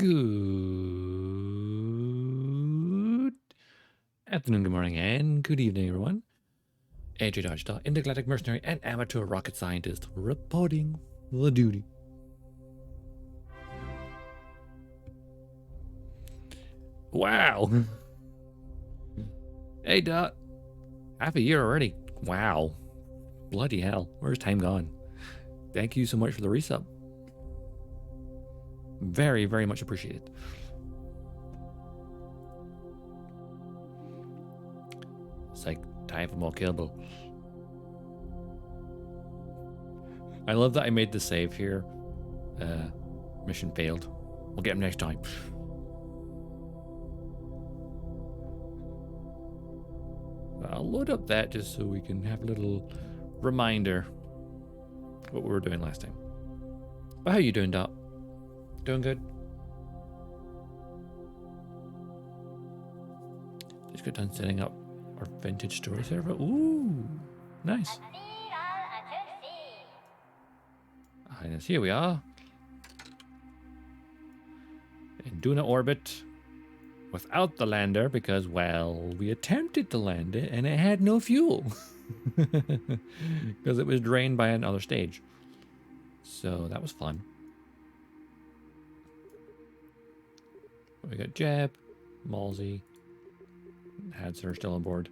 Good afternoon, good morning, and good evening, everyone. AJ Dodgestar, Intergalactic Mercenary, and amateur rocket scientist reporting for duty. Wow. Hey, Dot. Half a year already. Wow. Bloody hell. Where's time gone? Thank you so much for the resub. Very, very much appreciated. It's like time for more Kerbal. I love that I made the save here. Mission failed. We'll get him next time. I'll load up that just so we can have a little reminder of what we were doing last time. But how you doing, Dot? Doing good? Just got done setting up our vintage story server. Ooh, nice. And here we are. In Duna orbit. Without the lander because, well, we attempted to land it and it had no fuel. Because it was drained by another stage. So that was fun. We got Jeb, Malsey, Hadser still on board.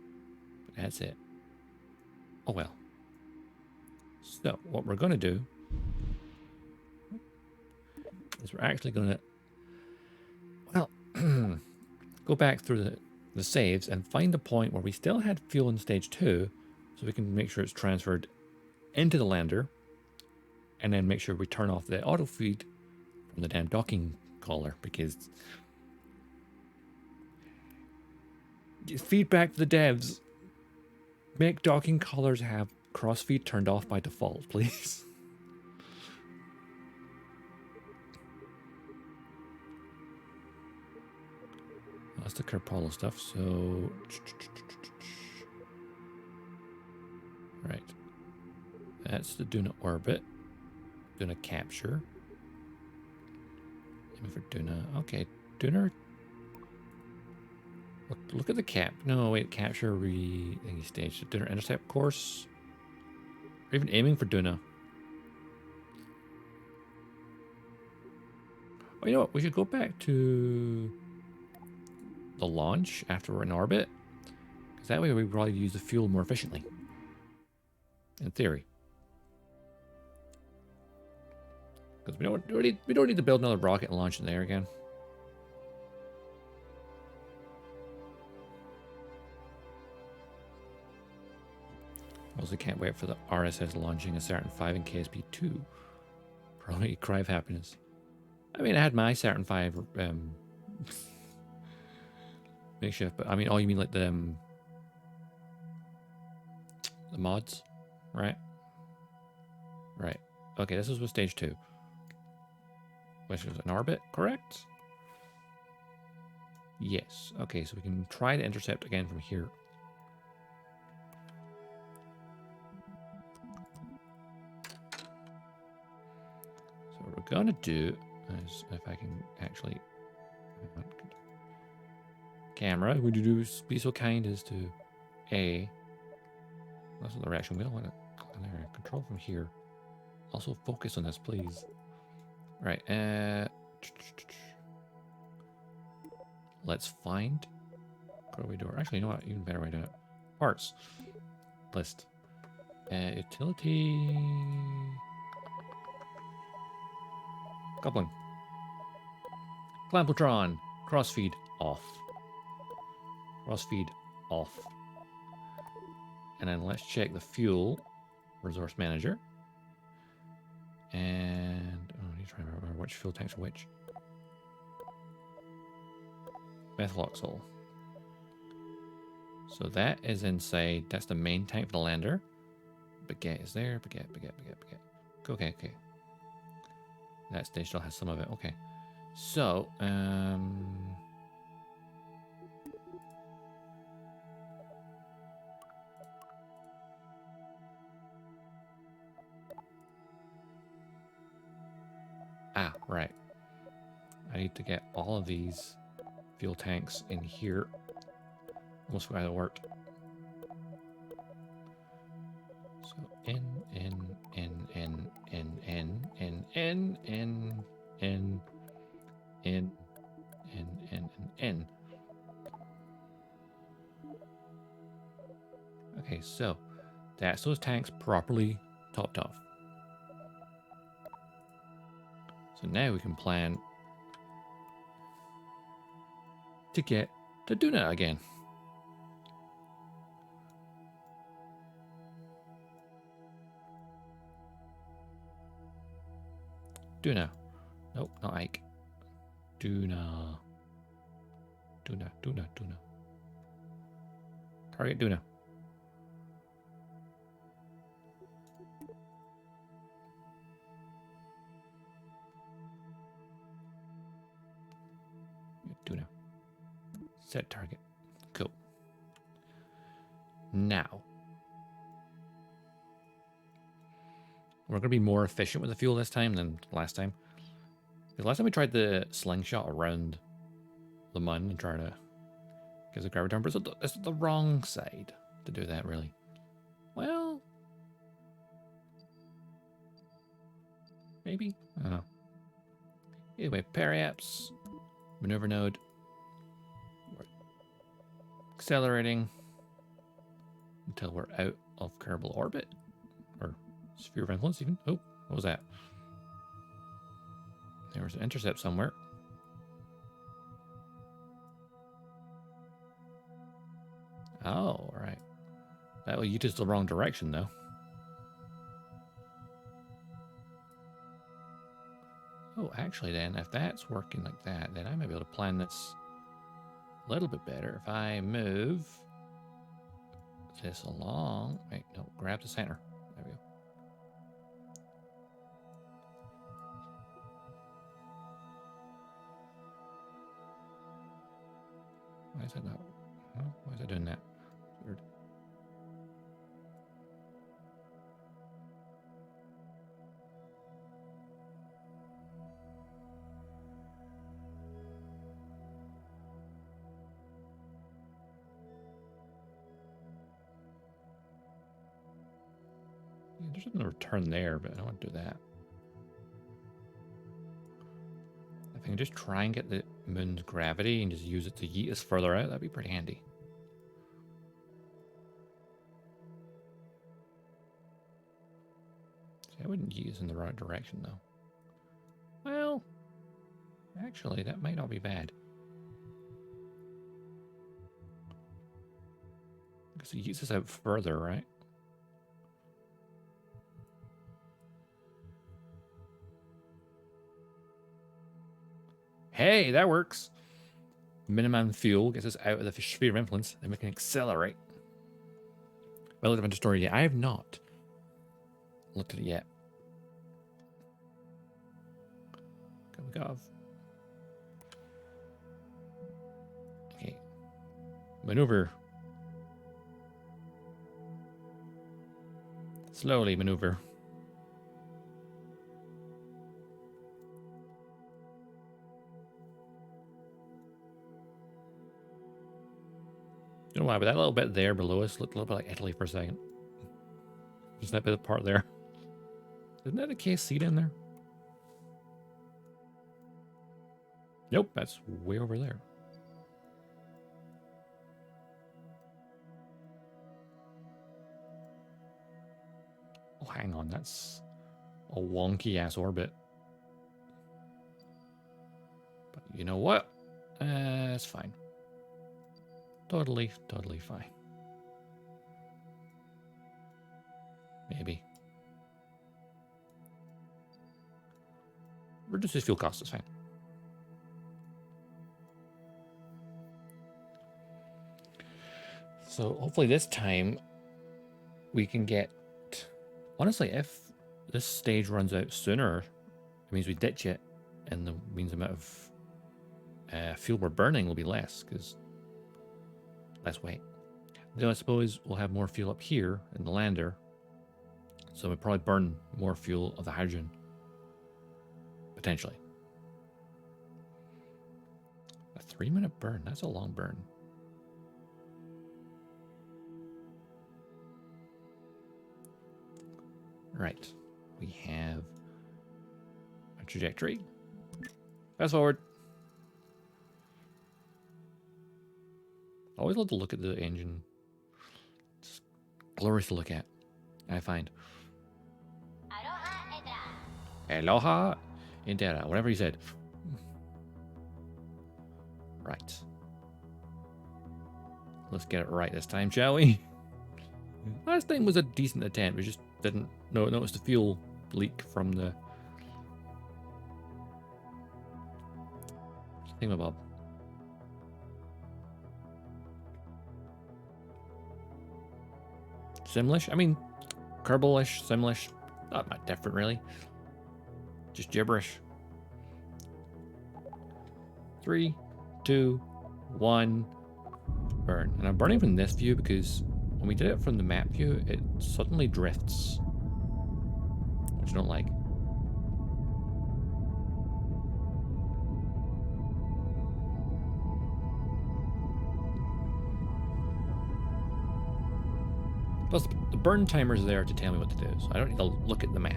That's it. Oh well. So what we're going to do is we're actually going to, well, go back through the saves and find the point where we still had fuel in stage 2 so we can make sure it's transferred into the lander and then make sure we turn off the auto feed from the damn docking collar because feedback to the devs, make docking collars have crossfeed turned off by default, please. That's the Kerbal stuff, so... Right. That's the Duna orbit. Duna capture. Aiming for Duna. Okay, Duna... Look at the cap. No, wait, capture thingy stage. Duna intercept course. Or even aiming for Duna. Oh, you know what? We should go back to the launch after we're in orbit. Because that way we probably use the fuel more efficiently. In theory. Because we don't need to build another rocket and launch in there again. Also can't wait for the RSS launching a Saturn V and KSP2. Probably cry of happiness. I mean, I had my Saturn V makeshift, but I mean, oh, you mean like the mods, right? Right. Okay, this was with stage 2. Which was an orbit, correct? Yes. Okay, so we can try to intercept again from here. So what we're gonna do is, if I can actually, camera, would you be so kind as to that's the reaction wheel. I want to control from here. Also focus on this, please. Right. Let's find. What do we do? Actually, you know what? Even better way to do it. Parts list. Utility. Coupling. Clampotron. Crossfeed off. Crossfeed off. And then let's check the fuel resource manager. And I need to try to remember which fuel tanks are which. Methyloxyl. So that is inside. That's the main tank for the lander. Baguette is there. Baguette. Okay. That stage still has some of it. Okay. So, right. I need to get all of these fuel tanks in here. Almost forgot how to work. So N, N, N, N, N, N, N, N, N, N, N, N, N, N. Okay, so that's those tanks properly topped off. So now we can plan to get to Duna again. Duna. Nope, not Ike. Duna. Duna, Duna, Duna. Target Duna. Duna. Set target. Cool. Now, we're going to be more efficient with the fuel this time than last time. Because last time we tried the slingshot around the mun and trying to get the graviton, but it's the wrong side to do that, really. Well, maybe? I don't know. Anyway, periaps, maneuver node. We're accelerating until we're out of Kerbal orbit. Or sphere of influence, even. Oh, what was that? There was an intercept somewhere. Oh, right. That way you just the wrong direction, though. Oh, actually, then, if that's working like that, then I might be able to plan this a little bit better. If I move this along... Wait, no, grab the center. There we go. Why is that not... Huh? Why is that doing that? Weird. Yeah, there's something to return there, but I don't want to do that. If I can just try and get the moon's gravity and just use it to yeet us further out, that'd be pretty handy. See, I wouldn't yeet us in the right direction, though. Well, actually, that might not be bad. Because it yeets us out further, right? Hey, that works. Minimum fuel gets us out of the sphere of influence, then we can accelerate. Relative into story yet. I have not looked at it yet. Okay. Maneuver. Slowly maneuver. You know why, but that little bit there below us looked a little bit like Italy for a second. Just that bit of part there. Isn't that a KSP2 in there? Nope, that's way over there. Oh, hang on, that's a wonky ass orbit. But you know what? It's fine. Totally fine. Maybe. Reduces fuel cost is fine. So hopefully this time we can get... Honestly, if this stage runs out sooner, it means we ditch it, and the means the amount of fuel we're burning will be less, because less weight. Then I suppose we'll have more fuel up here in the lander, so we'll probably burn more fuel of the hydrogen, potentially. 3-minute burn. That's a long burn. Right. We have a trajectory. Fast forward. Always love to look at the engine. It's glorious to look at, I find. Aloha Indera, whatever he said. Right. Let's get it right this time, shall we? Last time was a decent attempt. We just didn't notice the fuel leak from the thingamabob. Simlish? I mean, Kerbalish, Simlish, not different really. Just gibberish. 3, 2, 1, burn. And I'm burning from this view because when we did it from the map view, it suddenly drifts, which I don't like. Plus, the burn timer's there to tell me what to do, so I don't need to look at the map.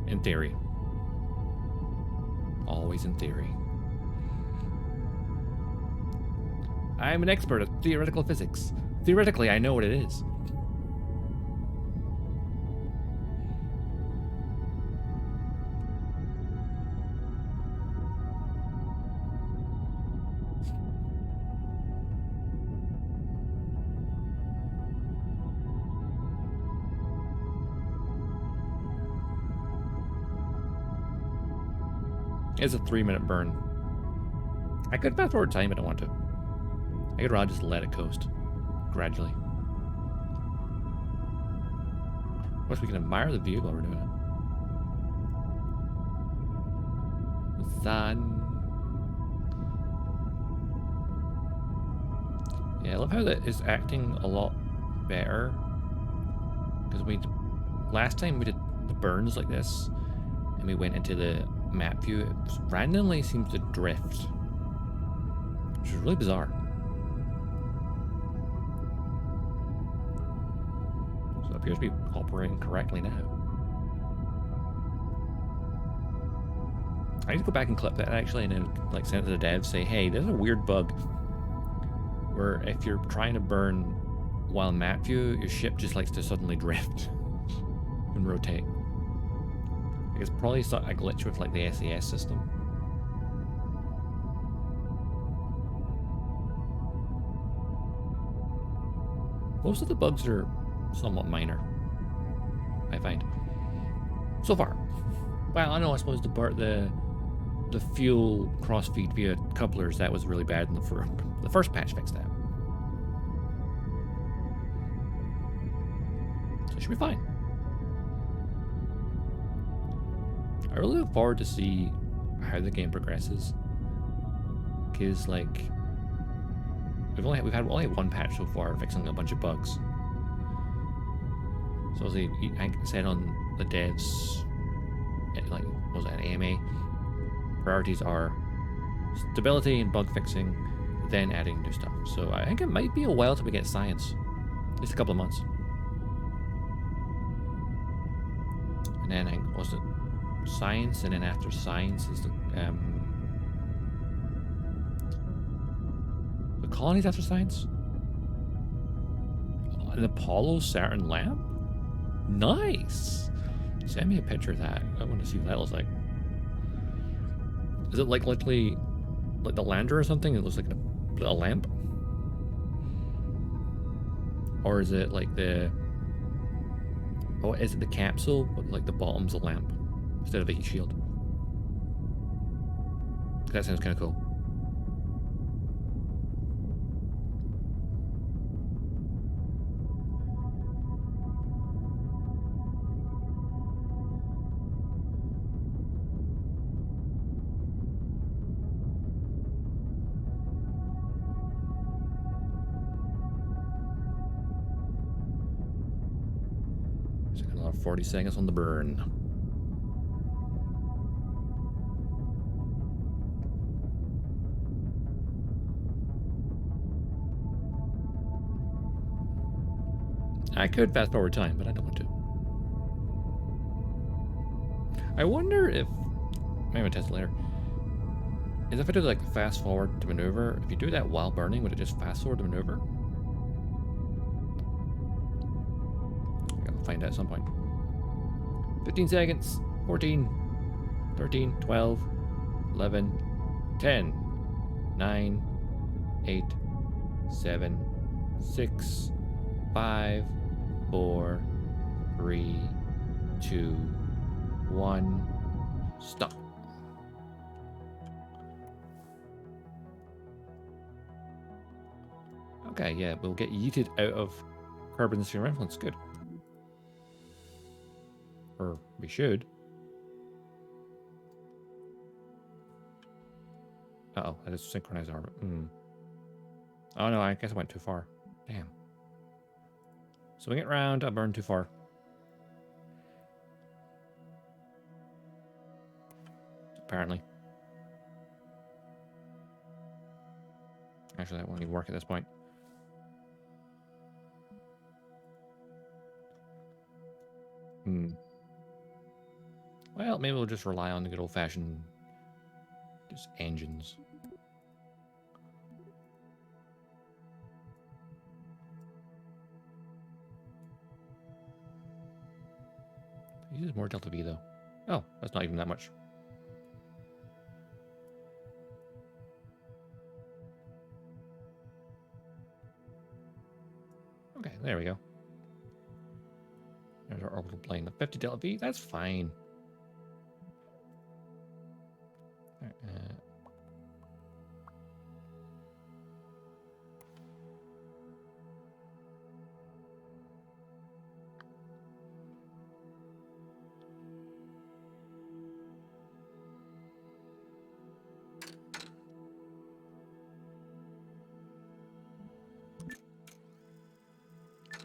In theory. Always in theory. I'm an expert at theoretical physics. Theoretically, I know what it is. It's a 3-minute burn. I could fast forward time, but I don't want to. I could rather just let it coast gradually. Of course, we can admire the view while we're doing it. The sun. Yeah, I love how that is acting a lot better. Because last time we did the burns like this, and we went into the map view, it randomly seems to drift, which is really bizarre. So it appears to be operating correctly now. I need to go back and clip that actually, and then like send it to the devs, say, hey, there's a weird bug where if you're trying to burn while map view, your ship just likes to suddenly drift and rotate. It's probably a glitch with like the SAS system. Most of the bugs are somewhat minor, I find. So far. Well, I know I suppose the fuel cross-feed via couplers, that was really bad in the first patch fixed that. So it should be fine. I really look forward to see how the game progresses, because like we've had only one patch so far fixing a bunch of bugs. So as I said on the devs, like was it an AMA? Priorities are stability and bug fixing, then adding new stuff. So I think it might be a while till we get science, at least a couple of months. And then I think was it science, and then after science is the colonies after science. An Apollo Saturn lamp. Nice. Send me a picture of that. I want to see what that looks like. Is it like literally like the lander or something? It looks like a lamp, or is it like the? Oh, is it the capsule? But like the bottom's a lamp instead of a heat shield. That sounds kind of cool. There's another 40 seconds on the burn. I could fast forward time, but I don't want to. I wonder if, maybe I'll test it later, is if I do like fast forward to maneuver, if you do that while burning, would it just fast forward to maneuver? I'll find out at some point. 15 seconds, 14, 13, 12, 11, 10, 9, 8, 7, 6, 5, 4, 3, 2, 1, stop. Okay, yeah, we'll get yeeted out of carbon sphere influence. Good. Or we should. Uh-oh, I just synchronized orbit. Oh no, I guess I went too far. Damn. Swing it round, I burned too far. Apparently. Actually, that won't even work at this point. Well, maybe we'll just rely on the good old-fashioned just engines. It uses more delta V though. Oh, that's not even that much. Okay, there we go. There's our orbital plane. The 50 delta V, that's fine.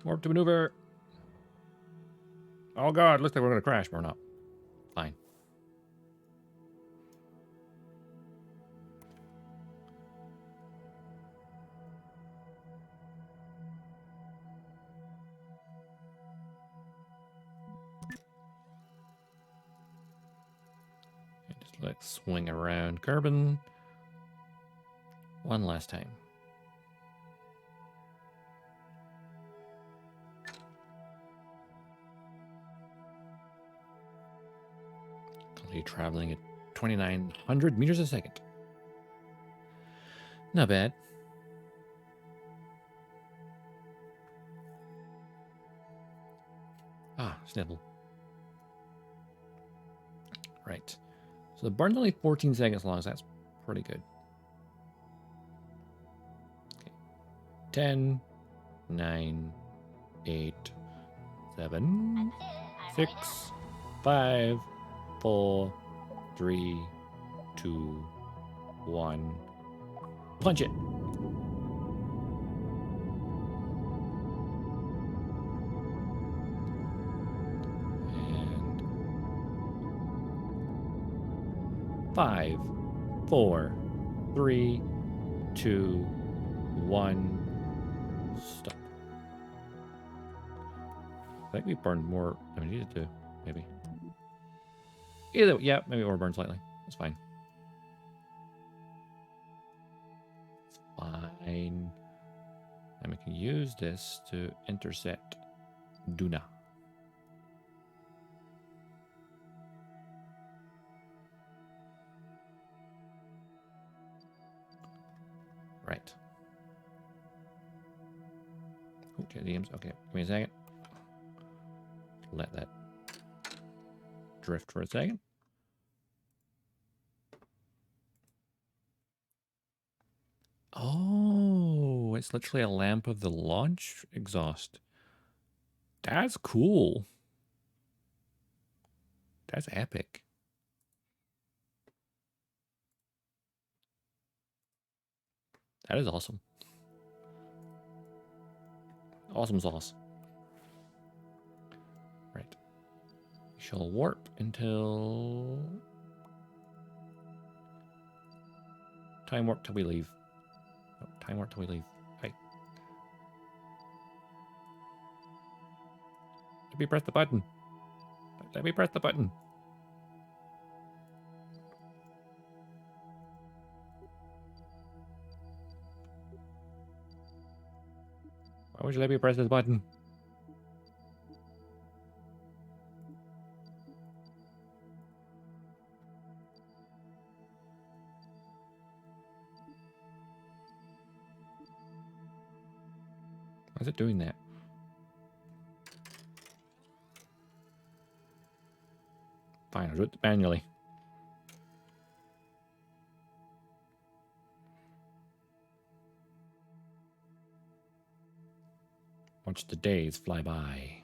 Warp to maneuver. Oh god, looks like we're going to crash, but we're not. Fine. And just let's swing around Kerbal one last time. Traveling at 2,900 meters a second. Not bad. Ah, Snibble. Right. So the burn's only 14 seconds long, so that's pretty good. Okay. 10, 9, 8, 7, 6, 5, 4, 3, 2, 1. Punch it. And 5, 4, 3, 2, 1. Stop. I think we burned more than we needed to, maybe. Either, yeah, maybe we'll burn slightly. That's fine. It's fine. And we can use this to intercept Duna. Right. Okay, DMs. Okay, give me a second. Let that drift for a second. Oh, it's literally a lamp of the launch exhaust. That's cool. That's epic. That is awesome. Awesome sauce. Right. We shall warp until... Time warp till we leave. No, time warp till we leave. Bye. Let me press the button. Let me press the button. Why would you let me press this button? Why is it doing that? Fine, I'll do it manually. Watch the days fly by.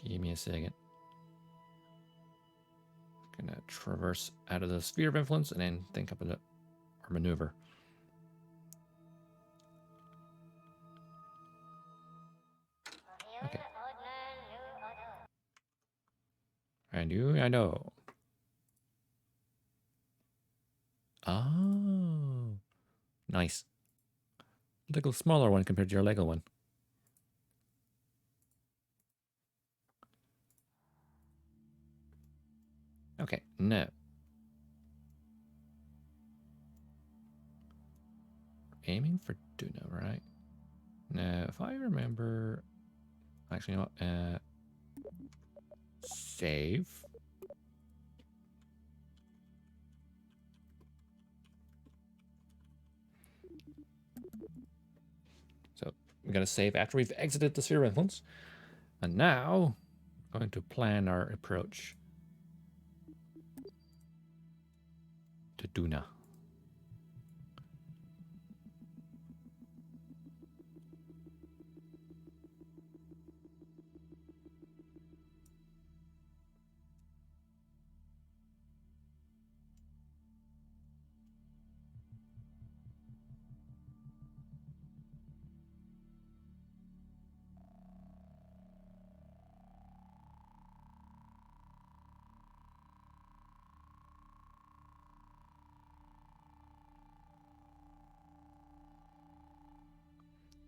Give me a second. Gonna traverse out of the sphere of influence and then think up our maneuver. Okay. I know. Oh, nice. A little smaller one compared to your Lego one. Okay, no. Aiming for Duna, right? Now, if I remember... Actually, you know what? Save. So, we got to save after we've exited the sphere of influence. And now, we're going to plan our approach to Duna.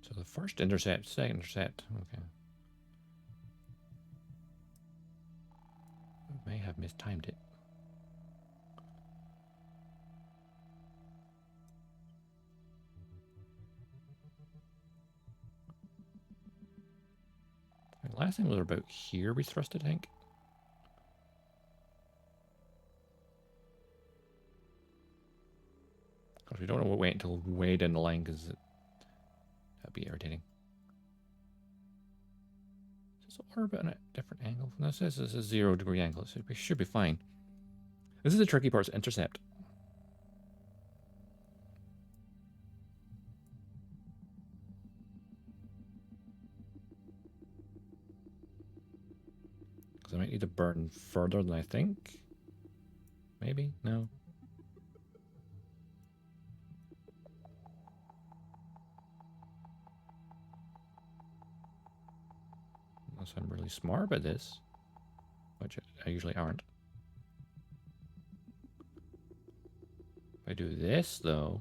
So the first intercept, second intercept. Okay. I may have mistimed it. The last thing was about here we thrusted, I think. Because we don't want to wait until way down the line because that'd be irritating. Is this orbit on a different angle? No, this is a 0 degree angle, so we should be fine. This is the tricky part, intercept. Because I might need to burn further than I think. Maybe? No. Unless I'm really smart about this. Which I usually aren't. If I do this, though...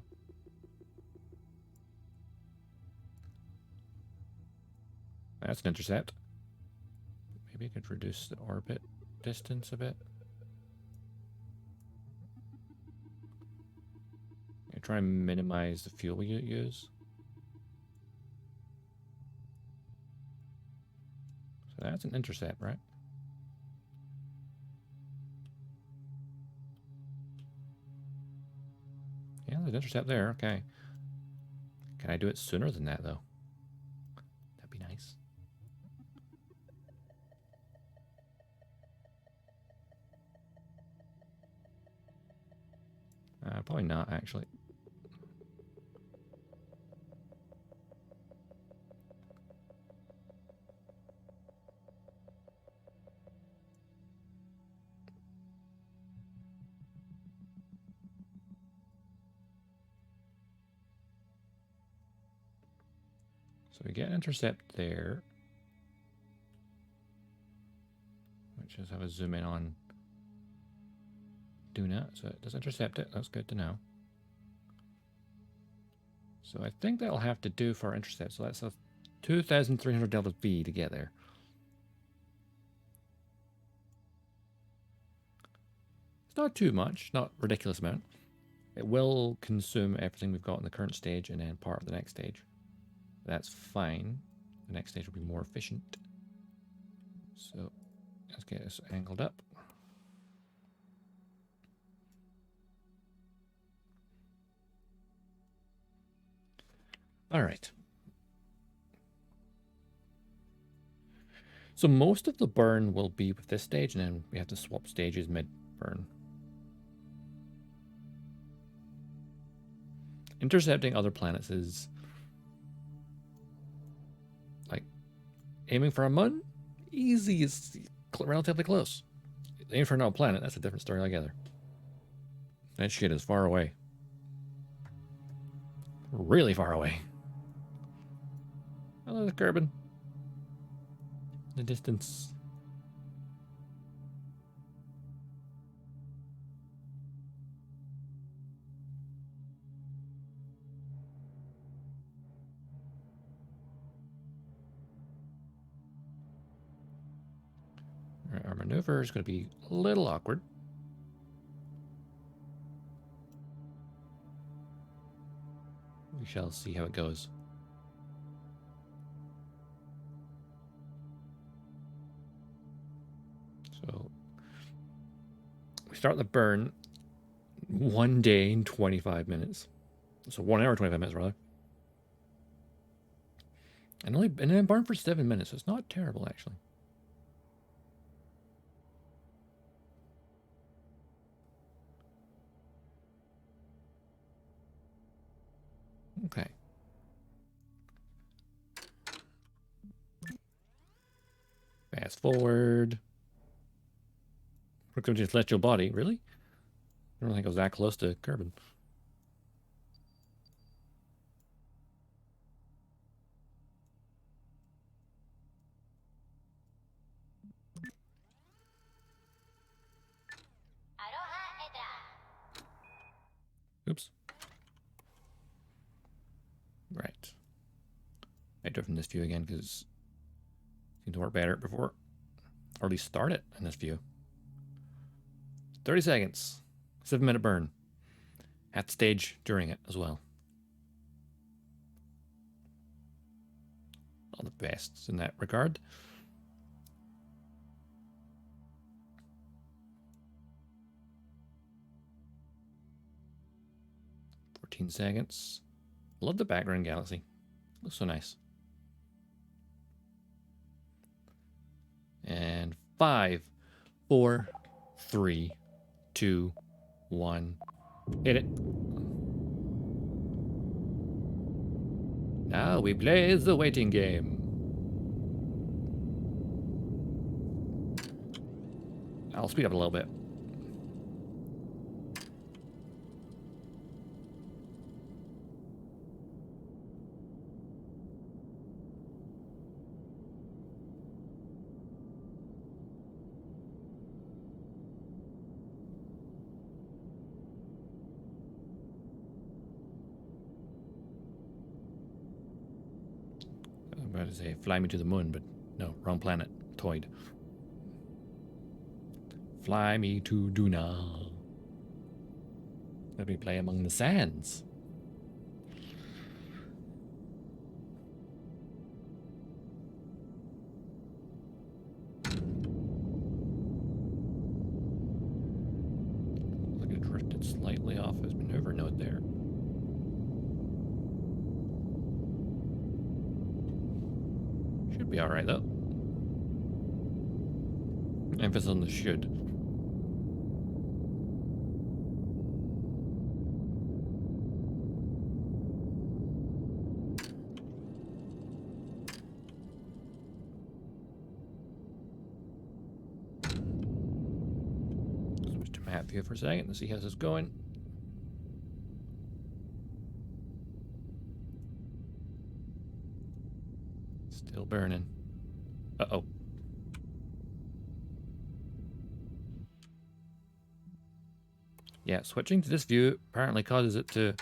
That's an intercept. Maybe I could reduce the orbit distance a bit. I try and minimize the fuel we use. So that's an intercept, right? Yeah, there's an intercept there. Okay. Can I do it sooner than that, though? That'd be nice. Probably not, actually. So we get an intercept there. Which is have a zoom in on Duna, so it does intercept it. That's good to know. So I think that'll have to do for our intercept. So that's a 2,300 delta V to get there. It's not too much, not a ridiculous amount. It will consume everything we've got in the current stage and then part of the next stage. That's fine. The next stage will be more efficient. So let's get this angled up. All right. So most of the burn will be with this stage, and then we have to swap stages mid-burn. Intercepting other planets is like aiming for a moon. Easy is relatively close. Aiming for another planet, that's a different story altogether. That shit is far away. Really far away. Hello, the Kerbin. The distance. Our maneuver is going to be a little awkward. We shall see how it goes. So we start the burn 1 day and 25 minutes. So 1 hour, 25 minutes rather. And then burn for 7 minutes. So it's not terrible actually. Okay. Fast forward. Proximity to celestial body. Really? I don't think I was that close to Kerbin. Oops. Right. I do it from this view again because it seemed to work better before. Or at least start it in this view. 30 seconds. 7-minute burn. At the stage during it as well. All the best in that regard. Seconds. Love the background galaxy. Looks so nice. And 5, 4, 3, 2, 1. Hit it. Now we play the waiting game. I'll speed up a little bit. I'm about to say fly me to the moon, but no, wrong planet. Toyed. Fly me to Duna. Let me play among the sands. Look, it drifted slightly off his maneuver node there. Should be alright though. Emphasis on the should. Switch to map view for a second to see how this is going. Still burning. Uh-oh. Yeah, switching to this view apparently causes it to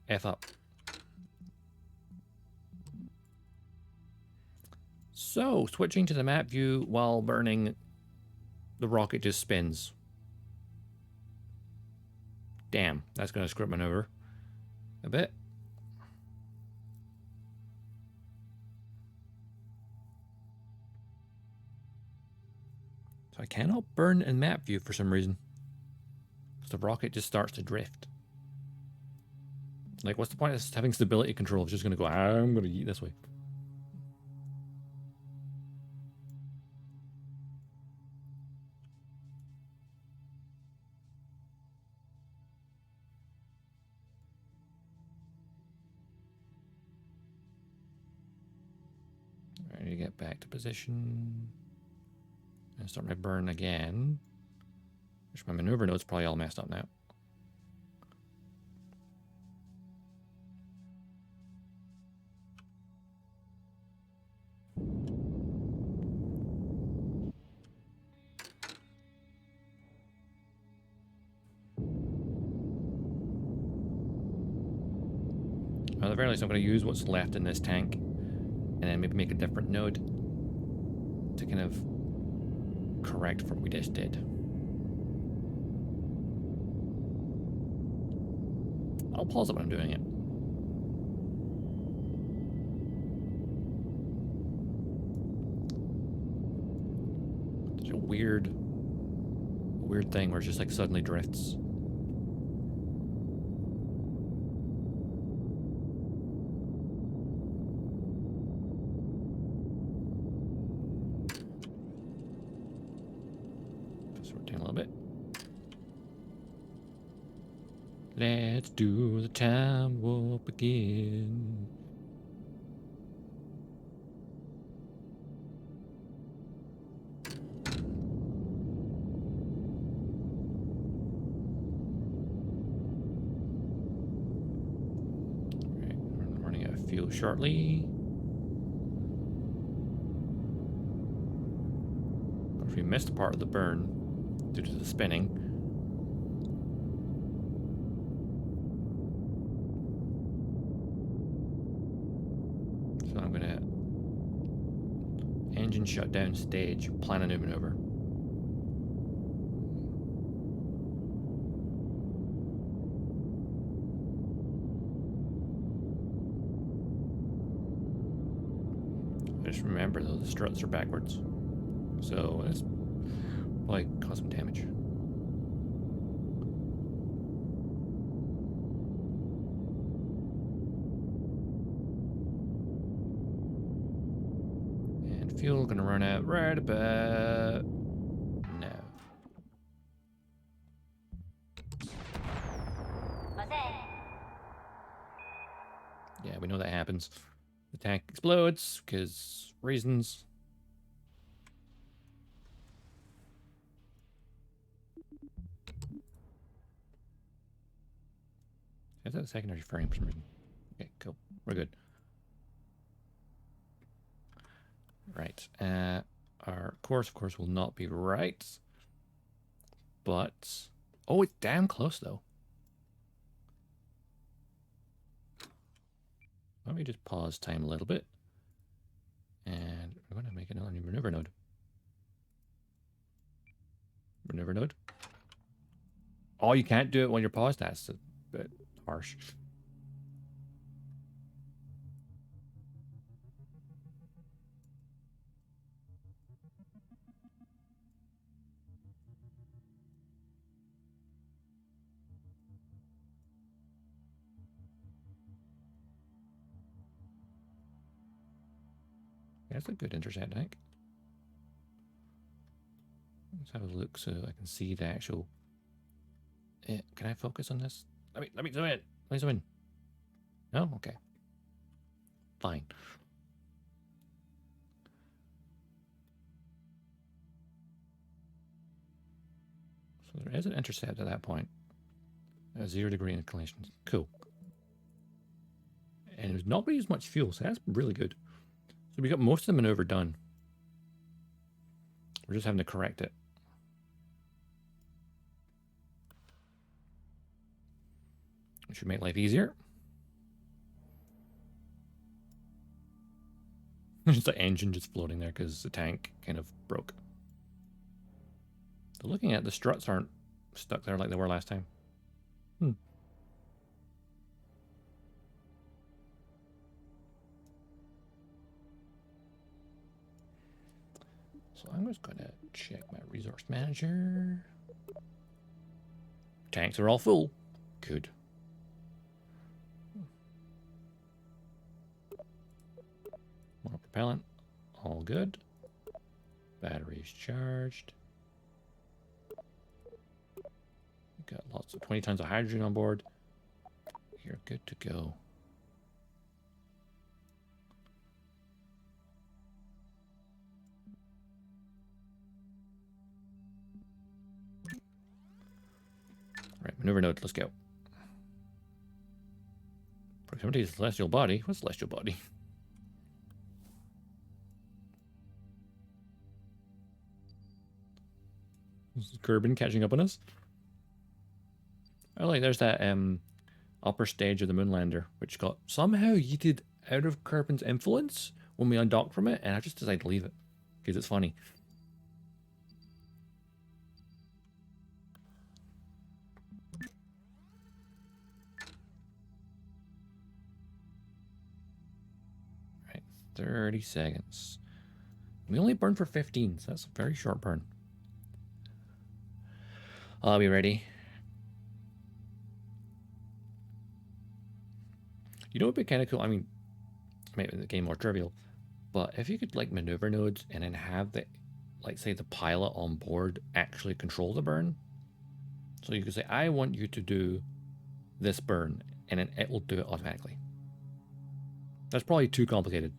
F up. So, switching to the map view while burning, the rocket just spins. Damn, that's going to screw me over a bit. So I cannot burn in map view for some reason. Because the rocket just starts to drift. Like, what's the point of having stability control? It's just going to go, I'm going to eat this way. I need to get back to position. And start my burn again. Which my maneuver node's probably all messed up now. At the very least, I'm going to use what's left in this tank and then maybe make a different node to kind of correct for what we just did. I'll pause it when I'm doing it. Such a weird thing where it just like suddenly drifts. Let's do the time warp again. Alright, we're running out of fuel shortly. If we missed part of the burn due to the spinning, engine shutdown stage, plan a new maneuver. Just remember though, the struts are backwards, so it's probably cause some damage. Fuel gonna run out right about now. Yeah, we know that happens. The tank explodes because reasons. Is that a secondary frame for some reason? Okay, cool. We're good. Right. Our course, of course, will not be right. But... oh, it's damn close, though. Let me just pause time a little bit. And we're going to make another new maneuver node. Maneuver node. Oh, you can't do it when you're paused? That's a bit harsh. That's a good intercept, I think. Let's have a look so I can see the actual... can I focus on this? Let me zoom in. Let me zoom in. No? Okay. Fine. So there is an intercept at that point. A 0 degree inclination. Cool. And it's not going to use much fuel, so that's really good. So we got most of the maneuver done. We're just having to correct it. It should make life easier. Just the engine just floating there because the tank kind of broke. So looking at the struts aren't stuck there like they were last time. So I'm just going to check my resource manager. Tanks are all full. Good. More propellant. All good. Batteries charged. Got lots of 20 tons of hydrogen on board. You're good to go. Right, maneuver node, let's go. Proximity to celestial body. What's celestial body? This is Kerbin catching up on us. Oh, like there's that upper stage of the Moonlander, which got somehow yeeted out of Kerbin's influence when we undocked from it, and I just decided to leave it because it's funny. Right, 30 seconds. We only burned for 15, so that's a very short burn. I'll be ready. You know what would be kind of cool? I mean, maybe the game more trivial, but if you could like maneuver nodes and then have the, like say the pilot on board actually control the burn. So you could say, I want you to do this burn, and then it will do it automatically. That's probably too complicated.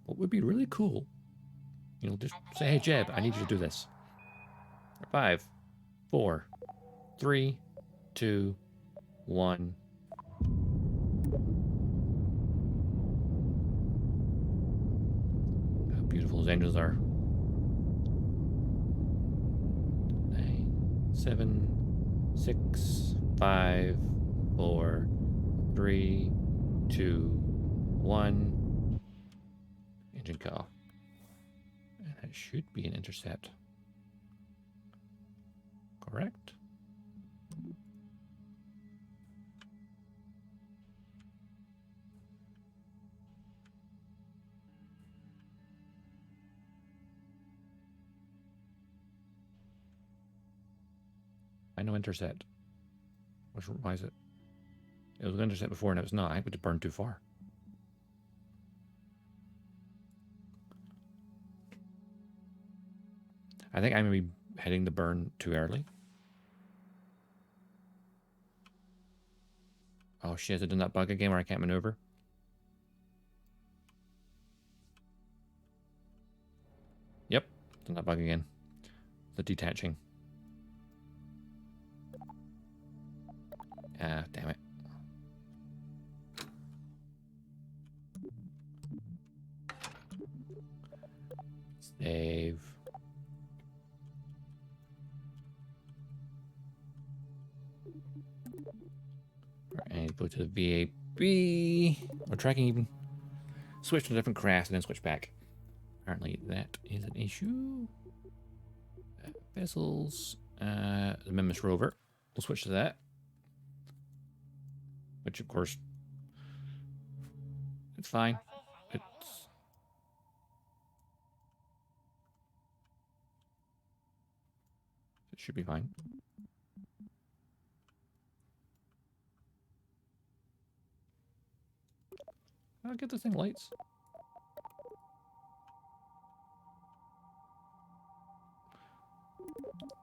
What would be really cool, you know, just say, hey Jeb, I need you to do this. 5, 4, 3, 2, 1. How beautiful those angels are. 9, 7, 6, 5, 4, 3, 2, 1. Engine call. And that should be an intercept. Correct? I know intercept. Why is it? It was intercept before and it was not. I would have burned too far. I think I'm going to be heading the burn too early. Oh shit, has it done that bug again where I can't maneuver? Yep, done that bug again. The detaching. Ah, damn it. Save. And go to the VAB. Or tracking even. Switch to a different craft and then switch back. Apparently that is an issue. Vessels. The Mimus rover. We'll switch to that. Which of course, it's fine. It should be fine. I'll get this thing lights.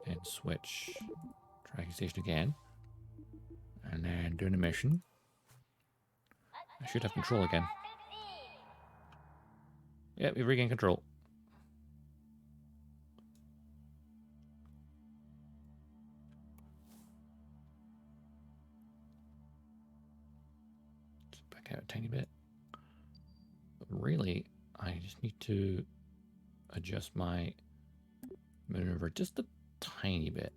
And switch tracking station again. And then doing a mission. I should have control again. Yep, we regain control. Just back out a tiny bit. But really, I just need to adjust my maneuver just a tiny bit.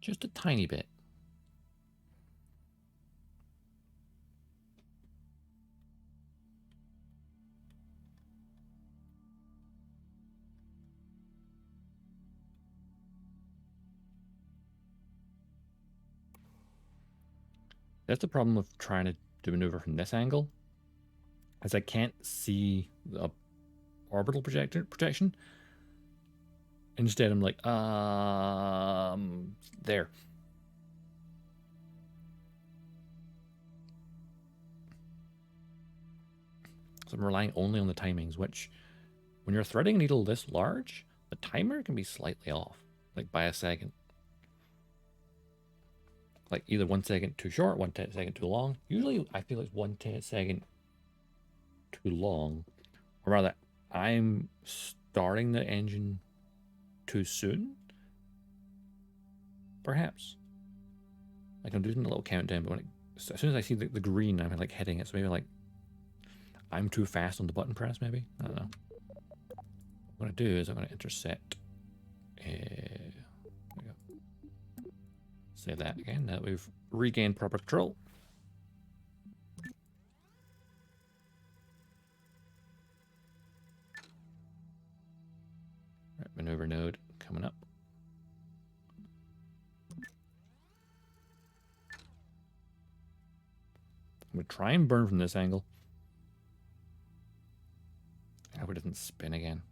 Just a tiny bit. That's the problem with trying to maneuver from this angle, as I can't see the orbital protection. Instead, I'm like, there. So I'm relying only on the timings, which, when you're threading a needle this large, the timer can be slightly off, like by a second. Like either 1 second too short, 1 second too long. Usually I feel it's 1 second too long. Or rather, I'm starting the engine too soon? Perhaps. Like I'm doing a little countdown, but as soon as I see the green, I'm like hitting it. So maybe like I'm too fast on the button press, maybe? I don't know. What I'm going to do is I'm going to intercept. There we go. Save that again. Now that we've regained proper control. Right, maneuver node coming up. I'm going to try and burn from this angle. I hope it doesn't spin again.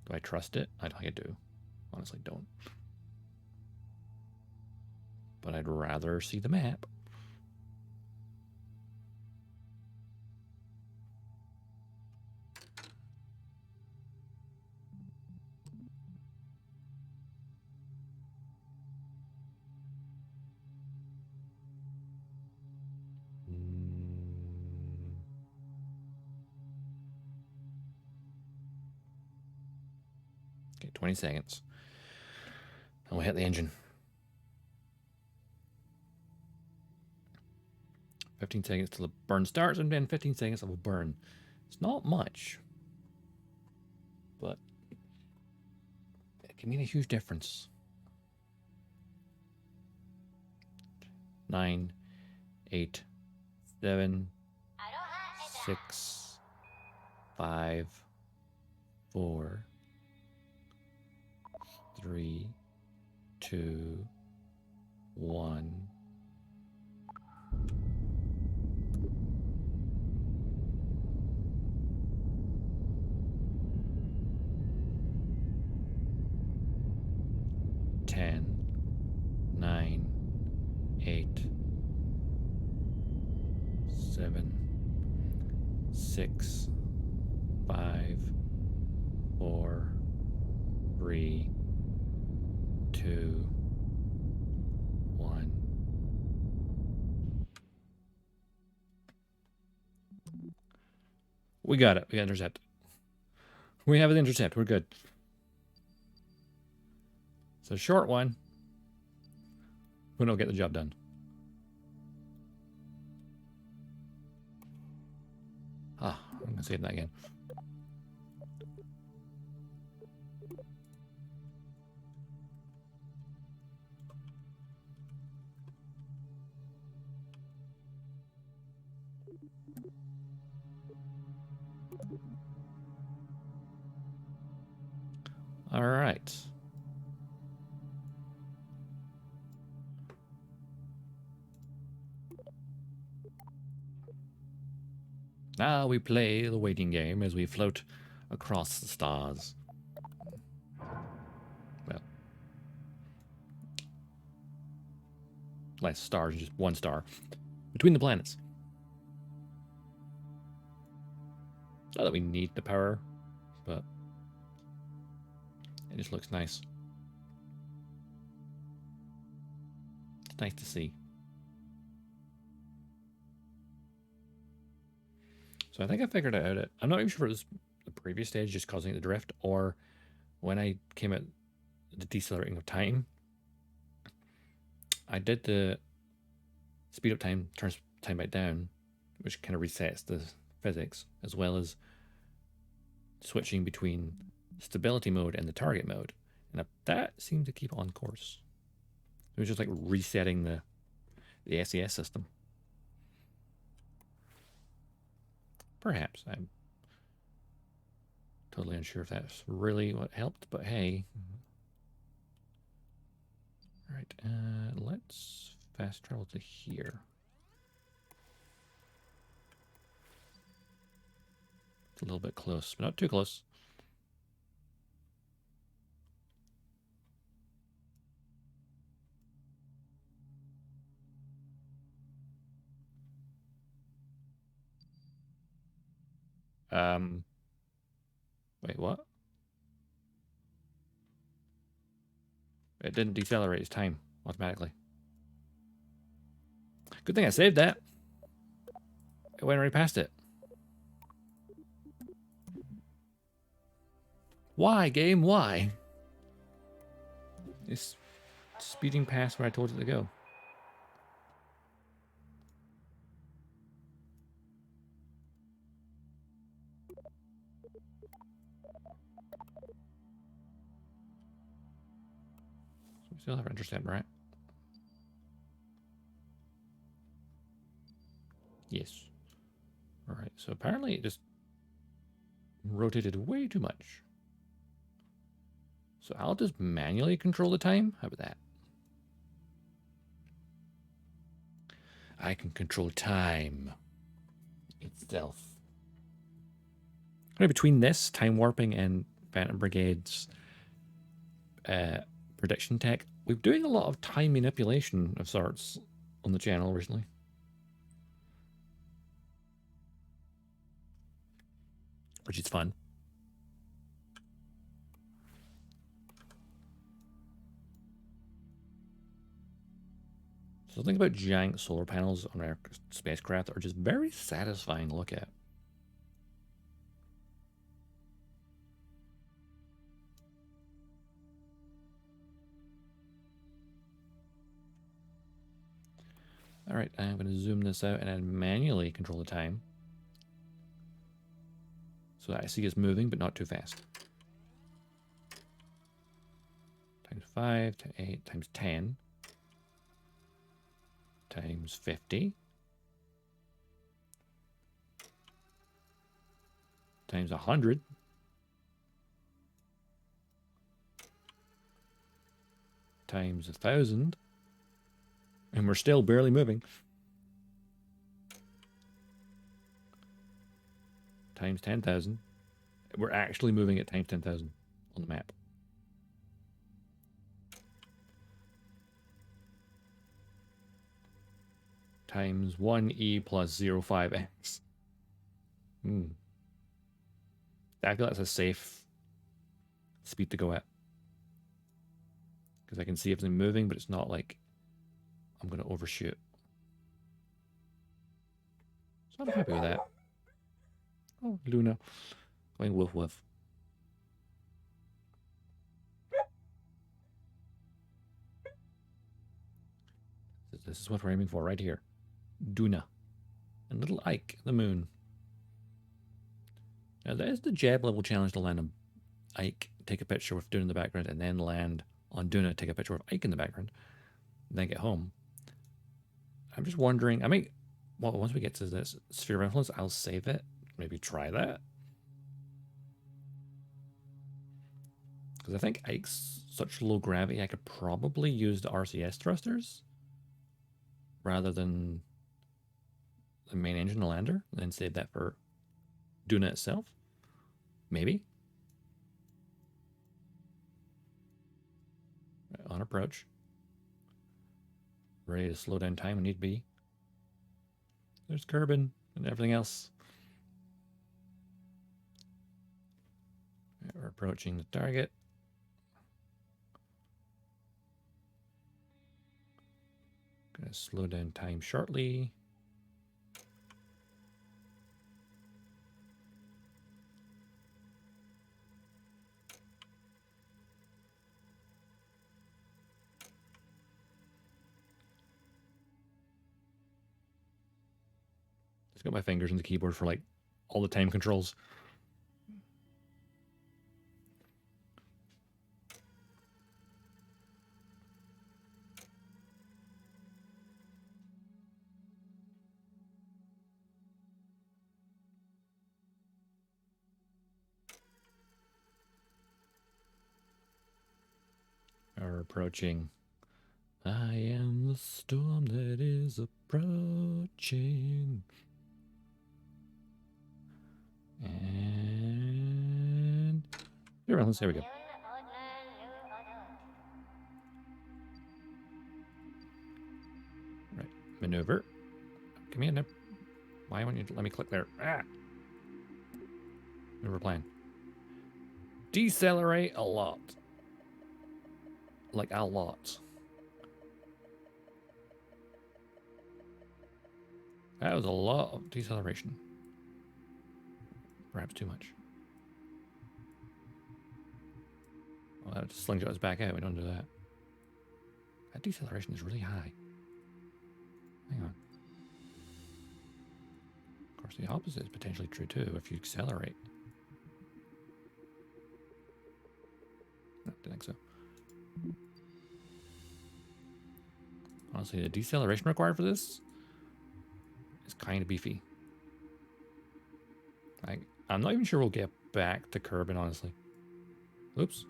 Do I trust it? I do. Honestly, don't. But I'd rather see the map. Okay, 20 seconds. And we'll hit the engine. 15 seconds till the burn starts, and then 15 seconds of a burn. It's not much, but it can mean a huge difference. 9, 8, 7, 6, 5, 4, 3, 2, 1. Ten, 9, 8, 7, 6, 5, 4, 3, 2, 1. We got it. We got intercept. We have an intercept. We're good. It's a short one. We don't get the job done. Ah, I'm going to save that again. All right. Now we play the waiting game as we float across the stars. Well, less stars, just one star. Between the planets. Not that we need the power, but it just looks nice. It's nice to see. So I think I figured it out. I'm not even sure if it was the previous stage just causing it to drift, or when I came at the decelerating of time, I did the speed up time, turns time back down, which kind of resets the physics, as well as switching between stability mode and the target mode. And that seemed to keep on course. It was just like resetting the SES system. Perhaps. I'm totally unsure if that's really what helped, but hey. All right, let's fast travel to here. It's a little bit close, but not too close. Wait, what? It didn't decelerate its time automatically. Good thing I saved that. It went right past it. Why, game? Why? It's speeding past where I told it to go. So we still have intercept, right? Yes. All right, so apparently it just rotated way too much. So I'll just manually control the time. How about that? I can control time itself. Between this, time warping, and Phantom Brigade's prediction tech, we're doing a lot of time manipulation of sorts on the channel recently. Which is fun. So the thing about giant solar panels on our spacecraft are just very satisfying to look at. All right, I'm going to zoom this out and then manually control the time. So that I see it's moving, but not too fast. Times 5, times 8, times 10, times 50, times 100, times 1,000, and we're still barely moving. Times 10,000. We're actually moving at times 10,000 on the map. Times 1e plus 0.5x. I feel that's a safe speed to go at. Because I can see everything moving, but it's not like I'm going to overshoot. So I'm happy with that. Oh, Luna. Going woof woof. This is what we're aiming for right here. Duna. And little Ike, the moon. Now there's the Jeb level challenge to land on Ike, take a picture with Duna in the background, and then land on Duna, take a picture with Ike in the background, and then get home. I'm just wondering, I mean, well, once we get to this sphere of influence, I'll save it. Maybe try that. Because I think Ike's such low gravity, I could probably use the RCS thrusters rather than the main engine, the lander, and then save that for Duna itself. Maybe. Right, on approach. Ready to slow down time when need be. There's Kerbin and everything else. Right, we're approaching the target. Gonna slow down time shortly. Just got my fingers on the keyboard for like all the time controls. approaching. I am the storm that is approaching. And here, there we go. Right, maneuver. Come in. Why won't you let me click there? Ah. Maneuver plan. Decelerate a lot. Like a lot. That was a lot of deceleration. Perhaps too much. Well, that just slingshot us back out. We don't do that. That deceleration is really high. Hang on. Of course, the opposite is potentially true too if you accelerate. No, I don't think so. Honestly, the deceleration required for this is kind of beefy. I'm not even sure we'll get back to Kerbin, honestly. Oops,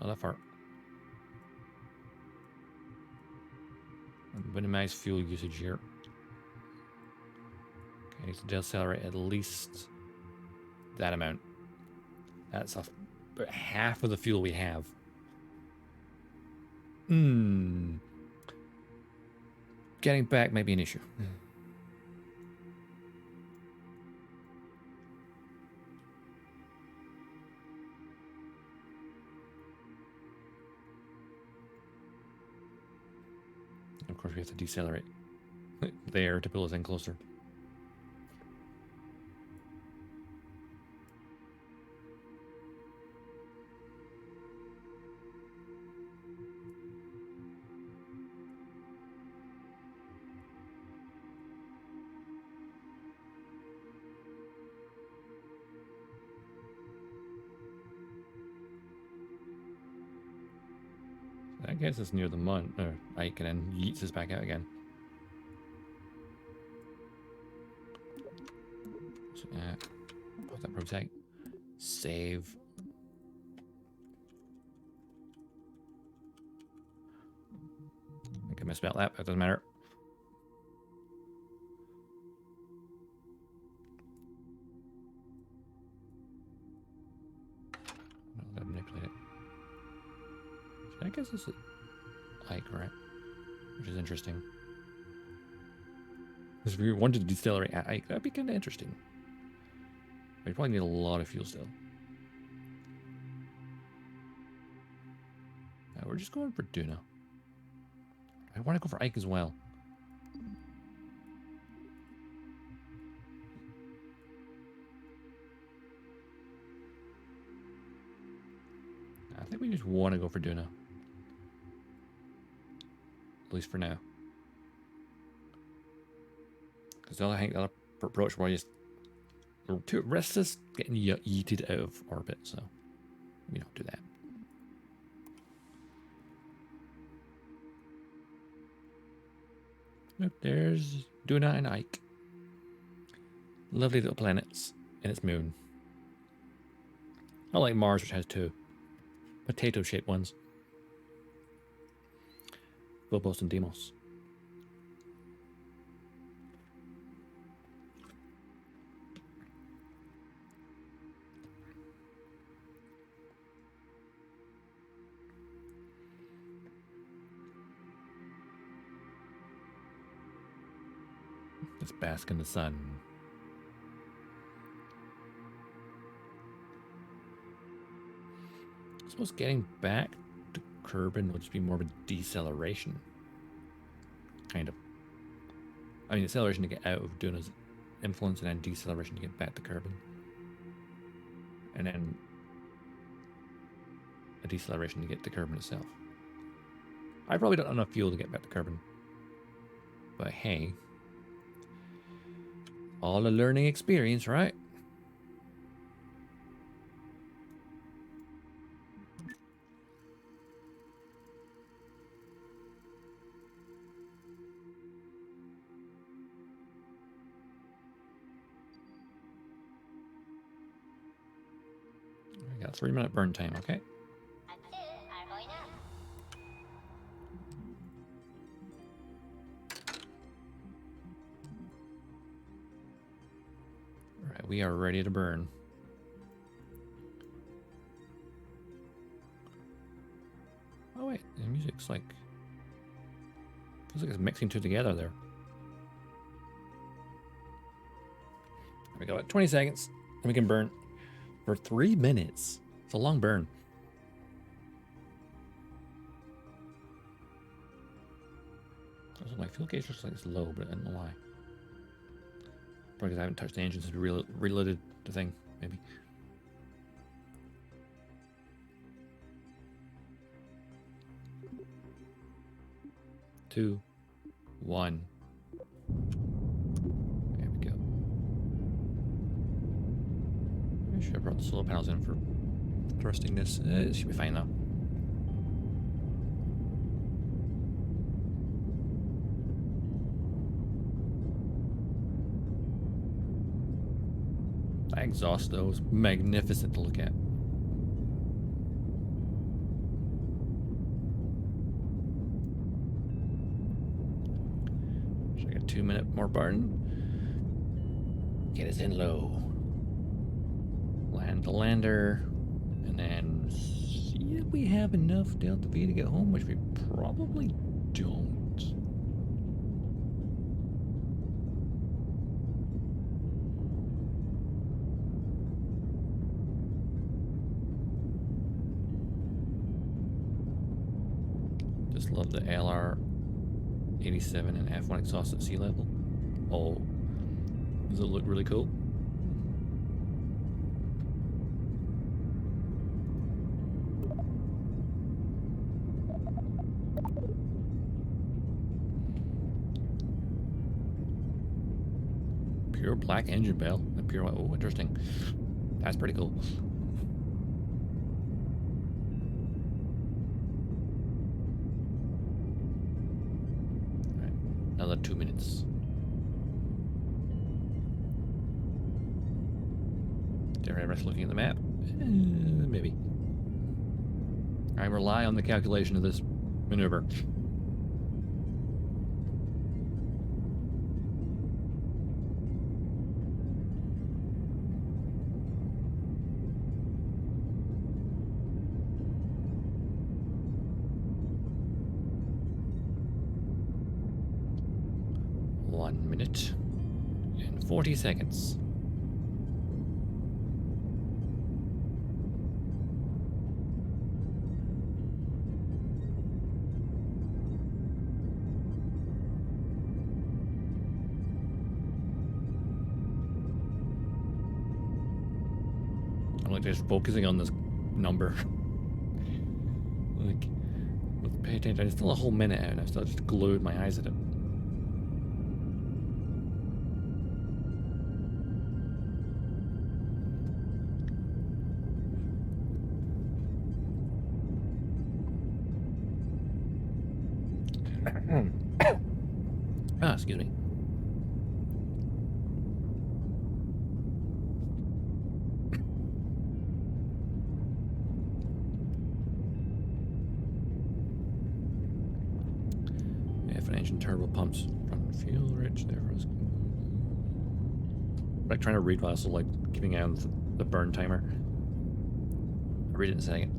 not that far. Minimize fuel usage here. Okay, I need to decelerate at least that amount. That's about half of the fuel we have. Getting back might be an issue. Of course, we have to decelerate there to pull us in closer. That gets us near the Ike, and then yeets us back out again. So, put that protect. Save. I think I misspelled that, but it doesn't matter. No, I'll manipulate it. I guess this is Ike, right? Which is interesting. Because if we wanted to decelerate at Ike, that'd be kind of interesting. We probably need a lot of fuel still. We're just going for Duna. I want to go for Ike as well. I think we just want to go for Duna. At least for now. Because the other approach where we're too restless getting yeeted out of orbit, so we don't do that. Look, there's Duna and Ike. Lovely little planets and its moon. Not like Mars, which has two potato-shaped ones. Phobos and Deimos. Let's bask in the sun. I suppose getting back to Kerbin will just be more of a deceleration. Kind of. I mean, acceleration to get out of Duna's influence and then deceleration to get back to Kerbin. And then a deceleration to get to Kerbin itself. I probably don't have enough fuel to get back to Kerbin. But hey. All a learning experience, right? We got 3-minute burn time, okay? we are ready to burn. Oh wait, the music's like... feels like it's mixing two together there. There we go, at 20 seconds, and we can burn for 3 minutes. It's a long burn. Also, my fuel gauge looks like it's low, but I don't know why. Probably because I haven't touched the engine since we reloaded the thing, maybe. Two, one. There we go. I should have brought the solar panels in for thrusting this. It should be fine though. That exhaust though is magnificent to look at. Should I get a 2-minute more burn? Get us in low. Land the lander. And then see if we have enough Delta V to get home, which we probably don't. Just love the LR87 and F1 exhaust at sea level. Oh, does it look really cool? Pure black engine bell and pure white. Oh, interesting. That's pretty cool. All right, another 2 minutes. Dare I rest looking at the map? Maybe. I rely on the calculation of this maneuver. One minute and 40 seconds. I'm like just focusing on this number. Like, let's pay attention. It's still a whole minute out and I've still just glued my eyes at it. Excuse me. F1 engine turbo pumps from fuel rich there for us. Like trying to read while also like keeping out the burn timer. I'll read it in a second.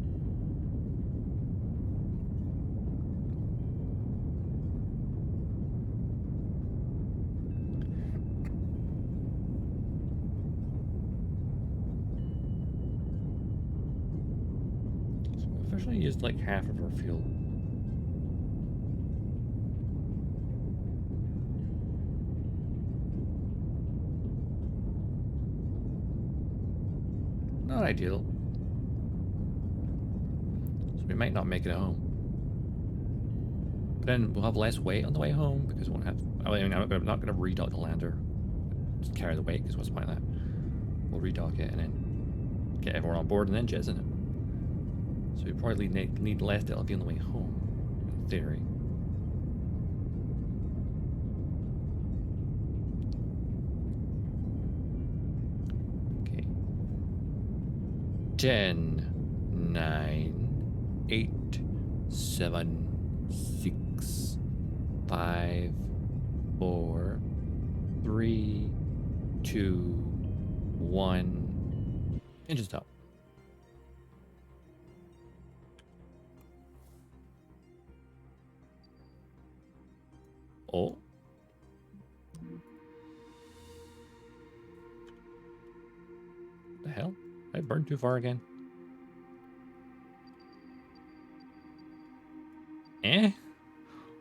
Officially used like half of our fuel. Not ideal. So we might not make it home. But then we'll have less weight on the way home because we won't have. I mean, I'm not going to redock the lander. Just carry the weight because what's the point of that? We'll redock it and then get everyone on board and then jettison it. So we probably need less Delta V on the way home, in theory. Okay. 10, 9, 8, 7, 6, 5, 4, 3, 2, 1 engine stop. Oh. The hell? I burned too far again.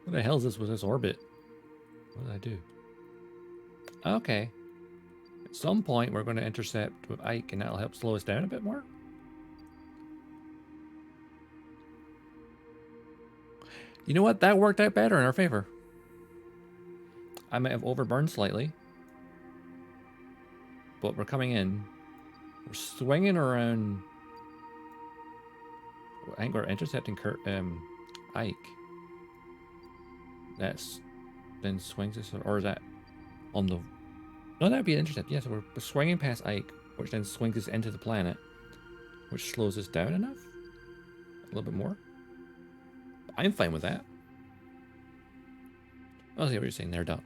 What the hell is this with this orbit? What did I do? Okay. At some point, we're going to intercept with Ike, and that'll help slow us down a bit more. You know what? That worked out better in our favor. I might have overburned slightly. But we're coming in. We're swinging around. I think we're intercepting Ike. That's then swings us, or is that on the... No, that'd be an intercept. Yes, we're swinging past Ike, which then swings us into the planet, which slows us down enough. A little bit more. I'm fine with that. I'll see what you're saying there, Doc.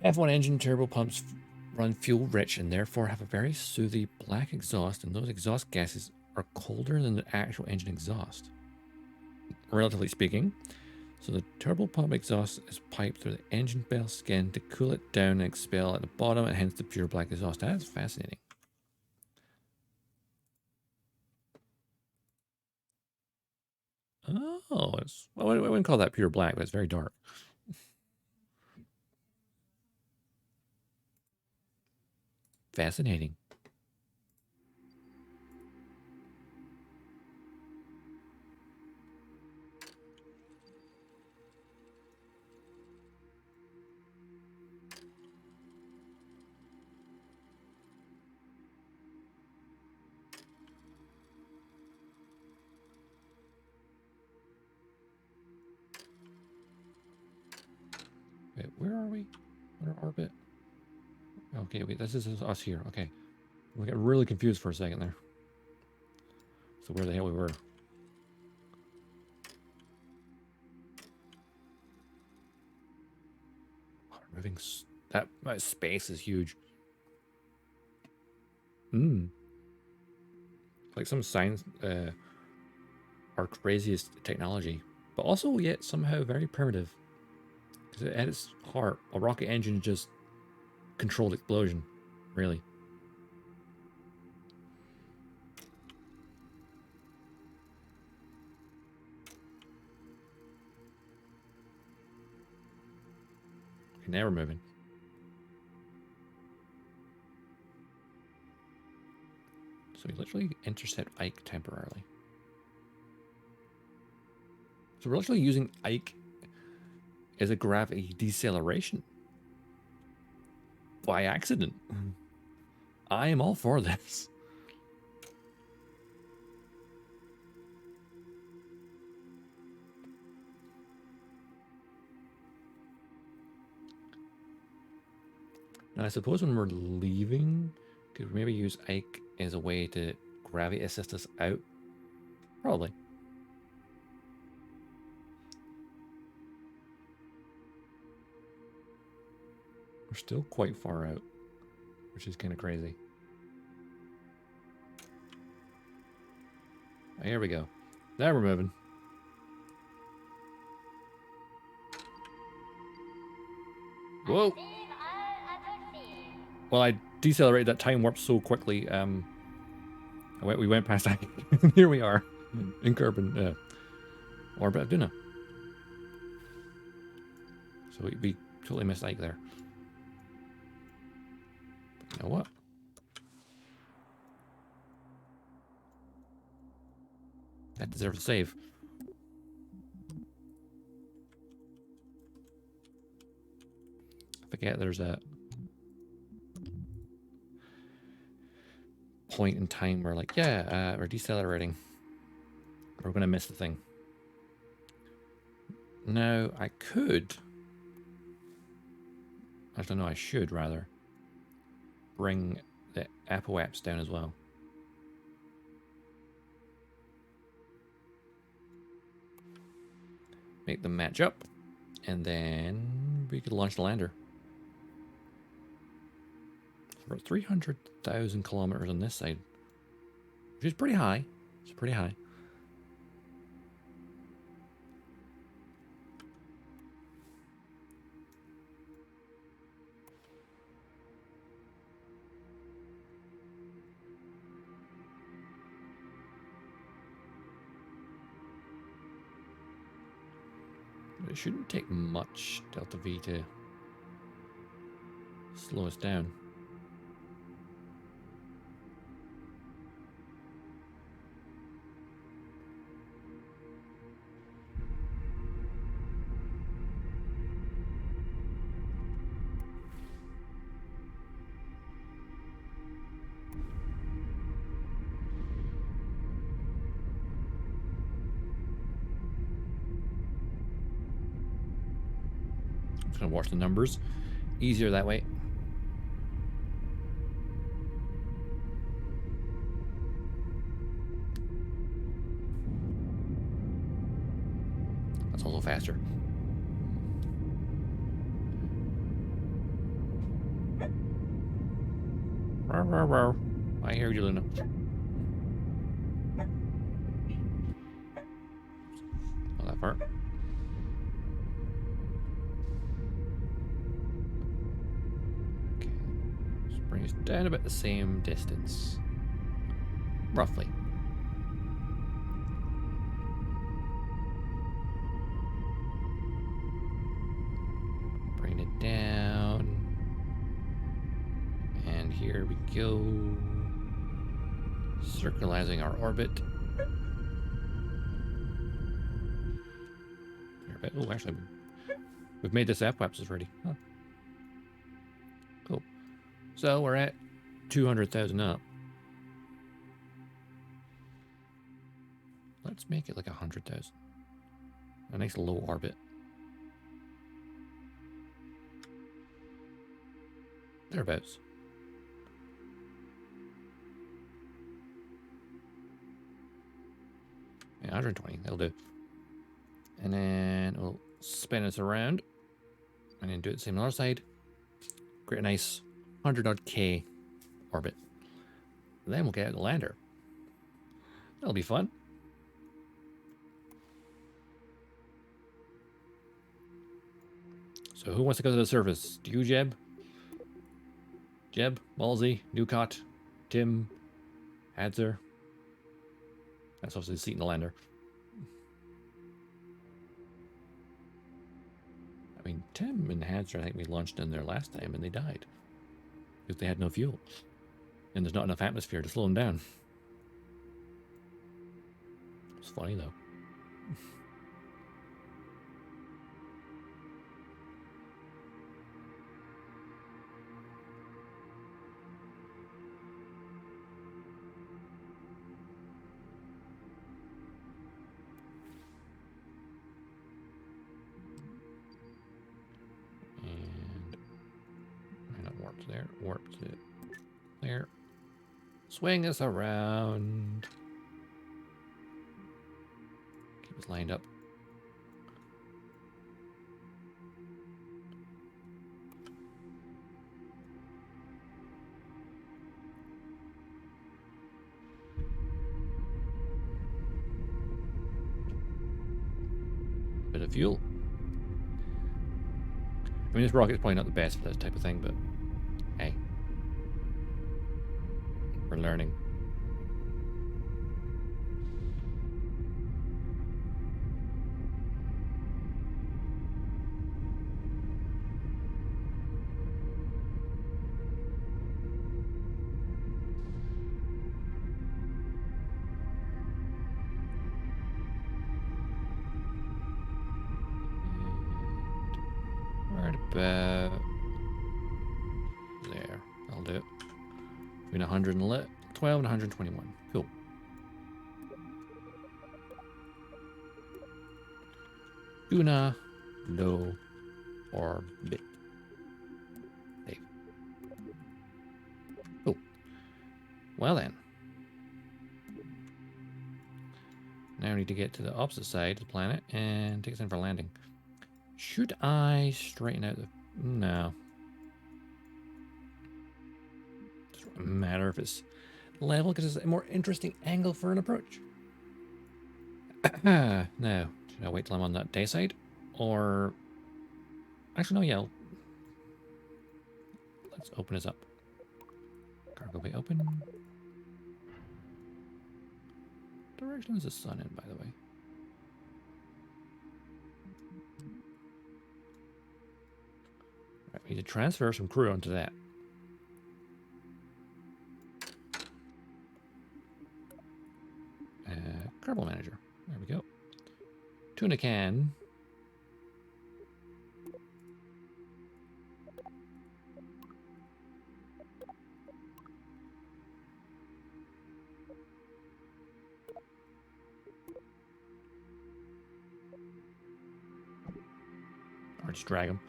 F1 engine turbo pumps run fuel rich and therefore have a very soothy black exhaust, and those exhaust gases are colder than the actual engine exhaust, relatively speaking. So the turbo pump exhaust is piped through the engine bell skin to cool it down and expel at the bottom, and hence the pure black exhaust. That's fascinating. Oh, it's, well, I wouldn't call that pure black, but it's very dark. Fascinating. Wait, where are we? What our orbit? Okay, wait, this is us here. Okay. We got really confused for a second there. So where the hell we were? Oh, moving. That space is huge. Like some science, our craziest technology, but also yet somehow very primitive. Because at its heart, a rocket engine is just controlled explosion, really. Okay, now we're moving. So we literally intercept Ike temporarily. So we're literally using Ike as a gravity deceleration. By accident. I am all for this. Now, I suppose when we're leaving, could we maybe use Ike as a way to gravity assist us out? Probably. We're still quite far out, which is kind of crazy. Oh, here we go. Now we're moving. Whoa! Well, I decelerated that time warp so quickly. We went past Ike. Here we are in Kerbal orbit of Duna. So we totally missed Ike there. But you know what? That deserves a save. I forget there's a point in time where, like, yeah, we're decelerating. We're going to miss the thing. Now, I could... Actually, no, I should, rather, bring the Apple apps down as well. Make them match up, and then we could launch the lander. We're at 300,000 kilometers on this side, which is pretty high. It's pretty high. It shouldn't take much delta V to slow us down. I'm just going to watch the numbers. Easier that way. That's also faster. I hear you, Luna. Not that far. Okay. Just bring us down about the same distance. Roughly. Bring it down. And here we go. Circularizing our orbit. Oh, actually, we've made this apoapsis ready. Huh. Cool. So we're at 200,000 up. Let's make it like 100,000. A nice low orbit. Thereabouts. Yeah, 120, that'll do. And then we'll spin us around and then do it the same on the other side. Create a nice 100 odd K orbit. And then we'll get out the lander. That'll be fun. So who wants to go to the surface? Do you, Jeb? Jeb, Malsey, Newcott, Tim, Hadzer. That's obviously the seat in the lander. I mean, Tim and Hadzer, I think we launched in there last time and they died. Because they had no fuel. And there's not enough atmosphere to slow them down. It's funny though. There, warp to there. Swing us around. Keep us lined up. Bit of fuel. I mean, this rocket's probably not the best for this type of thing, but hey, we're learning. Right about there. I'll do it. Between 112 and 121. Cool. Duna low orbit. Save. Oh. Well then. Now we need to get to the opposite side of the planet and take us in for landing. Should I straighten out the... No. matter if it's level, because it's a more interesting angle for an approach. Now, should I wait till I'm on that day side? Or... Actually, no, yeah. Let's open this up. Cargo bay open. Direction is the sun in, by the way. Right, we need to transfer some crew onto that. Kerbal manager. There we go. Tuna can. Or just drag him.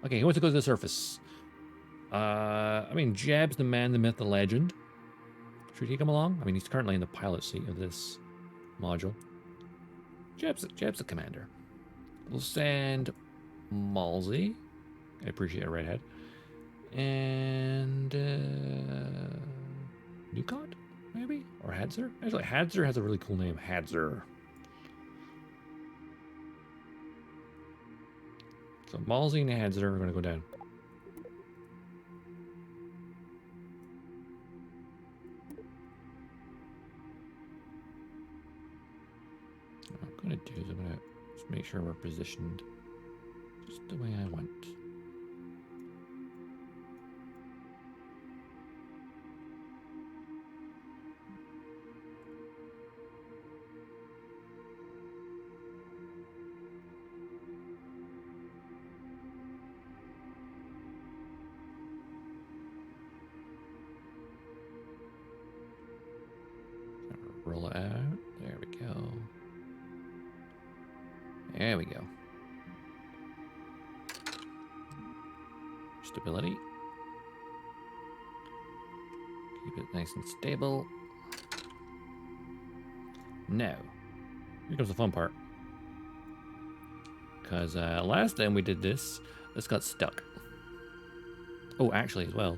Okay, he wants to go to the surface. I mean, Jab's the man, the myth, the legend. Should he come along? I mean, he's currently in the pilot seat of this module. Jab's the commander. We'll send Malsey. I appreciate a redhead. And Newcott, maybe? Or Hadzer? Actually, Hadzer has a really cool name. Hadzer. So Malsey and Hadzer are going to go down. What I'm going to do is I'm going to just make sure we're positioned just the way I want. Roll it out. There we go. There we go. Stability. Keep it nice and stable. Now, here comes the fun part. Because last time we did this got stuck. Oh, actually, as well.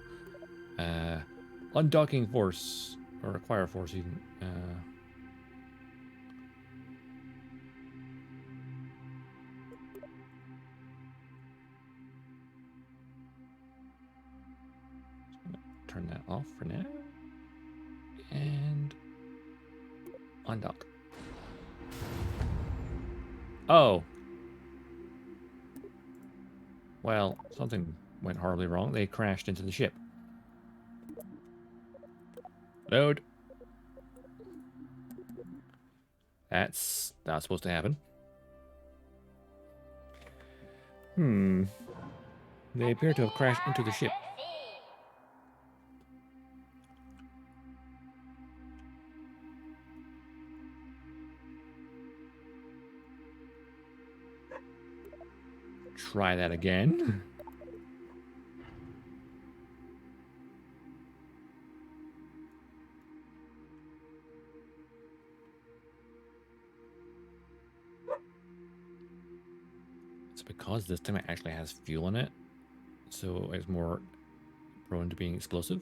Undocking force, or acquire force even. Turn that off for now. And undock. Oh. Well, something went horribly wrong. They crashed into the ship. Load. That's not supposed to happen. They appear to have crashed into the ship. Try that again. It's because this time it actually has fuel in it, so it's more prone to being explosive.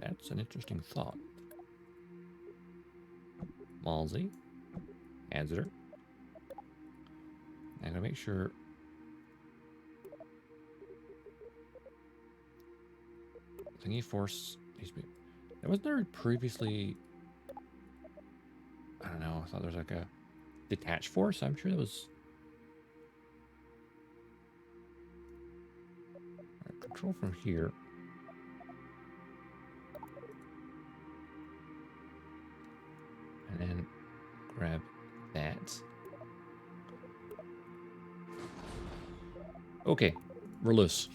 That's an interesting thought. Malsey. Answer. I'm gonna make sure. Thingy force needs to be. Wasn't there previously? I don't know. I thought there was like a detached force. I'm sure there was. Right, control from here. And then grab that. Okay, we're loose.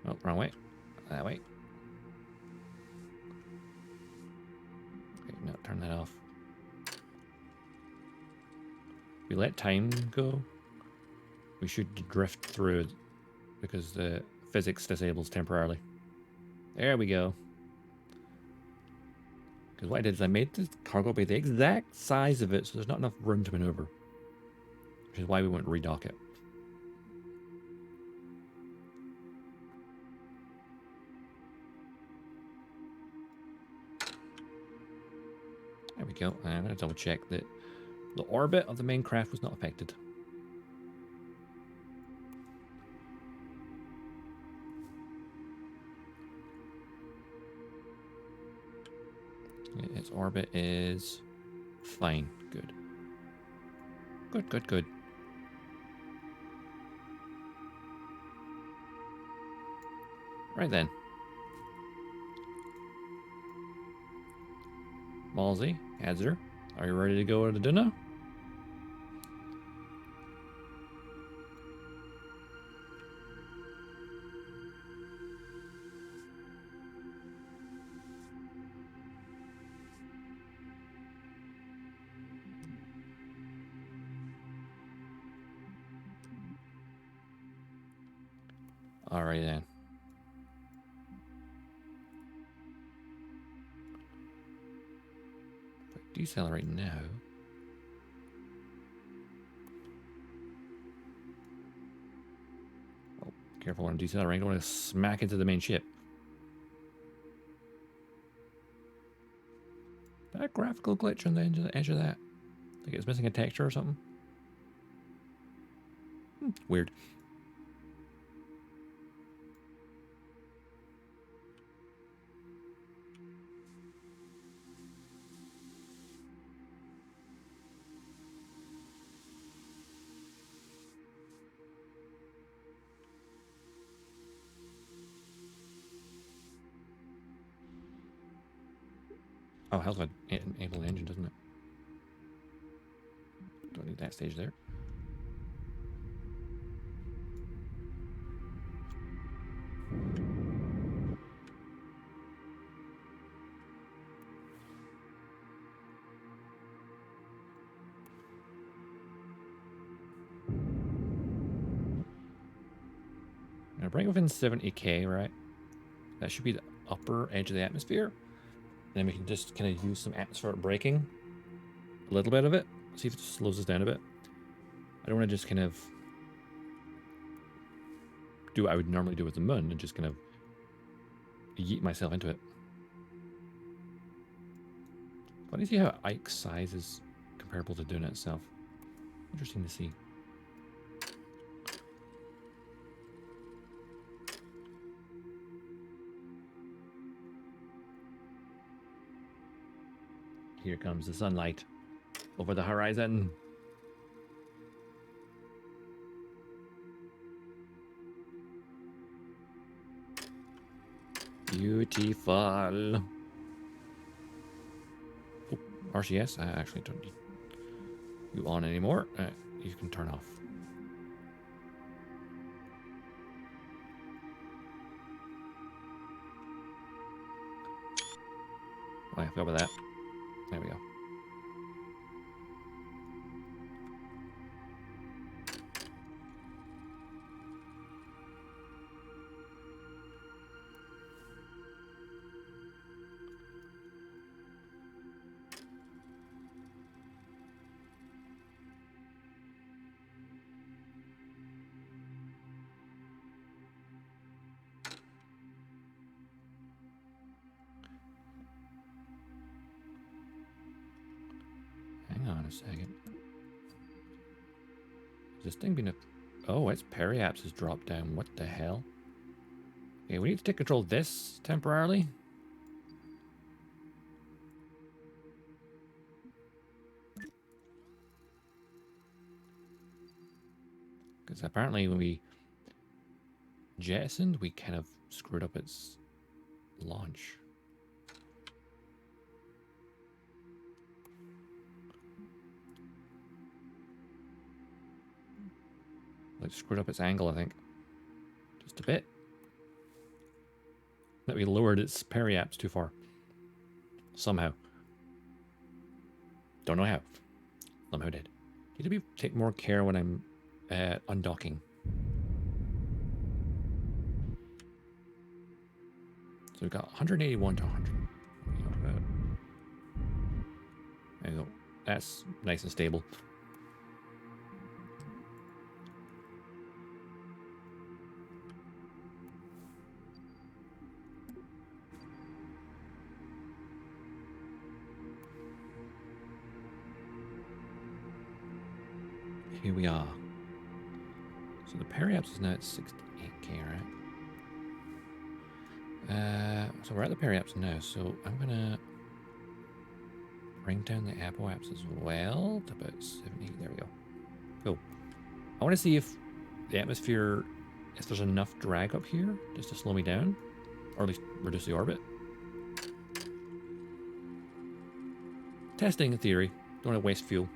Oh, wrong way. That way. Okay, no, turn that off. If we let time go, we should drift through it because the physics disables temporarily. There we go. Because what I did is I made the cargo bay the exact size of it, so there's not enough room to maneuver. Which is why we won't redock it. go. I'm going to double check that the orbit of the main craft was not affected. Its orbit is fine. Good. Good, good, good. Right then. Malsey, Adzer, are you ready to go to Duna? Alright then. If I decelerate now. Oh, careful when I'm decelerating. I don't want to smack into the main ship. That graphical glitch on the edge of that. Like it's missing a texture or something. Weird. Oh, hell's got enable the engine, doesn't it? Don't need that stage there. Now bring it within 70k, right? That should be the upper edge of the atmosphere. Then we can just kind of use some atmospheric braking. A little bit of it. See if it slows us down a bit. I don't want to just kind of do what I would normally do with the moon and just kind of yeet myself into it. Funny to see how Ike's size is comparable to Duna itself. Interesting to see. Here comes the sunlight over the horizon. Beautiful. Oh, RCS, I actually don't need you on anymore. You can turn off. Oh, I forgot about that. There we go. Hang on a second. Is this thing been a... Oh, its periapse has dropped down. What the hell? Okay, we need to take control of this temporarily. Because apparently when we jettisoned, we kind of screwed up its launch. Like screwed up its angle, I think. Just a bit. That we lowered its periapse too far. Somehow. Don't know how. Somehow did. Need to take more care when I'm undocking. So we've got 181 to 100. There you go. That's nice and stable. here we are. So the periapse is now at 68k, right? So we're at the periapse now, so I'm gonna bring down the apoapse as well to about 70. There we go. Cool. I want to see if the atmosphere, if there's enough drag up here just to slow me down, or at least reduce the orbit. Testing in theory. Don't want to waste fuel.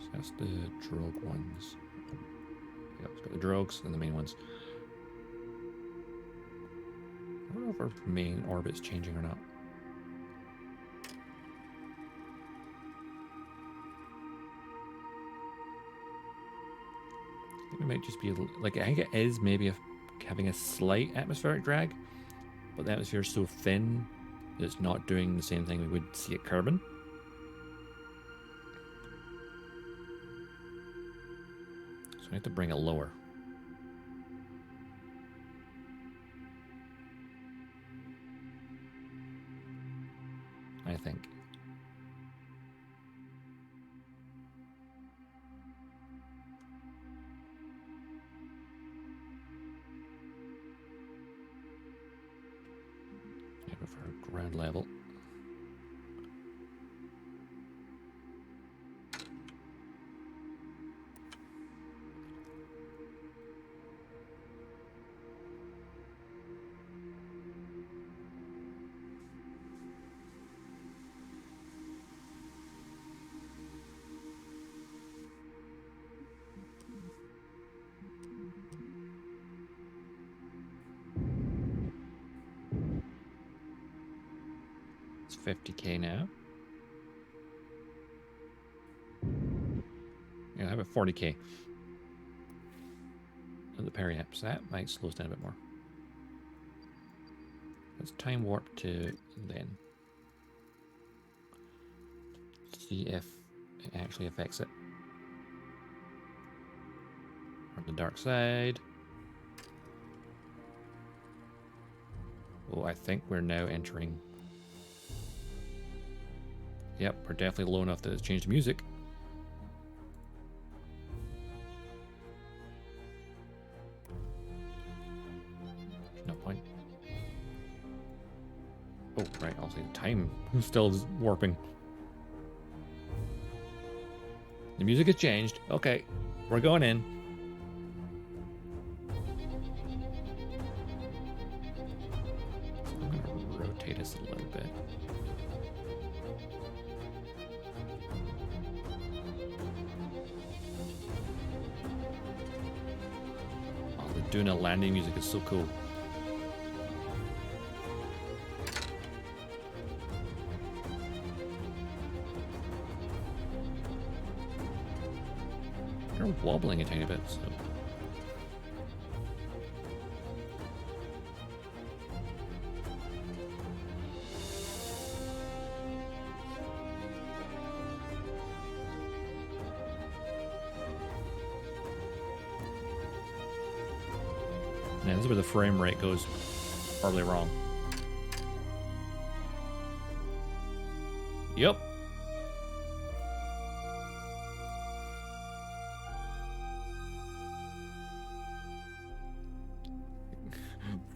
So that's the drogue ones. Yeah, it's got the drogues and the main ones. I don't know if our main orbit's changing or not. I think it might just be, like, I think it is maybe having a slight atmospheric drag, but the atmosphere is so thin that it's not doing the same thing we would see at Kerbin. So we have to bring it lower. I think. Yeah, for ground level. It's 50k now. Yeah, I have a 40k. And the periapse, that might slow us down a bit more. Let's time warp to then. See if it actually affects it. On the dark side. Oh, I think we're now entering. Yep, we're definitely low enough that it's changed the music. There's no point. Oh, right, I'll say the time still is warping. The music has changed. Okay, we're going in. I'm going to rotate us a little bit. Oh, the Duna landing music is so cool. They're wobbling a tiny bit, so. Man, this is where the frame rate goes horribly wrong. Yep.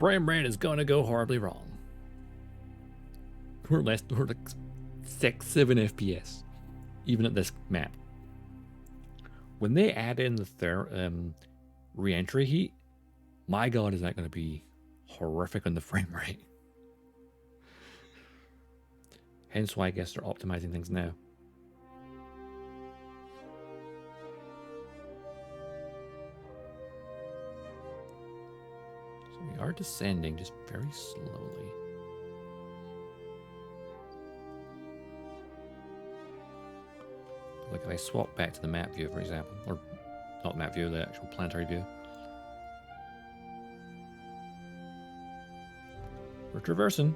Frame rate is gonna go horribly wrong. We're like 6, 7 FPS, even at this map. When they add in the re-entry heat, my god, is that going to be horrific on the frame rate. Hence why I guess they're optimizing things now. So we are descending just very slowly. Like if I swap back to the map view, for example, or not map view, the actual planetary view. We're traversing,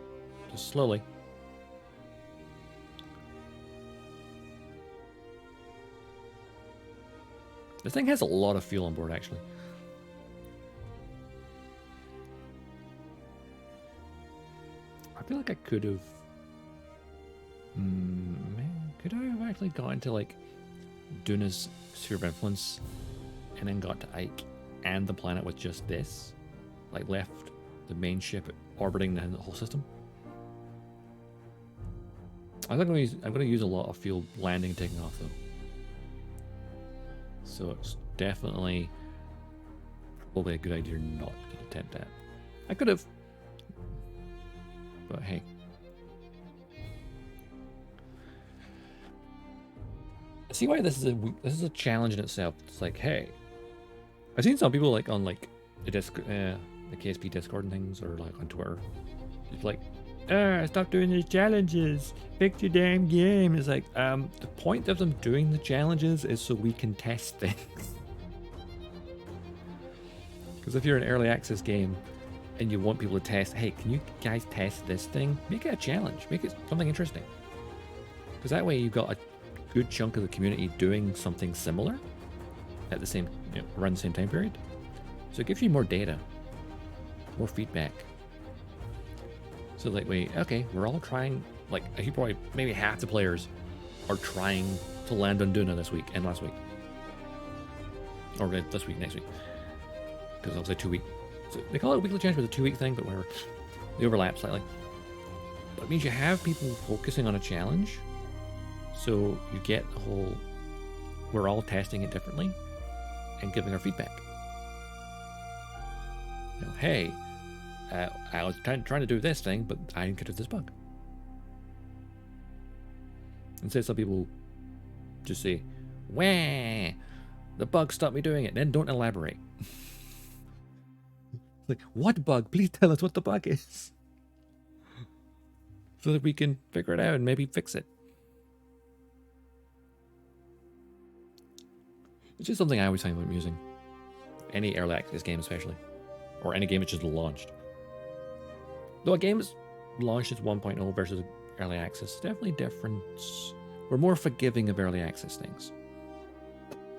just slowly. This thing has a lot of fuel on board, actually. I feel like I could have... man, could I have actually gone to like Duna's sphere of influence and then got to Ike and the planet with just this? Like left the main ship orbiting the whole system? I'm going to use a lot of fuel landing and taking off though. So it's definitely probably a good idea not to attempt that. I could have, but hey. See why this is a challenge in itself. It's like, hey, I've seen some people like on like the KSP Discord and things, or like on Twitter. It's like, stop doing these challenges. Fix your damn game. It's like, the point of them doing the challenges is so we can test things. Because if you're an early access game and you want people to test, hey, can you guys test this thing? Make it a challenge. Make it something interesting. Because that way you've got a good chunk of the community doing something similar at the same, around the same time period. So it gives you more data, more feedback. So like, okay, we're all trying, like, I think probably maybe half the players are trying to land on Duna this week and last week. Or this week, next week. Because I'll say 2 week. So they call it a weekly challenge with a 2 week thing, but whatever. They overlap slightly. But it means you have people focusing on a challenge. So you get the whole, we're all testing it differently and giving our feedback. Hey, I was trying to do this thing, but I encountered this bug. Instead, some people just say, wah, the bug stopped me doing it, then don't elaborate. Like, what bug? Please tell us what the bug is. So that we can figure it out and maybe fix it. It's just something I always find amusing. Any early access game especially. Or any game that's just launched. Though a game is launched as 1.0 versus early access, definitely different. We're more forgiving of early access things.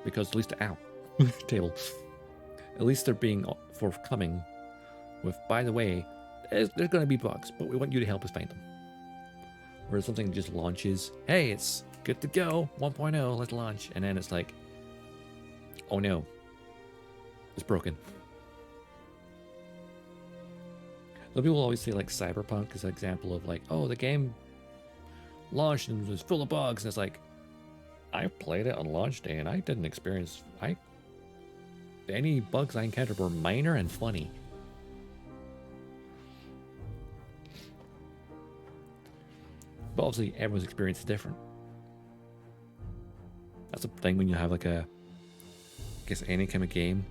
Because at least, table. At least they're being forthcoming with, by the way, there's going to be bugs, but we want you to help us find them. Whereas something just launches, hey, it's good to go, 1.0, let's launch. And then it's like, oh no, it's broken. Some people always say like Cyberpunk is an example of like, oh, the game launched and was full of bugs. And it's like, I played it on launch day and I didn't experience, any bugs I encountered were minor and funny. But obviously everyone's experience is different. That's the thing when you have like I guess any kind of game,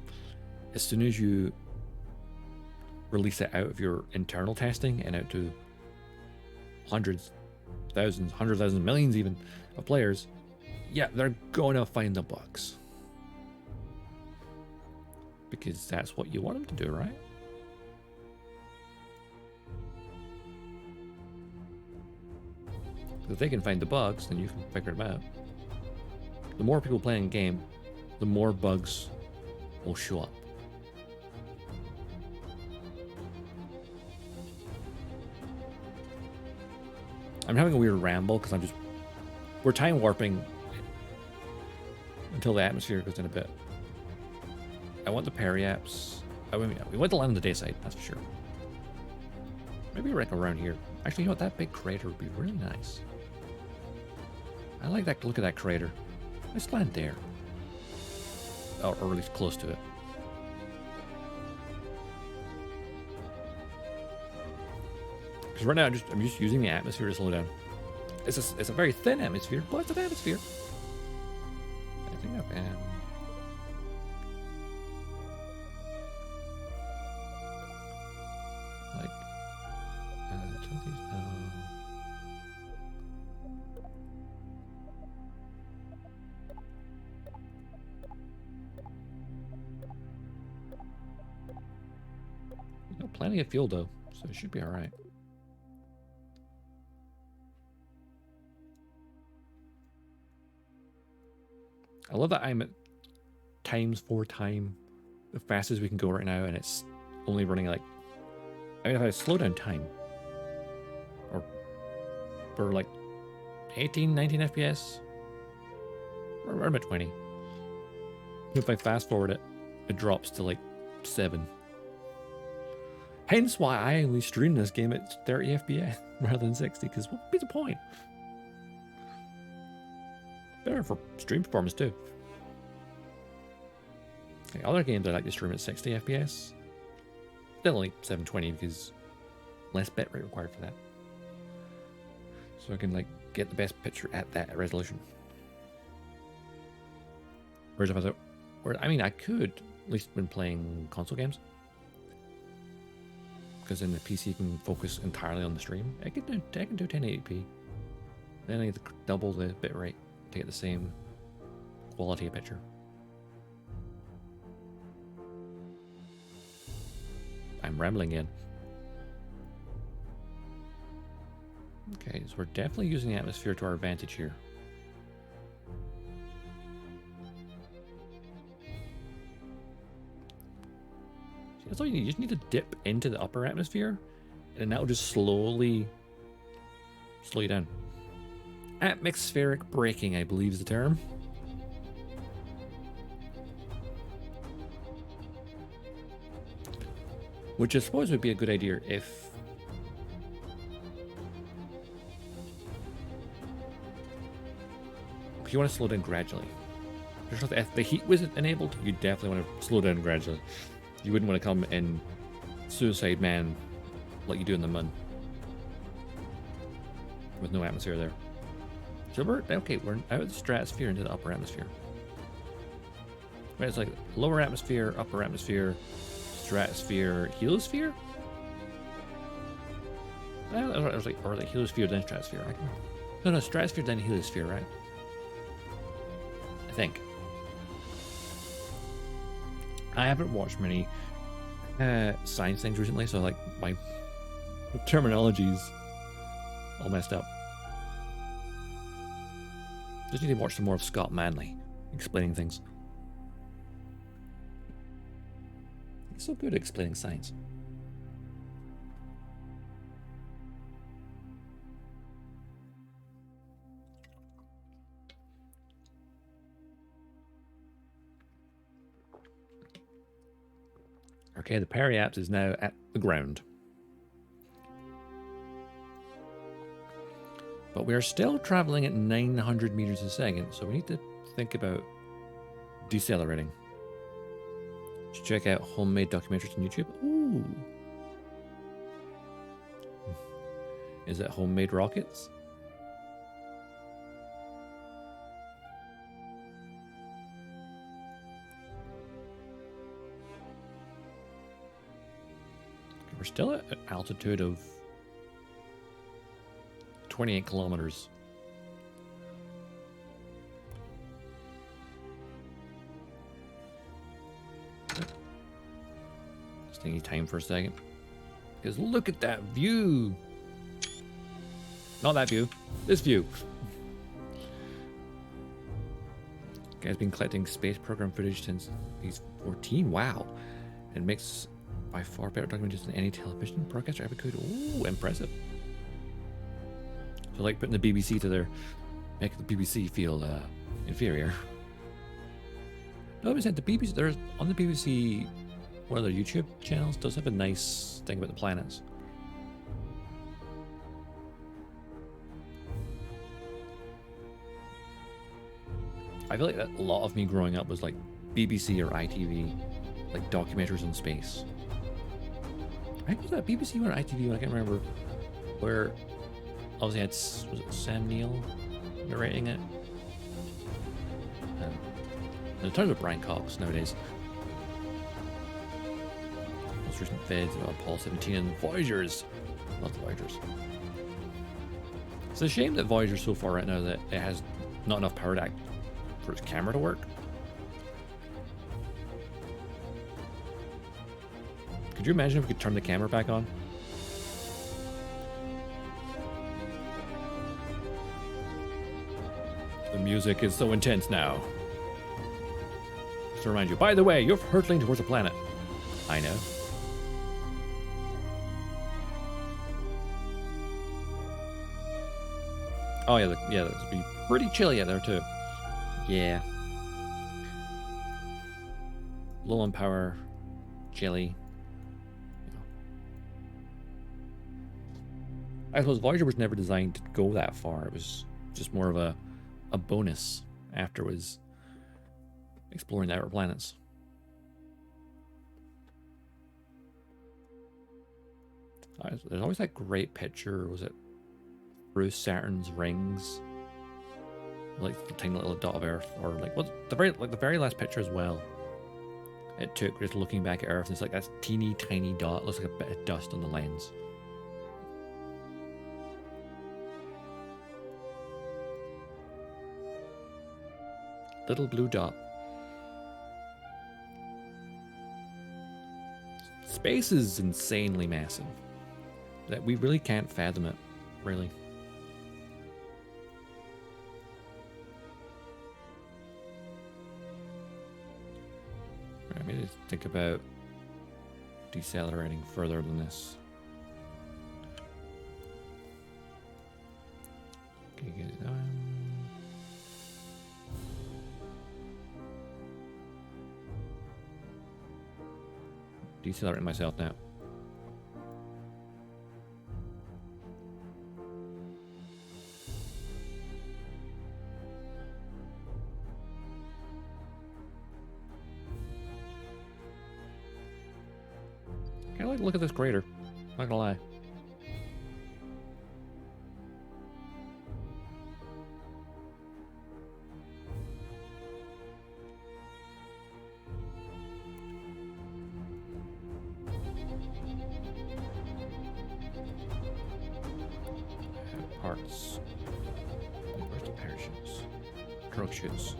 as soon as you release it out of your internal testing and out to hundreds, thousands, millions even of players, yeah, they're gonna find the bugs. Because that's what you want them to do, right? If they can find the bugs, then you can figure them out. The more people playing a game, the more bugs will show up. I'm having a weird ramble because we're time warping until the atmosphere goes in a bit. I want the periaps. We want to land on the day side, that's for sure. Maybe right around here. Actually, you know what? That big crater would be really nice. I like that. Look at that crater. Let's land there. Or at least close to it. Because right now I'm just using the atmosphere to slow down. It's a very thin atmosphere, but it's an atmosphere. I think I've plenty of fuel though, so it should be all right. I love that I'm at ×4 time the fastest we can go right now, and it's only running like, I mean, if I slow down time, for like 18, 19 FPS. Or about 20. If I fast forward it, it drops to like 7. Hence why I only stream this game at 30 FPS rather than 60, because what would be the point? Better for stream performance too. Okay, other games I like to stream at 60 FPS. Still only 720 because less bitrate required for that. So I can like get the best picture at that resolution. Whereas if I thought, I mean, I could, at least when playing console games, because then the PC can focus entirely on the stream. I can do 1080p. Then I need to double the bitrate to get the same quality of picture. I'm rambling again. Okay, so we're definitely using the atmosphere to our advantage here. See, that's all you need. You just need to dip into the upper atmosphere, and then that will just slowly slow you down. Atmospheric braking, I believe, is the term. Which I suppose would be a good idea if you want to slow down gradually. If the heat was enabled, you definitely want to slow down gradually. You wouldn't want to come in Suicide Man like you do in the Mun with no atmosphere there. So we're out of the stratosphere into the upper atmosphere. Right, it's like lower atmosphere, upper atmosphere, stratosphere, heliosphere? Or like heliosphere then stratosphere, right? No, stratosphere then heliosphere, right? I think. I haven't watched many science things recently, so like my terminology's all messed up. Just need to watch some more of Scott Manley explaining things. He's so good at explaining science. Okay, the periapse is now at the ground. But we are still traveling at 900 meters a second, so we need to think about decelerating. Just check out homemade documentaries on YouTube. Ooh. Is it homemade rockets? We're still at an altitude of 28 kilometers. Just taking time for a second. Because look at that view. Not that view. This view. Guy's been collecting space program footage since he's 14. Wow. And makes by far better documentaries than any television broadcaster ever could. Ooh, impressive. So like putting the BBC to their, make the BBC feel inferior. No, I said the BBC, there's on the BBC, one of their YouTube channels does have a nice thing about the planets. I feel like that a lot of me growing up was like BBC or ITV, like documentaries in space. I think it was that BBC or ITV one, I can't remember, where obviously had, was it Sam Neill narrating it? In terms of Brian Cox nowadays. Most recent vids about Apollo 17 and Voyagers. Not the Voyagers. It's a shame that Voyager's so far right now that it has not enough power to for its camera to work. Could you imagine if we could turn the camera back on? The music is so intense now. Just to remind you, by the way, you're hurtling towards a planet. I know. Oh yeah, yeah, that'd be pretty chilly out there too. Yeah. Low on power, chilly. I suppose Voyager was never designed to go that far. It was just more of a bonus after it was exploring the outer planets. There's always that great picture. Was it through Saturn's rings? Like the tiny little dot of Earth, or like the very last picture as well. It took just looking back at Earth, and it's like that teeny tiny dot. It looks like a bit of dust on the lens. Little blue dot. Space is insanely massive. That we really can't fathom it, really. Right, maybe think about decelerating further than this. Okay, get it done. Decelerating myself now. I like to look at this crater. Not gonna lie. Parts. Where's the parachutes? Drug chutes.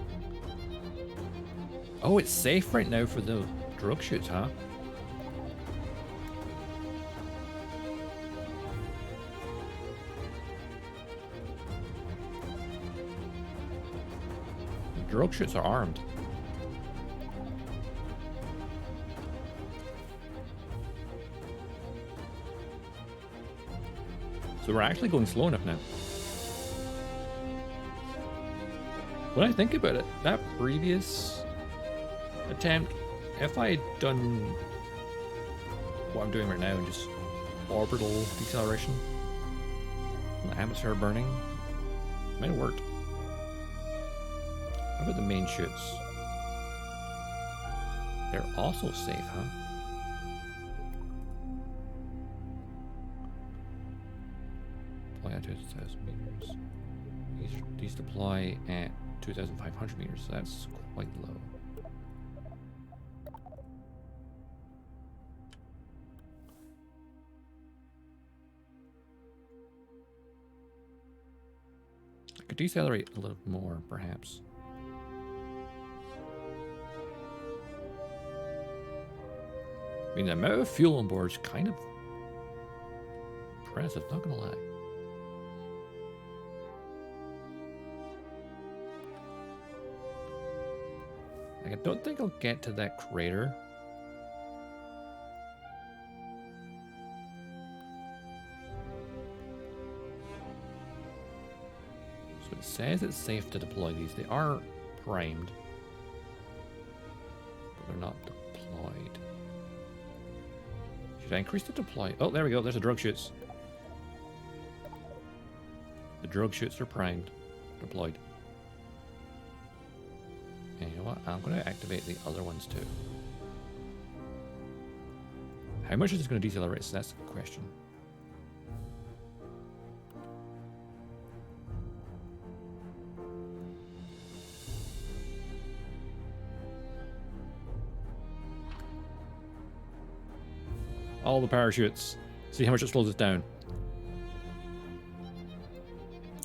Oh, it's safe right now for the drug chutes, huh? The drug chutes are armed. So we're actually going slow enough now. When I think about it, that previous attempt, if I had done what I'm doing right now and just orbital deceleration, the atmosphere burning, might have worked. How about the main chutes? They're also safe, huh? Deploy at 2,000 meters. These deploy at 2,500 meters, so that's quite low. I could decelerate a little more, perhaps. I mean, the amount of fuel on board is kind of impressive, not gonna lie. Like, I don't think I'll get to that crater. So it says it's safe to deploy these. They are primed, but they're not deployed. Should I increase the deploy? Oh, there we go. There's the drug chutes. The drug chutes are primed, deployed. And you know what? I'm going to activate the other ones too. How much is this going to decelerate? So that's the question. All the parachutes. See how much it slows us down.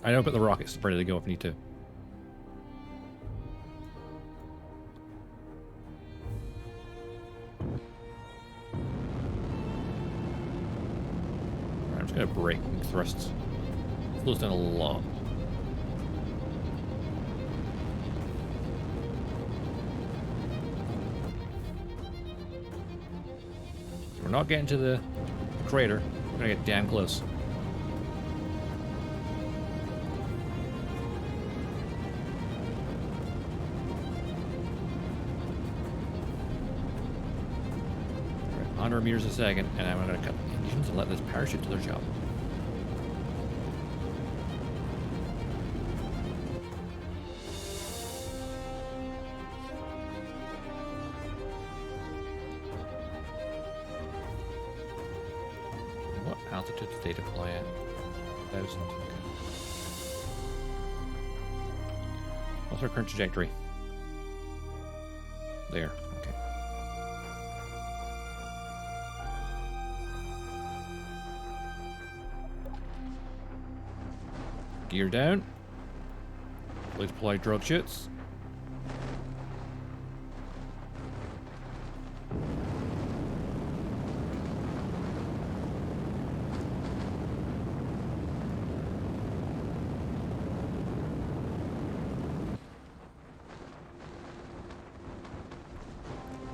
I know, but the rockets ready to go if we need to. Right, I'm just gonna brake and thrust. Slows down a lot. We're not getting to the crater. We're gonna get damn close. 100 meters a second, and I'm going to cut the engines and let this parachute do their job. What altitude did they deploy at? 1,000. Okay. What's our current trajectory? There. Okay. Gear down. Fully deployed drogue chutes.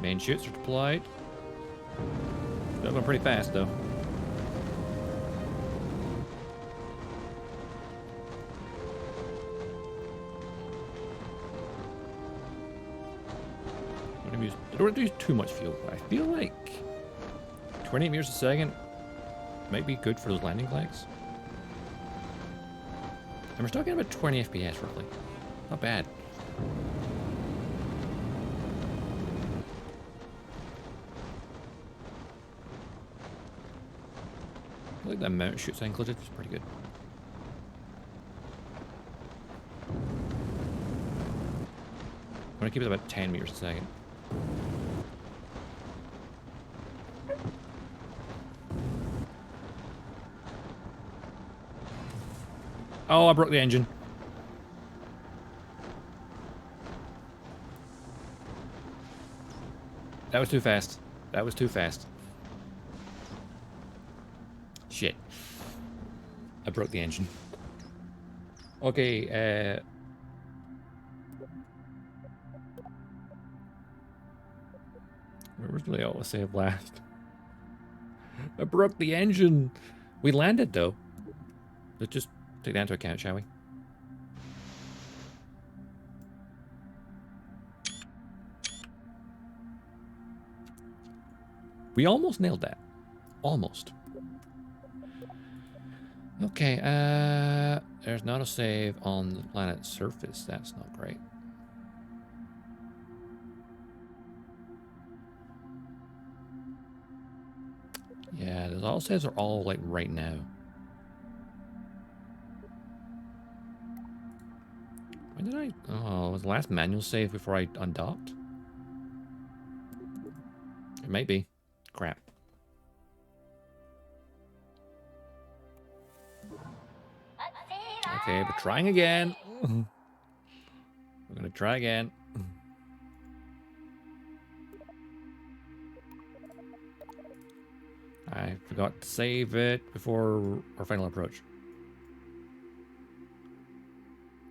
Main chutes are deployed. They're going pretty fast, though. I don't use too much fuel. I feel like 28 meters a second might be good for those landing flags. And we're talking about 20 FPS roughly. Not bad. I like that mount chutes I included. It's pretty good. I'm going to keep it about 10 meters a second. Oh, I broke the engine. That was too fast. That was too fast. Shit. I broke the engine. Okay, where was the autosave last? I broke the engine. We landed though. Let's just take that into account, shall we? We almost nailed that. Almost. Okay, there's not a save on the planet's surface. That's not great. Yeah, the autosaves are all like right now. When did I? Oh, was the last manual save before I undocked? It might be. Crap. Okay, we're trying again. We're gonna try again. I forgot to save it before our final approach.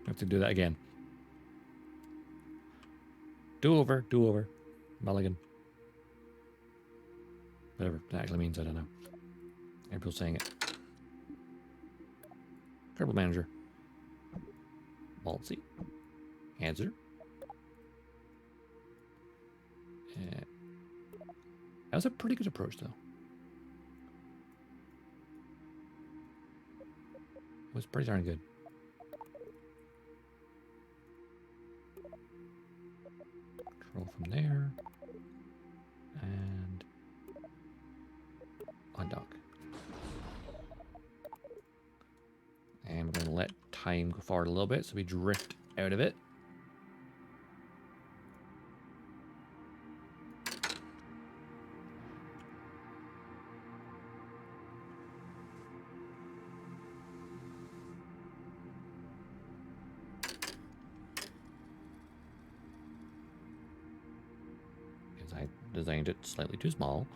Have to do that again. Do over, mulligan. Whatever that actually means, I don't know. April's saying it. Kerbal Manager. Ballsy. Answer. That was a pretty good approach, though. It was pretty darn good. Control from there. And undock. And we're going to let time go forward a little bit so we drift out of it. Because I designed it slightly too small.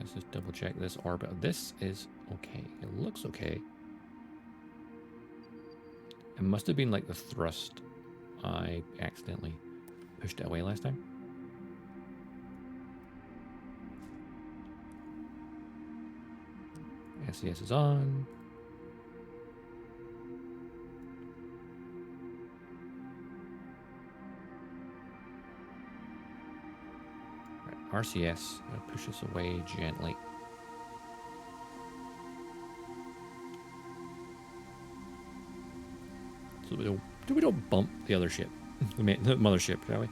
Let's just double check this orbit. This is okay. It looks okay. It must have been like the thrust. I accidentally pushed it away last time. SES is on. Right, RCS, push us away gently. So we don't bump the other ship, the mothership, shall we?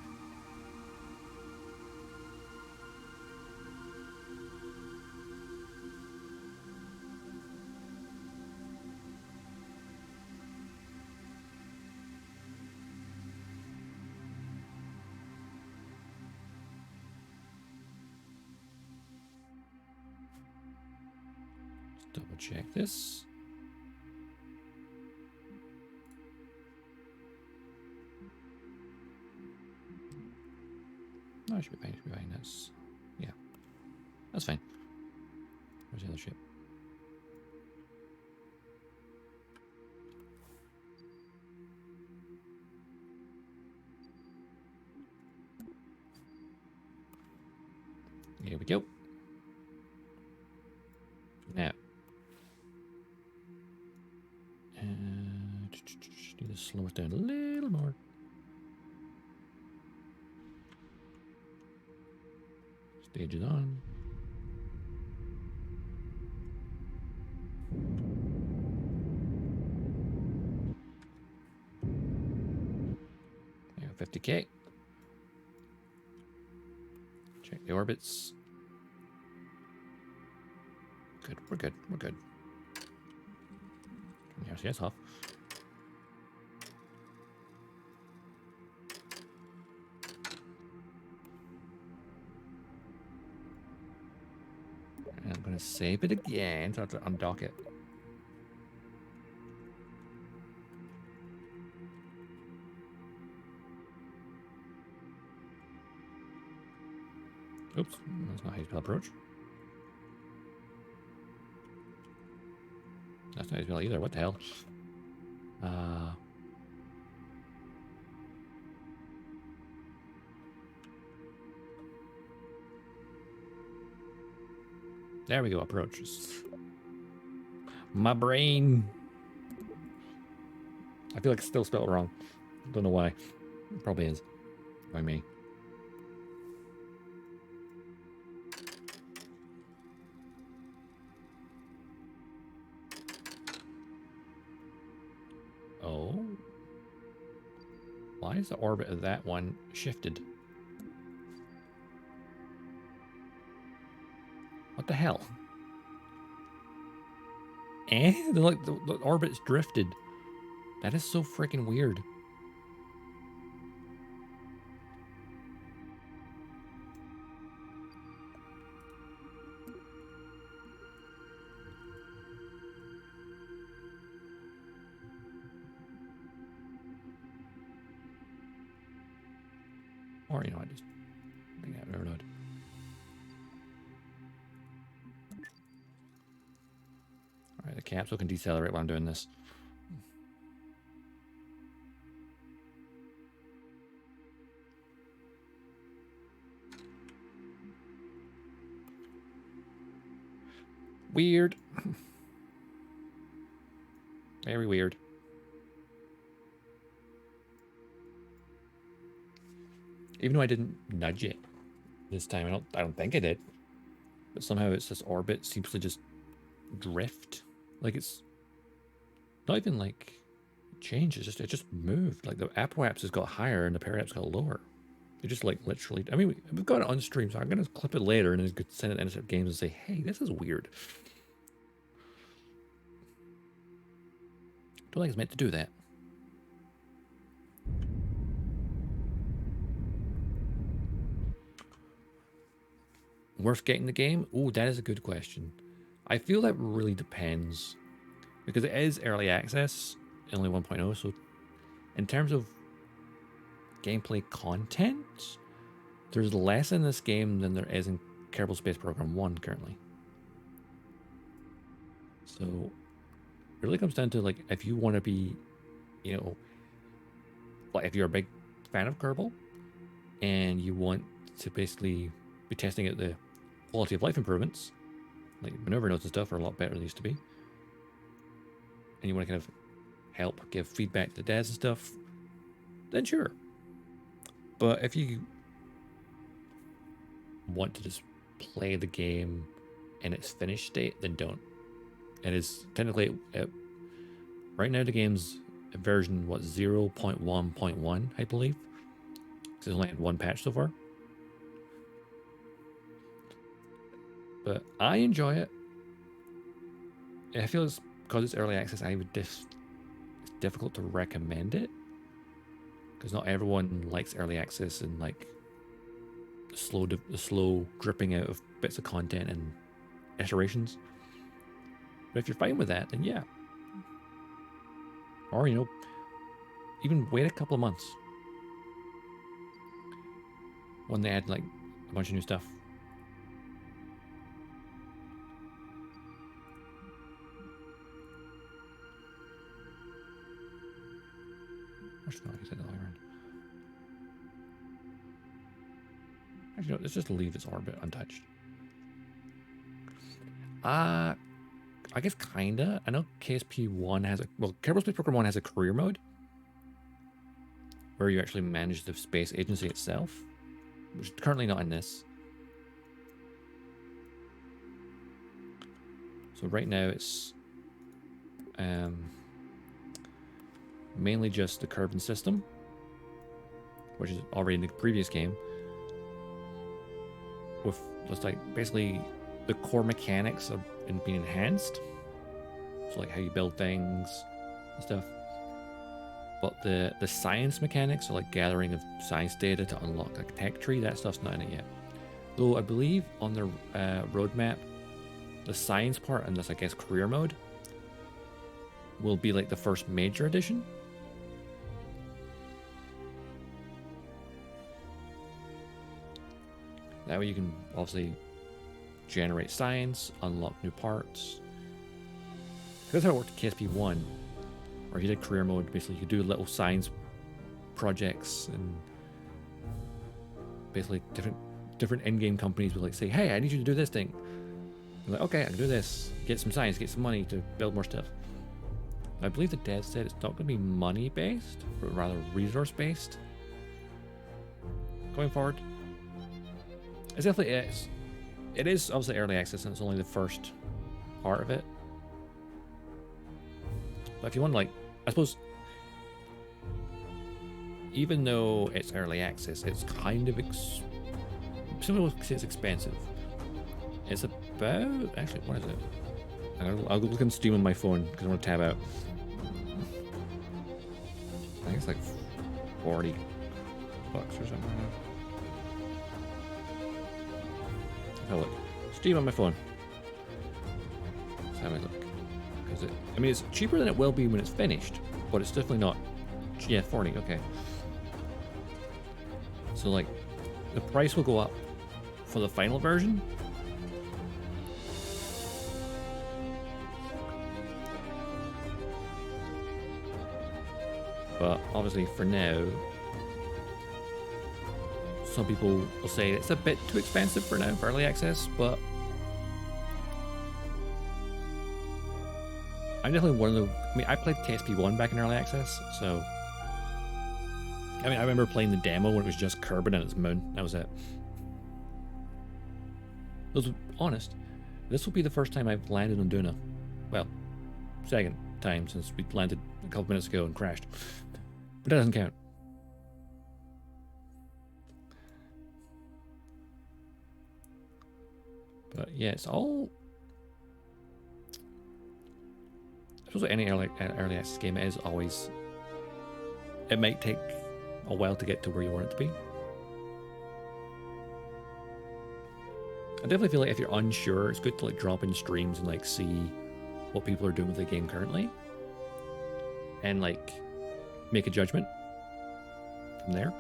Let's double check this. No, it should be fine. It should be fine. That's, yeah, that's fine. Where's the other ship? Here we go. Now, need to slow it down a little more. Stage is on. There, 50K. Check the orbits. Good, we're good, we're good. Turn the RCS off. And I'm going to save it again so I have to undock it. Oops, that's not how you spell approach. That's not how you spell either, what the hell? There we go, approaches. My brain. I feel like it's still spelled wrong. Don't know why. It probably is. By me. Oh. Why is the orbit of that one shifted? What the hell? Like the orbit's drifted. That is so freaking weird. Or, you know, I just bring that overload. Alright, the capsule can decelerate while I'm doing this. Weird. Very weird. Even though I didn't nudge it this time, I don't think I did. But somehow it's this orbit seems to just drift. Like it's not even like change, it just moved. Like the apoapse has got higher and the periapse got lower. It just like literally, I mean, we've got it on stream, so I'm gonna clip it later and then send it to Intercept Games and say, hey, this is weird. Don't think it's meant to do that. Worth getting the game? Oh, that is a good question. I feel that really depends. Because it is early access, only 1.0, so in terms of gameplay content, there's less in this game than there is in Kerbal Space Program 1 currently. So it really comes down to like if you want to be, you know, like if you're a big fan of Kerbal and you want to basically be testing out the quality of life improvements, like maneuver nodes and stuff are a lot better than they used to be, and you want to kind of help give feedback to the devs and stuff, then sure. But if you want to just play the game in its finished state, then don't. It is technically, right now the game's version, what, 0.1.1, I believe? Because it's only had one patch so far. But I enjoy it. I feel it's because it's early access, it's difficult to recommend it. Because not everyone likes early access and like the slow dripping out of bits of content and iterations. But if you're fine with that, then yeah. Or, you know, even wait a couple of months when they add like a bunch of new stuff. Actually, no, let's just leave its orbit untouched. I guess kinda. I know KSP1 has Kerbal Space Program 1 has a career mode where you actually manage the space agency itself, which is currently not in this. So right now it's mainly just the Kerbal system, which is already in the previous game, with just like basically the core mechanics of being enhanced. So like how you build things and stuff. But the science mechanics, so like gathering of science data to unlock like a tech tree, that stuff's not in it yet. Though I believe on the roadmap, the science part and this, I guess, career mode will be like the first major addition. That way you can obviously generate science, unlock new parts. That's how it worked at KSP1, where if you did career mode, basically you could do little science projects and basically different in-game companies would like say, hey, I need you to do this thing. I'm like, okay, I can do this. Get some science, get some money to build more stuff. I believe the dev said it's not going to be money-based, but rather resource-based going forward. It definitely is. It is obviously early access, and it's only the first part of it. But if you want, like, I suppose, even though it's early access, it's kind of some people say it's expensive. It's about, actually, what is it? I'll look on Steam on my phone because I want to tab out. I think it's like $40 or something. Oh look, Steam on my phone. Let's have a look. Because I mean, it's cheaper than it will be when it's finished, but it's definitely not. Yeah, 40. Okay. So like, the price will go up for the final version. But obviously, for now, some people will say it's a bit too expensive for now for early access, but I'm definitely one of the. I mean, I played KSP1 back in early access, so I mean, I remember playing the demo when it was just Kerbal and its moon. That was it. To be honest, this will be the first time I've landed on Duna. Well, second time since we landed a couple minutes ago and crashed, but that doesn't count. But yeah, it's all. I suppose like any early access game, it is always. It might take a while to get to where you want it to be. I definitely feel like if you're unsure, it's good to like drop in streams and like see what people are doing with the game currently, and like make a judgment from there.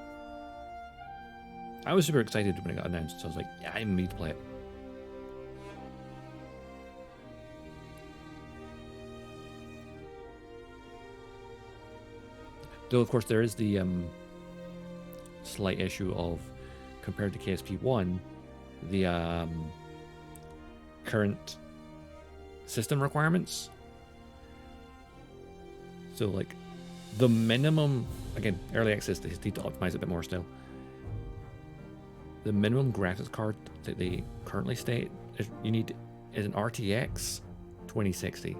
I was super excited when it got announced, so I was like, yeah, I need to play it. Though, of course, there is the slight issue of, compared to KSP1, the current system requirements. So, like, the minimum, again, early access, they need to optimize it a bit more still. The minimum graphics card that they currently state you need is an RTX 2060.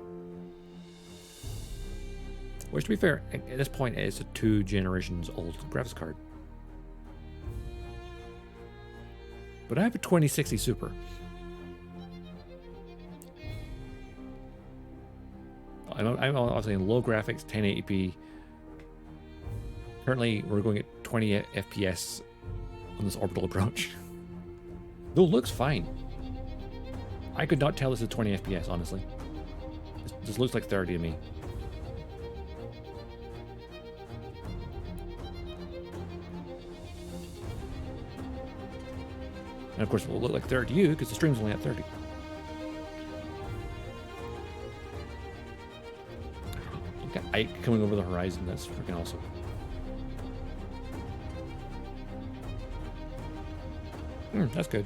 Which, to be fair, at this point, it's a 2 generations old graphics card. But I have a 2060 Super. I'm obviously in low graphics, 1080p. Currently, we're going at 20 FPS on this orbital approach. Though it looks fine. I could not tell this is 20 FPS, honestly. This looks like 30 to me. And of course, it will look like 30 to you because the stream's only at 30. Got Ike coming over the horizon. That's freaking awesome. That's good.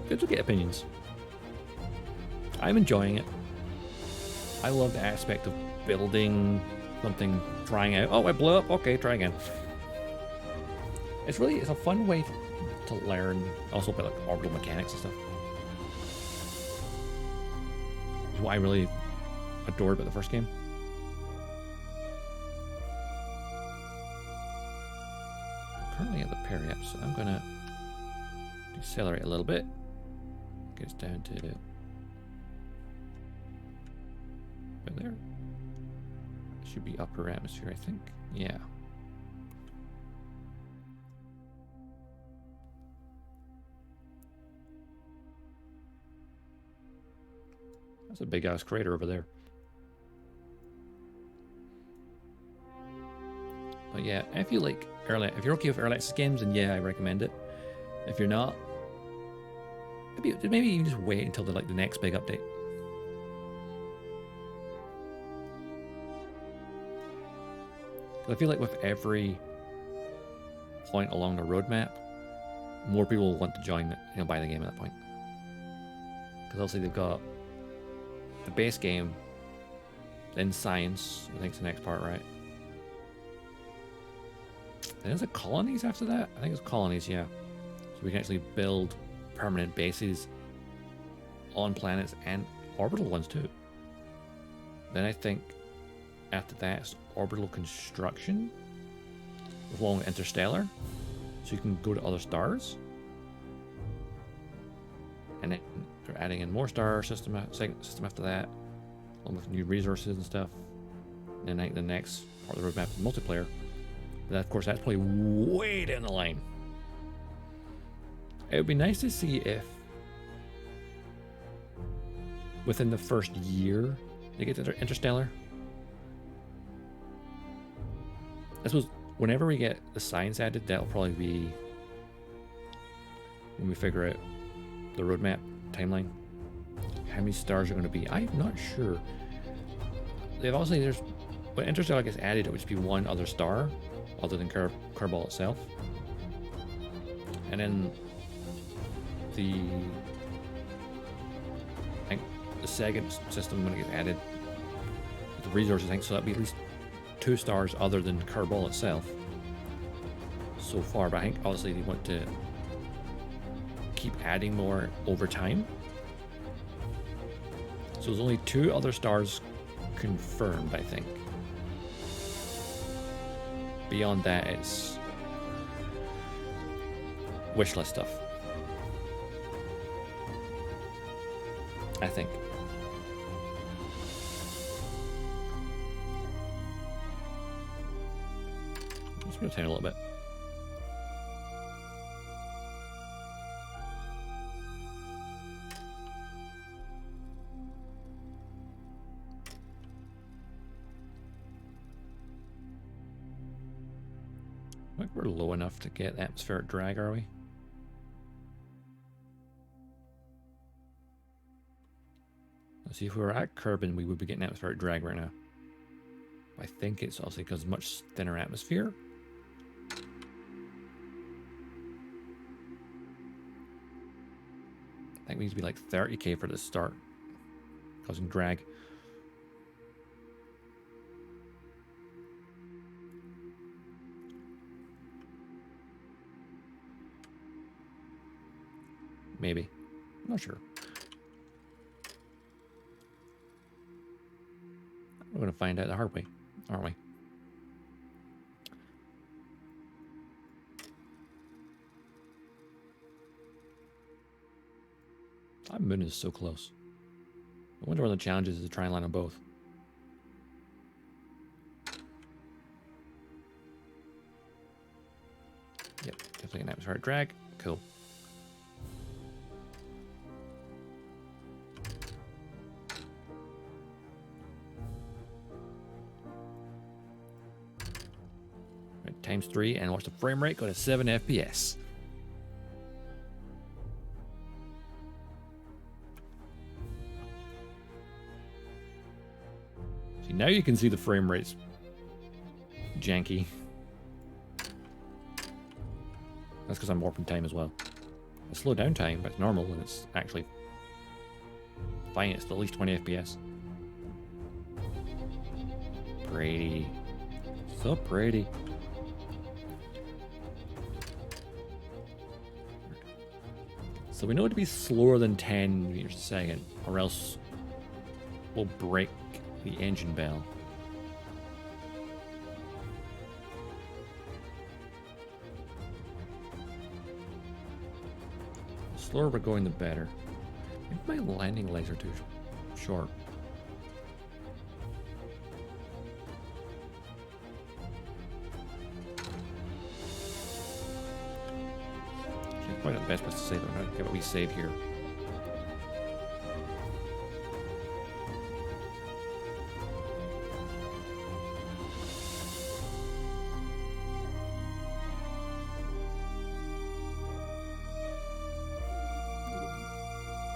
Good to get opinions. I'm enjoying it. I love the aspect of building something, trying out. Oh, I blew up. Okay, try again. It's a fun way to learn, also about like orbital mechanics and stuff. It's what I really adored about the first game. I'm currently at the periap, so I'm gonna decelerate a little bit. Get us down to about there. Should be upper atmosphere, I think. Yeah. That's a big ass crater over there. But yeah, if you're okay with early access games, then yeah, I recommend it. If you're not, maybe you can just wait until the next big update. I feel like with every point along the roadmap, more people will want to join, buy the game at that point. Because obviously they've got the base game, then science, I think it's the next part, right? And is it colonies after that? I think it's colonies, yeah. So we can actually build permanent bases on planets and orbital ones too. Then I think after that it's orbital construction along with interstellar, so you can go to other stars, and then they're adding in more star system after that, along with new resources and stuff. And then the next part of the roadmap is multiplayer. But of course, that's probably way down the line. It would be nice to see if within the first year they get to interstellar. I suppose whenever we get the science added, that'll probably be when we figure out the roadmap timeline. How many stars are going to be? I'm not sure. When interstellar gets added, it would just be one other star other than Kerbal itself. And then I think the second system, when it gets added, the resources, I think, so that'd be at least 2 stars other than Kerbal itself so far. But I think obviously they want to keep adding more over time. So there's only 2 other stars confirmed, I think. Beyond that, it's wish list stuff, I think. Let's go down a little bit. I think we're low enough to get atmospheric drag, are we? Let's see, if we were at Kerbin, we would be getting atmospheric drag right now. I think it's also because much thinner atmosphere. I think we need to be like 30k for the start, causing drag. Maybe. I'm not sure. We're going to find out the hard way, aren't we? That moon is so close. I wonder what the challenge is to try and land on both. Yep, definitely an atmospheric drag. Cool. Right, times 3 and watch the frame rate go to 7 FPS. See, now you can see the frame rates janky. That's because I'm warping time as well. I slow down time, but it's normal and it's actually fine. It's at least 20 FPS. Pretty. So pretty. So we know it to be slower than 10 meters a second, or else we'll break the engine bell. The slower we're going, the better. Maybe my landing legs are too short. Probably not the best place to save it. I'm going to get what we save here.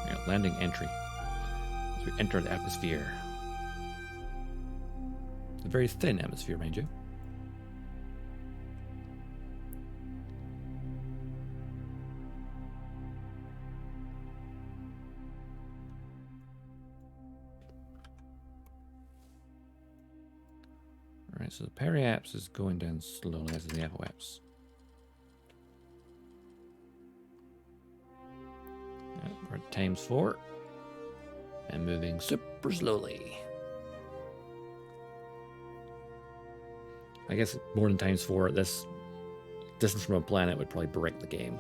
Right, landing entry. As we enter the atmosphere. It's a very thin atmosphere, mind you. Alright, so the periaps is going down slowly, as is the apoaps. We're at times 4 and moving super slowly. I guess more than times 4 at this distance from a planet would probably break the game.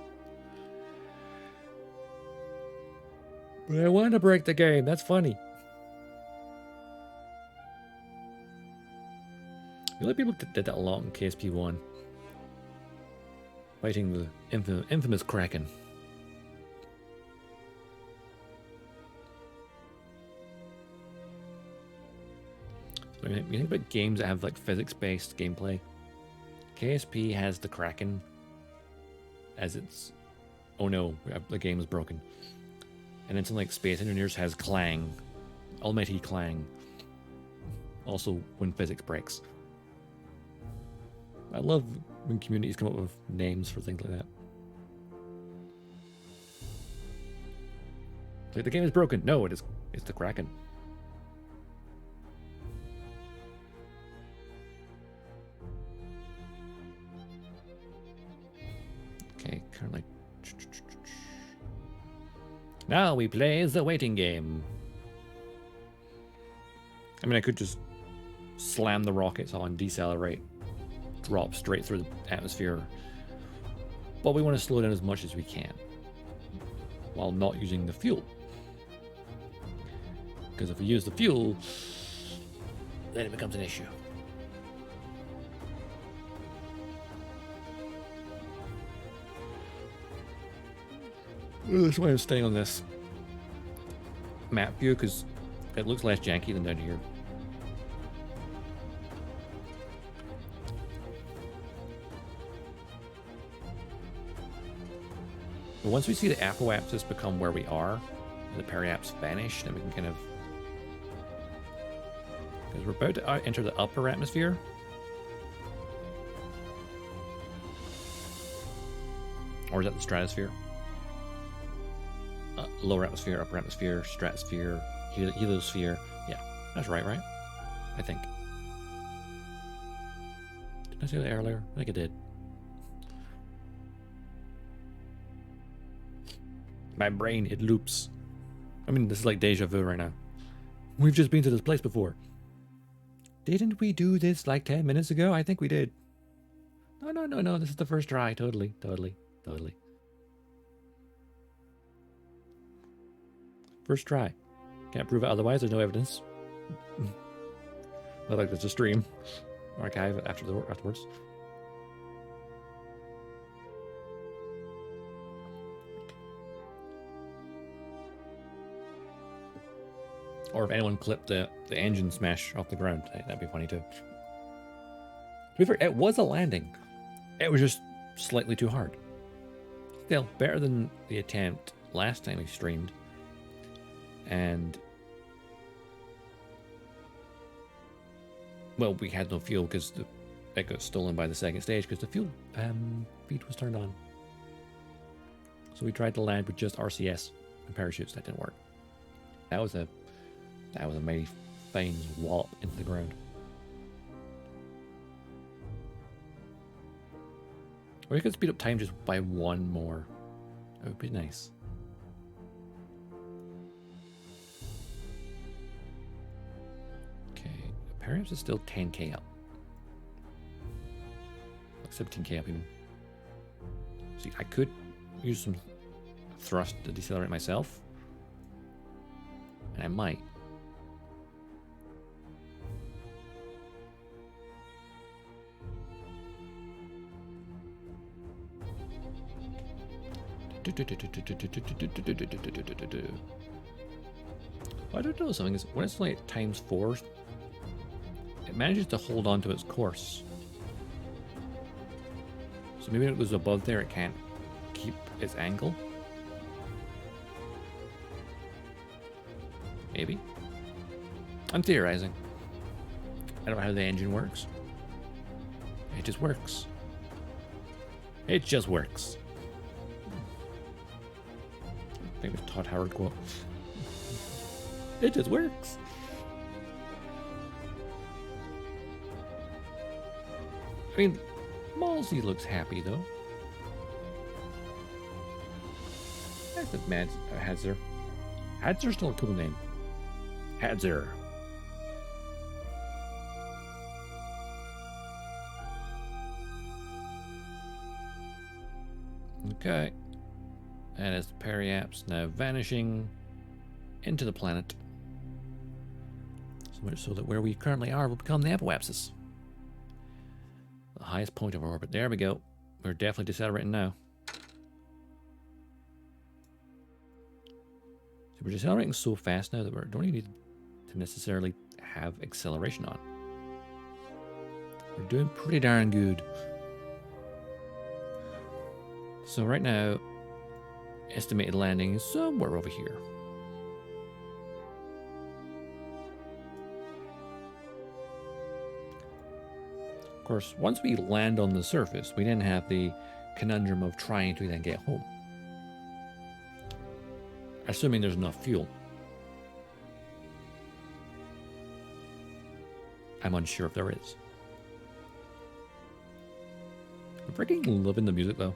But I want to break the game, that's funny. The only people that did that a lot in KSP1. Fighting the infamous Kraken. I mean, you think about games that have like physics-based gameplay. KSP has the Kraken as its... Oh no, the game is broken. And then something like Space Engineers has Clang. Almighty Clang. Also when physics breaks. I love when communities come up with names for things like that. Like, the game is broken. No, it's the Kraken. Okay, currently. Now we play the waiting game. I mean, I could just slam the rockets on, decelerate, drop straight through the atmosphere, but we want to slow down as much as we can while not using the fuel, because if we use the fuel, then it becomes an issue. That's why I'm staying on this map view, because it looks less janky than down here. But once we see the apoapsis become where we are, and the periaps vanish, then we can kind of... Because we're about to enter the upper atmosphere. Or is that the stratosphere? Lower atmosphere, upper atmosphere, stratosphere, heliosphere. Yeah, that's right? I think. Did I say that earlier? I think I did. My brain, it loops. I mean, this is like deja vu right now. We've just been to this place before. Didn't we do this like 10 minutes ago? I think we did. No. This is the first try. Totally. First try. Can't prove it otherwise. There's no evidence. Not like there's a stream. Archive afterwards. Or if anyone clipped the engine smash off the ground, that'd be funny too. To be fair, it was a landing. It was just slightly too hard. Still, better than the attempt last time we streamed. And... well, we had no fuel because it got stolen by the second stage because the fuel feed was turned on. So we tried to land with just RCS and parachutes. That didn't work. That was a mighty fine wallop into the ground. Or you could speed up time just by one more. That would be nice. Okay, perhaps it's still 10k up. Like 17k up even. See, I could use some thrust to decelerate myself. And I might. I don't know something is when it's like times 4, it manages to hold on to its course. So maybe when it goes above there, it can't keep its angle. Maybe. I'm theorizing. I don't know how the engine works. It just works. It just works. Famous Todd Howard quote. It just works. I mean, Malsey looks happy though. That's a mad Hadzer. Hadzer's still a cool name. Hadzer. Okay. And as the periaps now vanishing into the planet. So much so that where we currently are will become the apoapsis. The highest point of our orbit. There we go. We're definitely decelerating now. So we're decelerating so fast now that we don't even need to necessarily have acceleration on. We're doing pretty darn good. So right now, estimated landing is somewhere over here. Of course, once we land on the surface, we then have the conundrum of trying to then get home. Assuming there's enough fuel. I'm unsure if there is. I'm freaking loving the music though.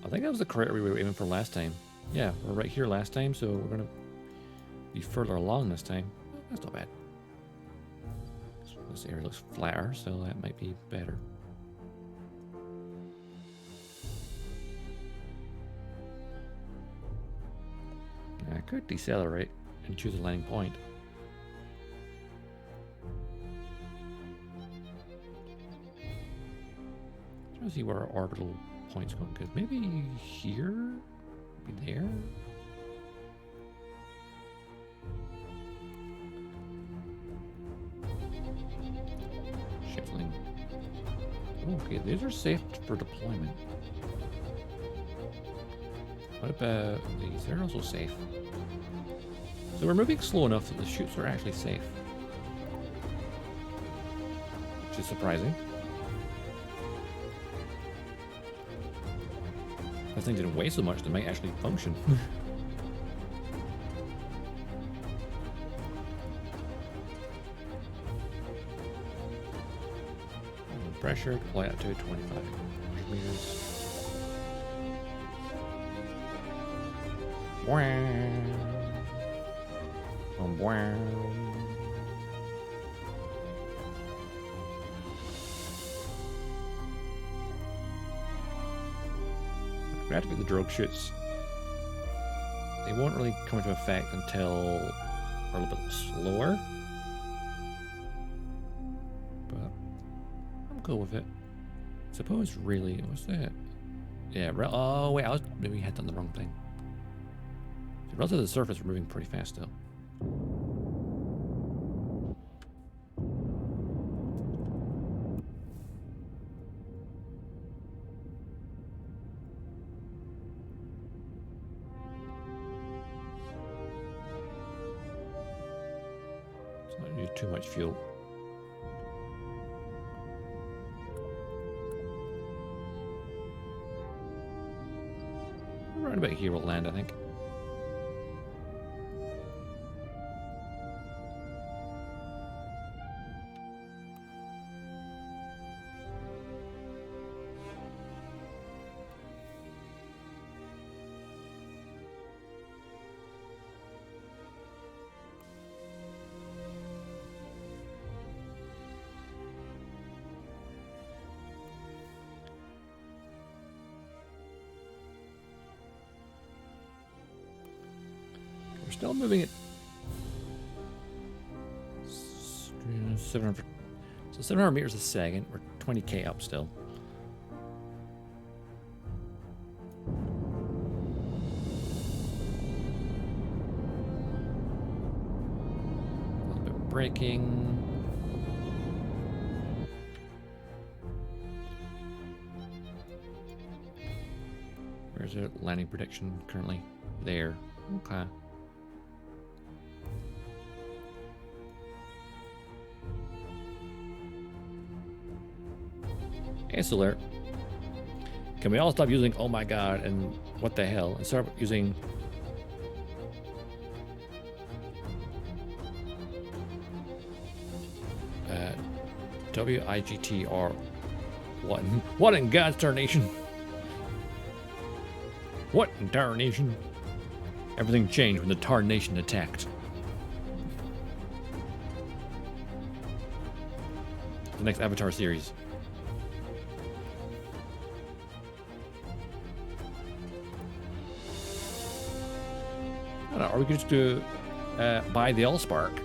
I think that was the correct we were aiming for last time. Yeah, we're right here last time, so we're going to be further along this time. That's not bad. This area looks flatter, so that might be better. I could decelerate and choose a landing point. Trying to see where our orbital points going, because maybe here, maybe there. Shifting. Okay, these are safe for deployment. What about these? They're also safe. So we're moving slow enough that the chutes are actually safe. Which is surprising. If the thing didn't weigh so much, they might actually function. Pressure, deploy up to 25 meters. We have to get the drogue chutes. They won't really come into effect until we're a little bit slower. But I'm cool with it. Suppose really, what's that? Yeah, oh wait, maybe we had done the wrong thing. So relative to the surface, we're moving pretty fast still. Let's not use too much fuel. Right about here we'll land, I think. We're still moving at 700, so 700 meters a second. We're 20k up still. A little bit of braking. Where's the landing prediction currently? There. Okay. Ace alert. Can we all stop using oh my god and what the hell and start using WIGTR? What in God's tarnation? What in tarnation? Everything changed when the tarnation attacked. The next Avatar series. Or we could just do buy the Allspark.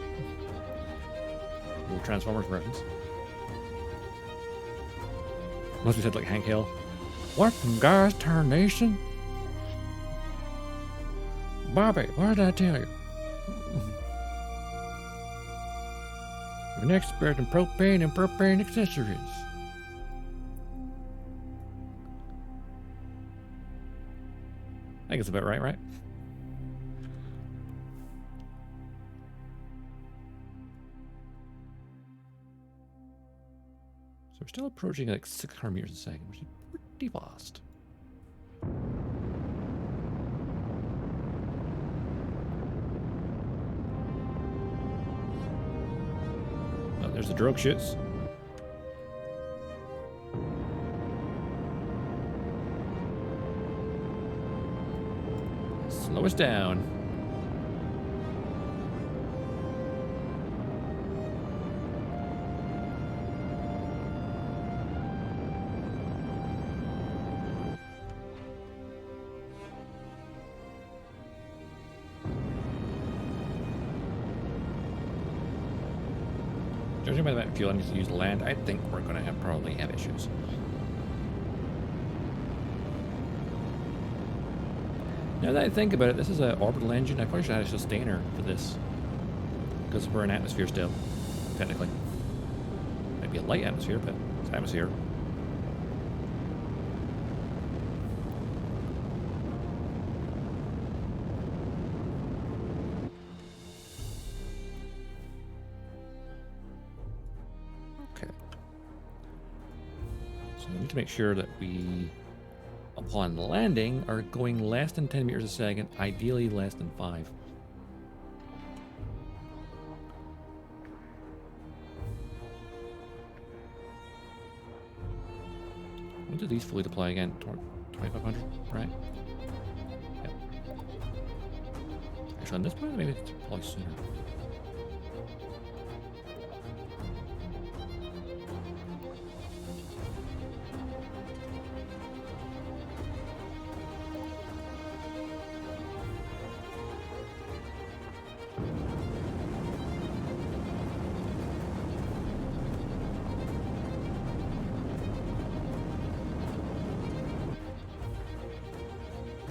Little Transformers reference. Unless we said like Hank Hill. What in God's tarnation? Bobby, what did I tell you? You're an expert in propane and propane accessories. I think it's about right? We're still approaching like 600 meters a second, which is pretty fast. Oh, there's the drogue chutes. Slow us down. Judging by the amount of fuel I need to use to land, I think we're going to probably have issues. Now that I think about it, this is an orbital engine. I probably should have a sustainer for this. Because we're in atmosphere still, technically. Might be a light atmosphere, but it's atmosphere. to make sure that we, upon landing, are going less than 10 meters a second, ideally less than 5. When do these fully deploy again? 2500, right? Yep. Actually, on this point, maybe it's probably sooner.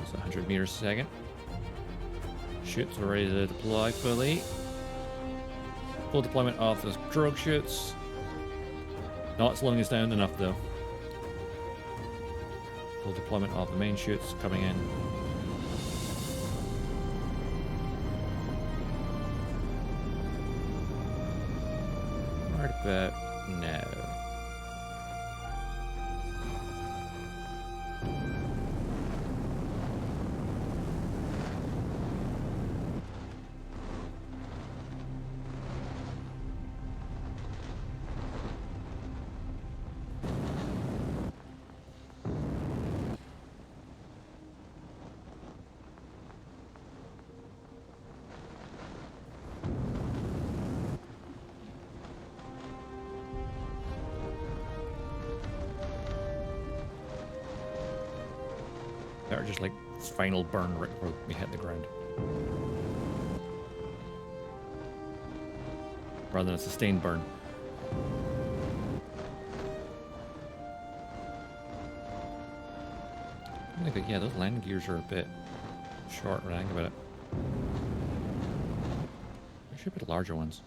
It's 100 meters a second. Chutes are ready to deploy fully. Full deployment of the drogue chutes. Not slowing us down enough though. Full deployment of the main chutes coming in. Right about now. Or just like final burn right where we hit the ground. Rather than a sustained burn. But yeah, those landing gears are a bit short when I think about it. There should be larger ones.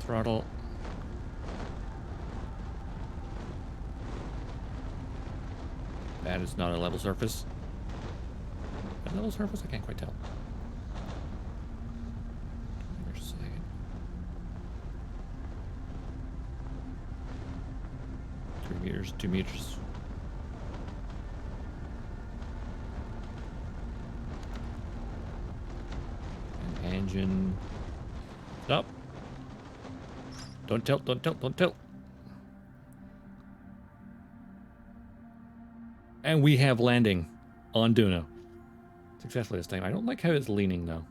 Throttle. That is not a level surface. A level surface? I can't quite tell. Where's a second? 3 meters, 2 meters. And engine. Stop. Don't tilt, don't tilt, don't tilt. And we have landing on Duna. Successfully this time. I don't like how it's leaning though.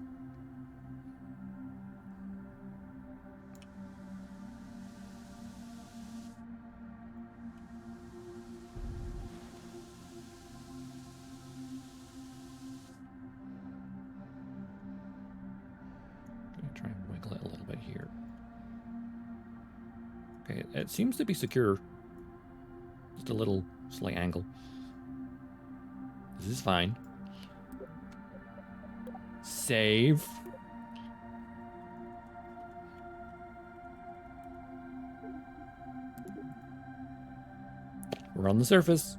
I'm gonna try and wiggle it a little bit here. Okay, it seems to be secure. Just a little slight angle. This is fine. Save. We're on the surface.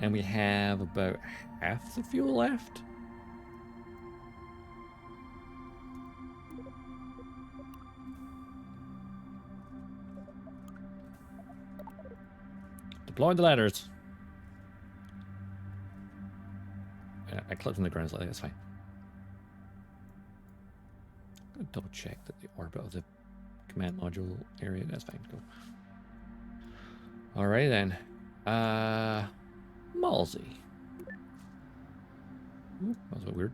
And we have about half the fuel left. Deploy the ladders. Yeah, I clipped on the ground slightly, that's fine. I'm gonna double check that the orbit of the command module area, that's fine, go. Alright then. Malsey. Ooh, that was a bit weird.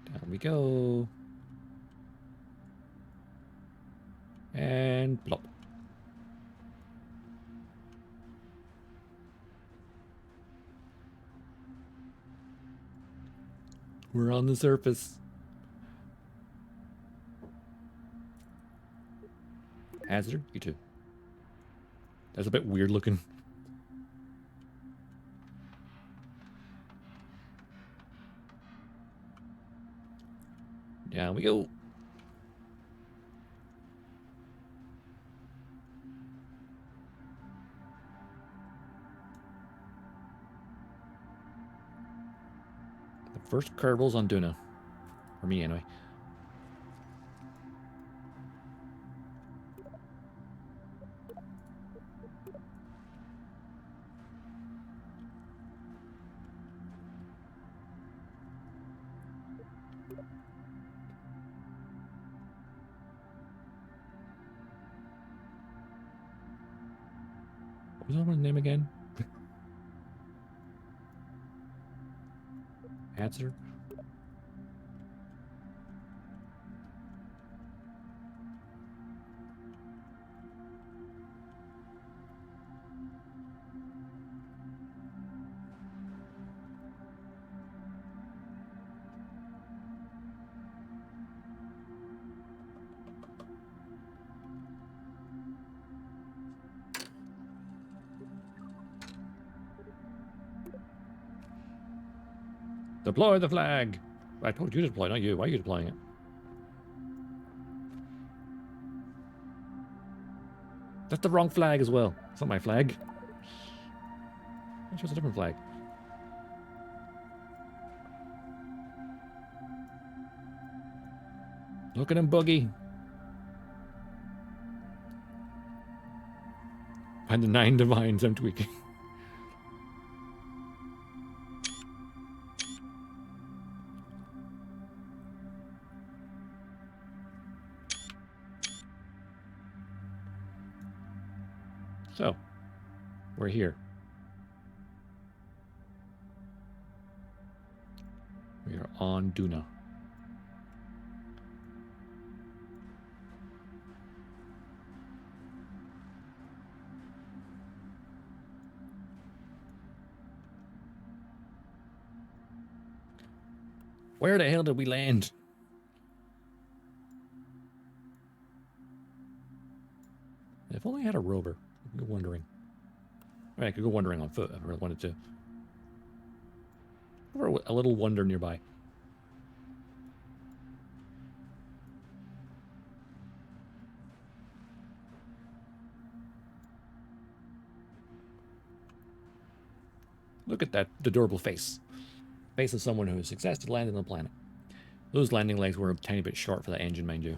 Down we go. And plop. We're on the surface. Hazard, you too. That's a bit weird looking. Down we go. The first Kerbals on Duna. For me, anyway. What was that one's name again? Answer. Deploy the flag! I told you to deploy, not you. Why are you deploying it? That's the wrong flag as well. It's not my flag. I chose a different flag. Look at him, Buggy. And the 9 divines I'm tweaking. So, we're here. We are on Duna. Where the hell did we land? If only I had a rover. I could go wandering. I could go wandering on foot if I really wanted to. Or a little wander nearby. Look at that adorable face. Face of someone who has successfully landed on the planet. Those landing legs were a tiny bit short for that engine, mind you.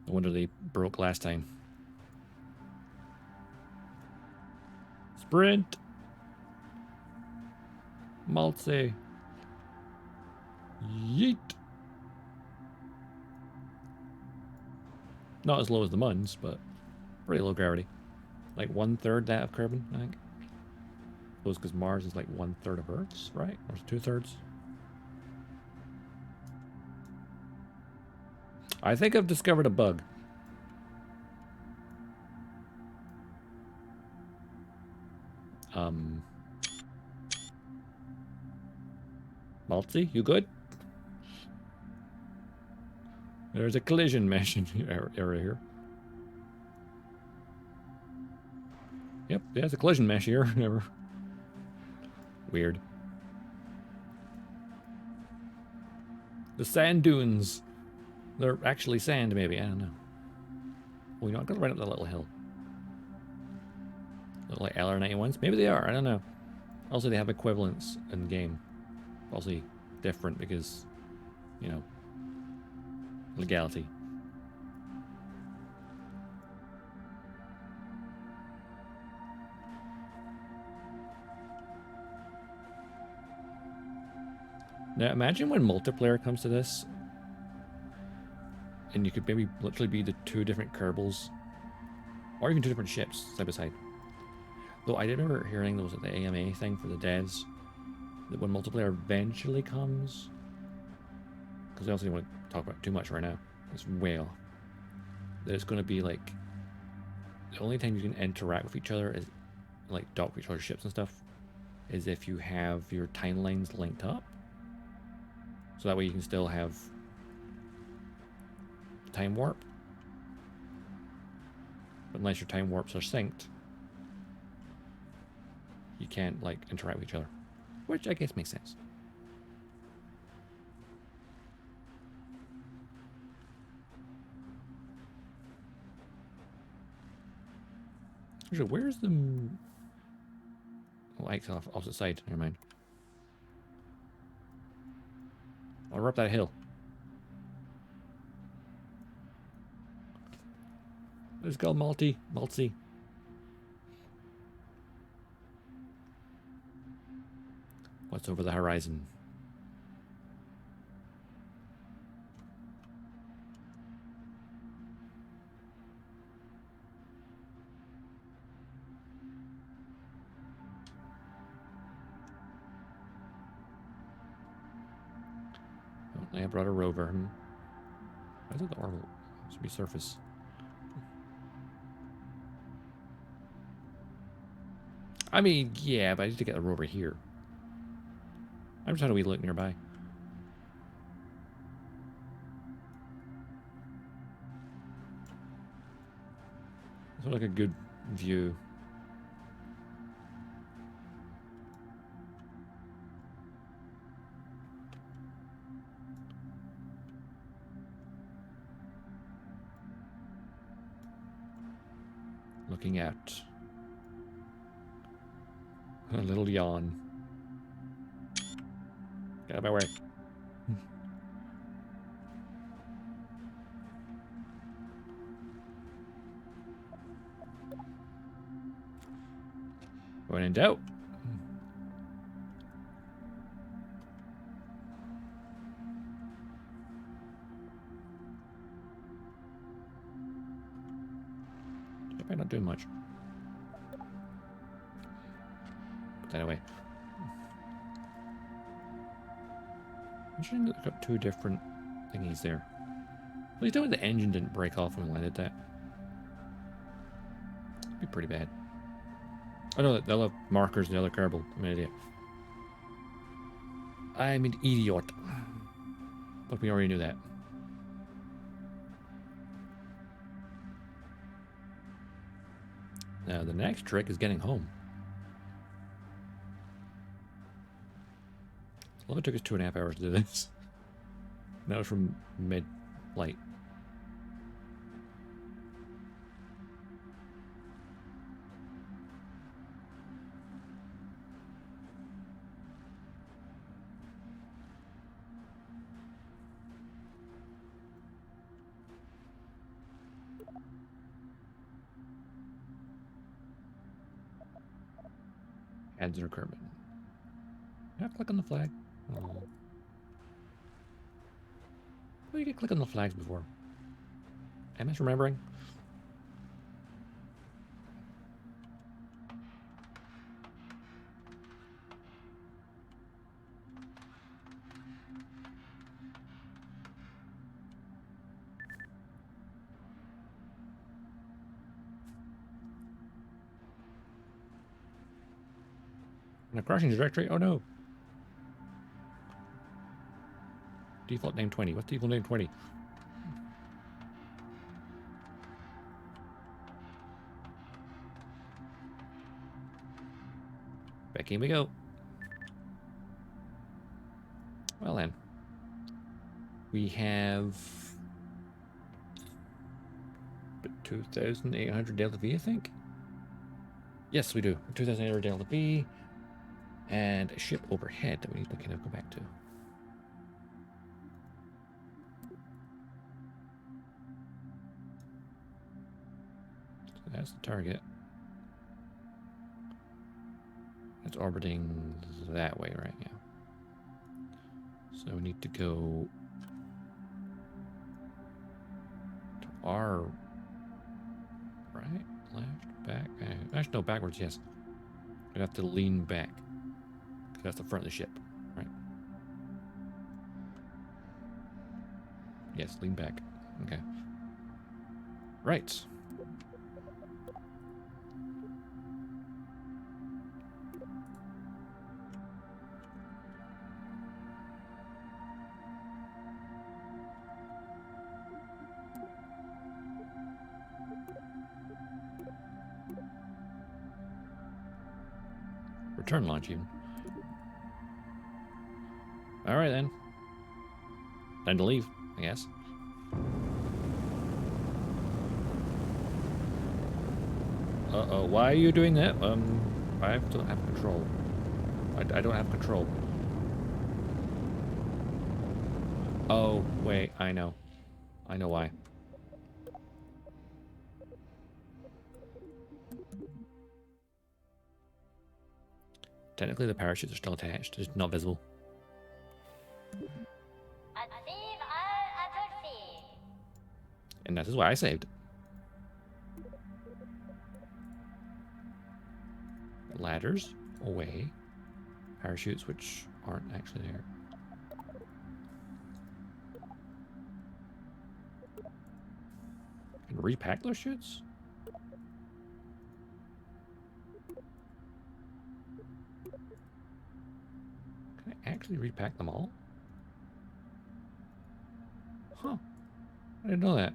No wonder they broke last time. Sprint! Maltse. Yeet! Not as low as the Muns, but pretty low gravity. Like 1/3 that of Kerbin, I think. Those because Mars is like 1/3 of Earth's, right? Or 2/3? I think I've discovered a bug. Maltzy, you good? There's a collision mesh area here. Yep, there's a collision mesh here. Never. Weird. The sand dunes. They're actually sand, maybe. I don't know. We're not going to run up that little hill. Look like LR91s? Maybe they are. I don't know. Also, they have equivalents in game. Also different because, you know, legality. Now imagine when multiplayer comes to this, and you could maybe literally be the 2 different Kerbals, or even 2 different ships side by side. Though I did remember hearing there was the AMA thing for the devs, that when multiplayer eventually comes, because I also don't want to talk about it too much right now, it's way off, that it's going to be like, the only time you can interact with each other is, like dock with each other's ships and stuff, is if you have your timelines linked up. So that way you can still have time warp. But unless your time warps are synced, you can't, like, interact with each other. Which I guess makes sense. Actually, where's the... Oh, Ike's off opposite side. Never mind. I'll rip that hill. Let's go, Malty. What's over the horizon? Oh, I brought a rover. I thought the orbital should be surface. I mean, yeah, but I need to get the rover here. I'm just having a wee look nearby. It's like a good view. Looking at a little yawn. Get out of my way. When in doubt. I'm not doing much. Put that away. I'm trying to look up two different thingies there. Please tell me the engine didn't break off when we landed that. It'd be pretty bad. I know that they'll have markers in the other Kerbal. I'm an idiot. I'm an idiot. But we already knew that. Now the next trick is getting home. Well, it took us 2.5 hours to do this. That was from mid-flight. Ads are Kerbal. Can I click on the flag? Oh. Well, you could click on the flags before. Am I misremembering? In a crashing trajectory? Oh no. Default name 20. What's default name 20? Back in we go. Well then. We have 2,800 Delta V, I think. Yes, we do. 2,800 Delta V. And a ship overhead that we need to kind of go back to. So that's the target. It's orbiting that way right now. So we need to go to our right, left, back. Actually, no, backwards, yes. We'd have to lean back. That's the front of the ship, right? Yes, lean back. Okay. Right. Return launch even. Alright then. Time to leave, I guess. Uh-oh, why are you doing that? I don't have control. I don't have control. Oh, wait, I know. I know why. Technically the parachutes are still attached, just not visible. And that is why I saved. Ladders away. Parachutes which aren't actually there. Can repack those chutes? Can I actually repack them all? Huh. I didn't know that.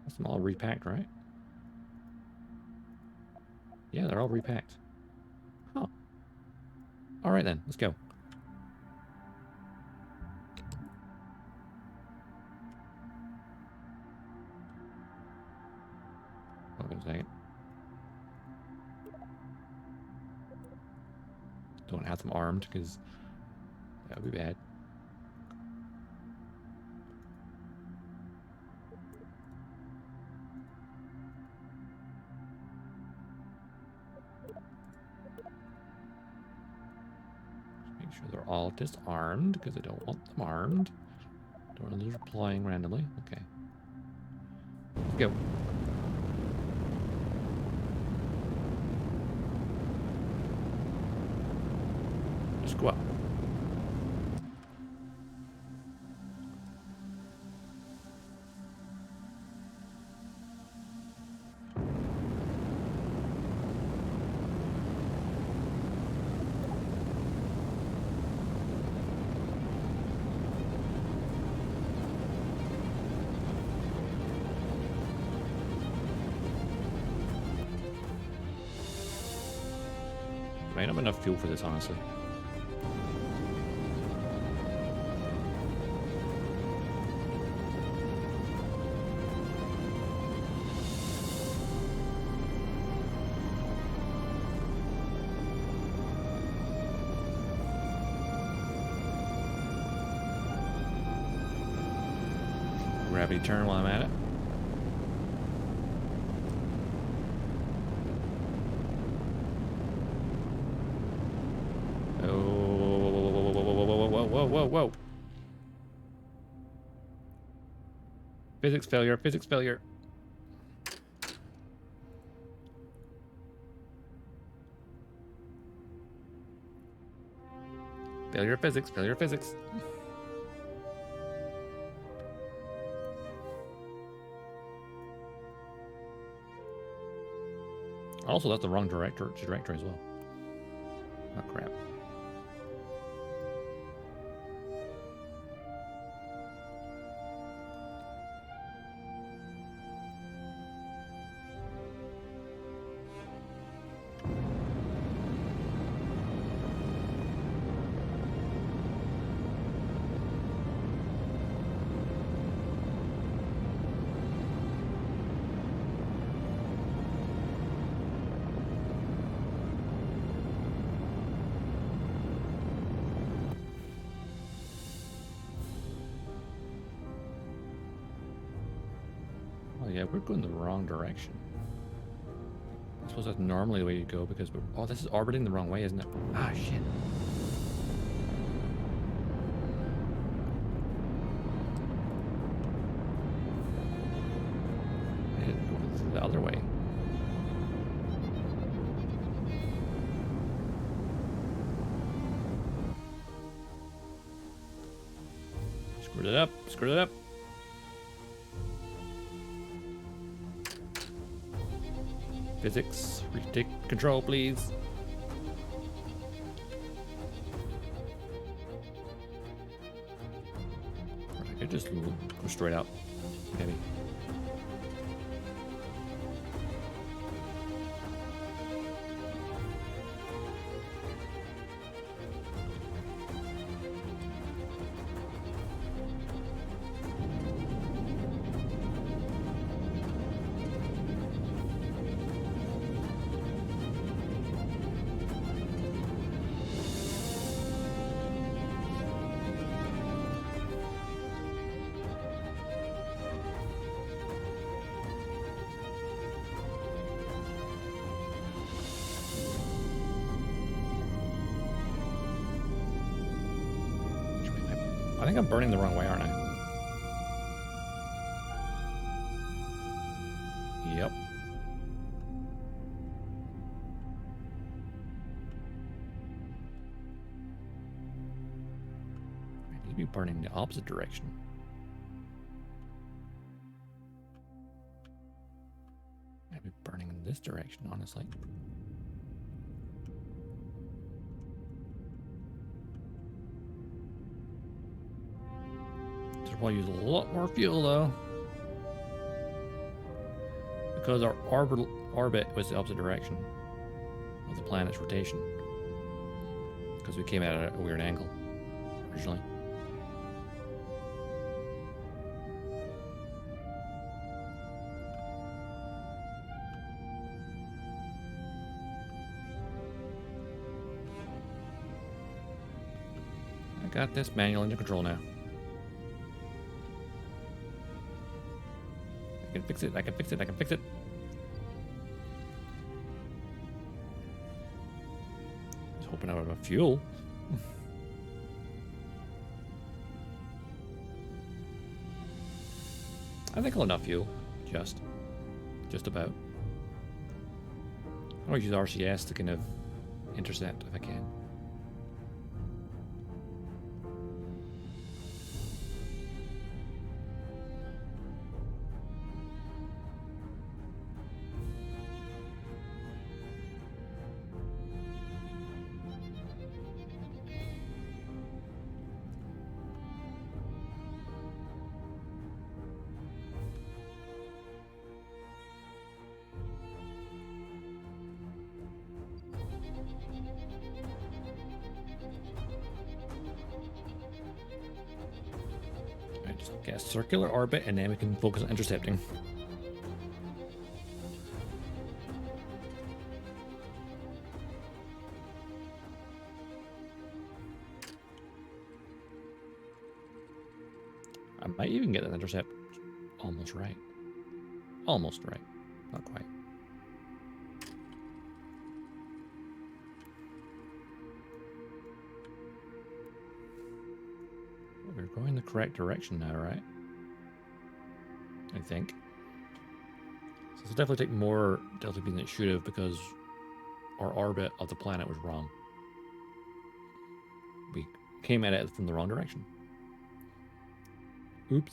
That's them all repacked, right? Yeah, they're all repacked. Huh. Alright then, let's go. Hold on a second. Don't have them armed because that would be bad. Make sure they're all disarmed because I don't want them armed. Don't want to lose deploying randomly. Okay. Let's go. Just go up. I don't have enough fuel for this, honestly. Gravity turn while I'm at it. Whoa. Physics failure, physics failure. Failure of physics, failure of physics. Also, that's the wrong directory as well. Oh, crap. Oh yeah, we're going the wrong direction. I suppose that's normally the way you go because we're... Oh, this is orbiting the wrong way, isn't it? Ah, shit. I didn't go the other way. Screwed it up. Screwed it up. Physics, retake control, please. I could just go straight up, maybe. I think I'm burning the wrong way, aren't I? Yep. I need to be burning the opposite direction. I'd be burning in this direction, honestly. We'll use a lot more fuel though, because our orbit was the opposite direction of the planet's rotation, because we came at a weird angle originally. I got this manual under control now. I can fix it, I can fix it, I can fix it. Just hoping I would have fuel. I think I'll have enough fuel. Just about. I always use RCS to kind of intercept if I can. Just get a circular orbit and then we can focus on intercepting. I might even get an intercept almost right. Almost right. Not quite. We're going the correct direction now, right? I think. So it's definitely take more delta beam than it should have because our orbit of the planet was wrong. We came at it from the wrong direction. Oops.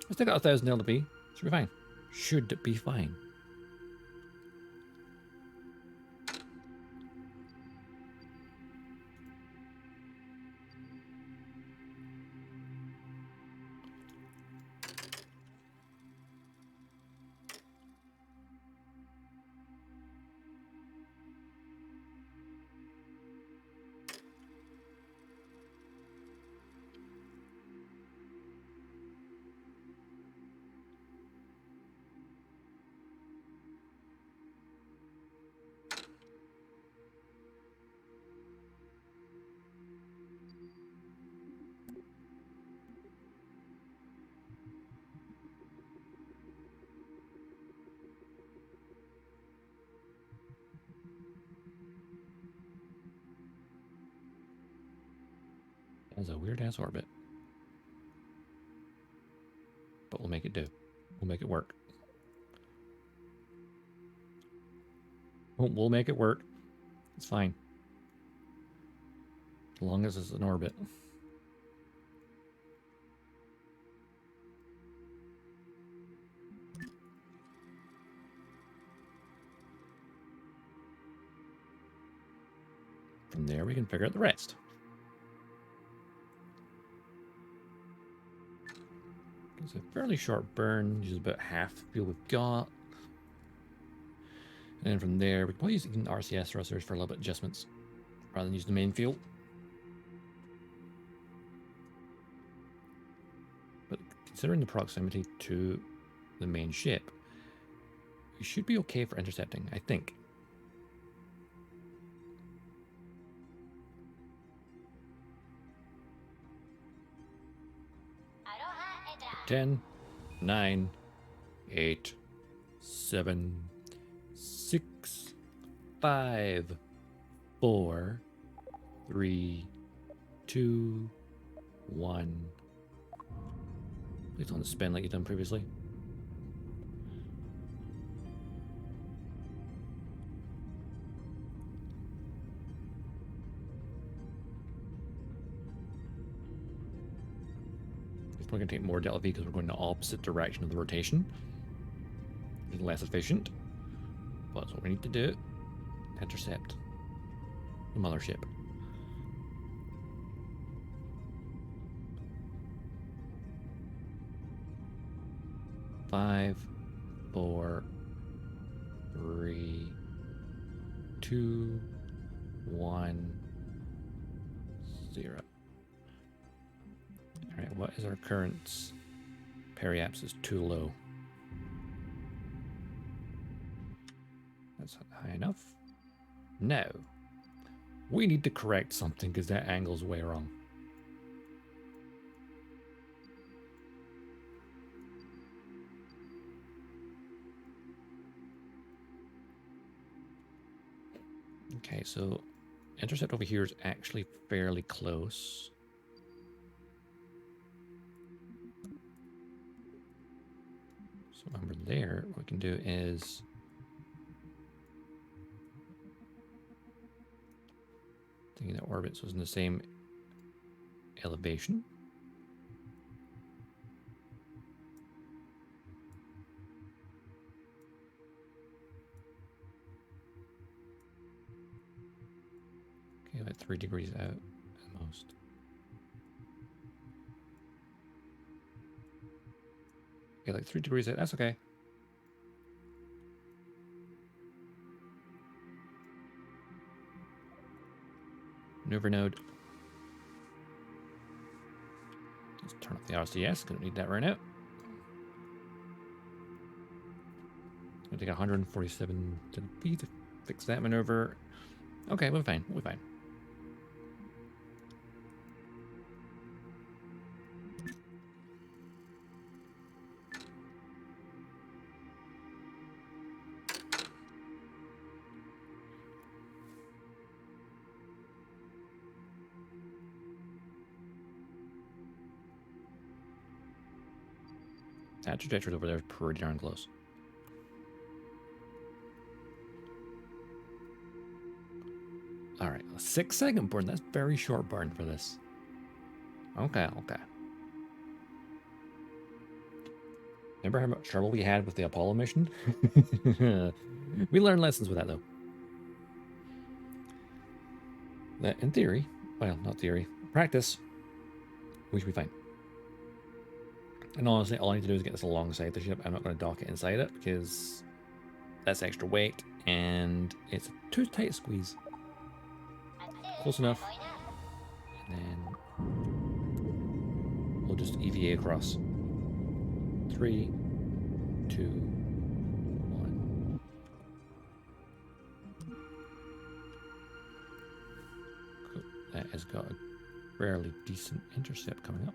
I still got 1,000 LP. Should be fine. Should be fine. That's a weird ass orbit. But we'll make it do. We'll make it work. We'll make it work. It's fine. As long as it's an orbit. from there, we can figure out the rest. It's a fairly short burn, uses about half the fuel we've got. And then from there, we can probably use even RCS thrusters for a little bit of adjustments, rather than use the main fuel. But considering the proximity to the main ship, we should be okay for intercepting, I think. Ten, 9, 8, 7, 6, 5, 4, 3, 2, 1. Please don't spin like you've done previously. We're going to take more delta V because we're going in the opposite direction of the rotation. It's less efficient, but that's what we need to do. Intercept the mothership. Five, 4, 3, 2, 1, 0. Alright, what is our current periapsis? Too low. That's high enough. No. We need to correct something because that angle's way wrong. Okay, so intercept over here is actually fairly close. So when we're there, what we can do is thinking that orbits was in the same elevation. Okay, about 3 degrees out at most. Okay, like 3 degrees out, that's okay. Maneuver node. Let's turn off the RCS, gonna need that right now. It's gonna take 147 feet to fix that maneuver. Okay, we're fine, we're fine. That trajectory over there is pretty darn close. Alright, a 6-second burn. That's very short burn for this. Okay, okay. Remember how much trouble we had with the Apollo mission? We learned lessons with that, though. That, in theory, well, not theory, practice, we should be fine. And honestly, all I need to do is get this alongside the ship. I'm not going to dock it inside it because that's extra weight and it's too tight a squeeze. Close enough. And then we'll just EVA across. 3, 2, 1. Cool. That has got a fairly decent intercept coming up.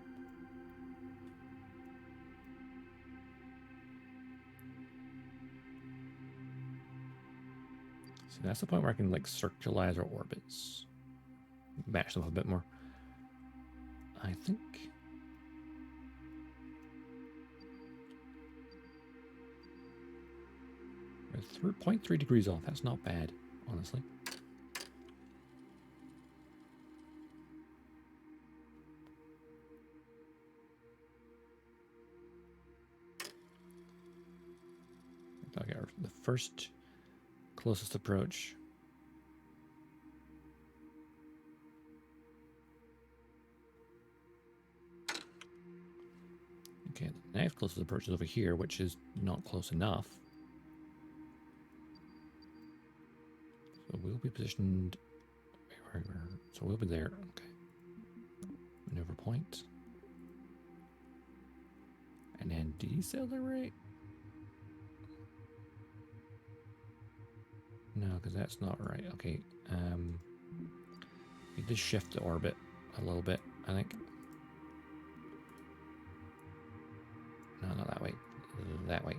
So that's the point where I can like circularize our orbits. Match them up a bit more. I think. We're 0.3 degrees off. That's not bad, honestly. I'll get the first closest approach. Okay, the next closest approach is over here, which is not close enough. So we'll be positioned. So we'll be there. Okay. Maneuver point. And then decelerate. No, because that's not right. Okay. Need to shift the orbit a little bit, I think. No, not that way. That way.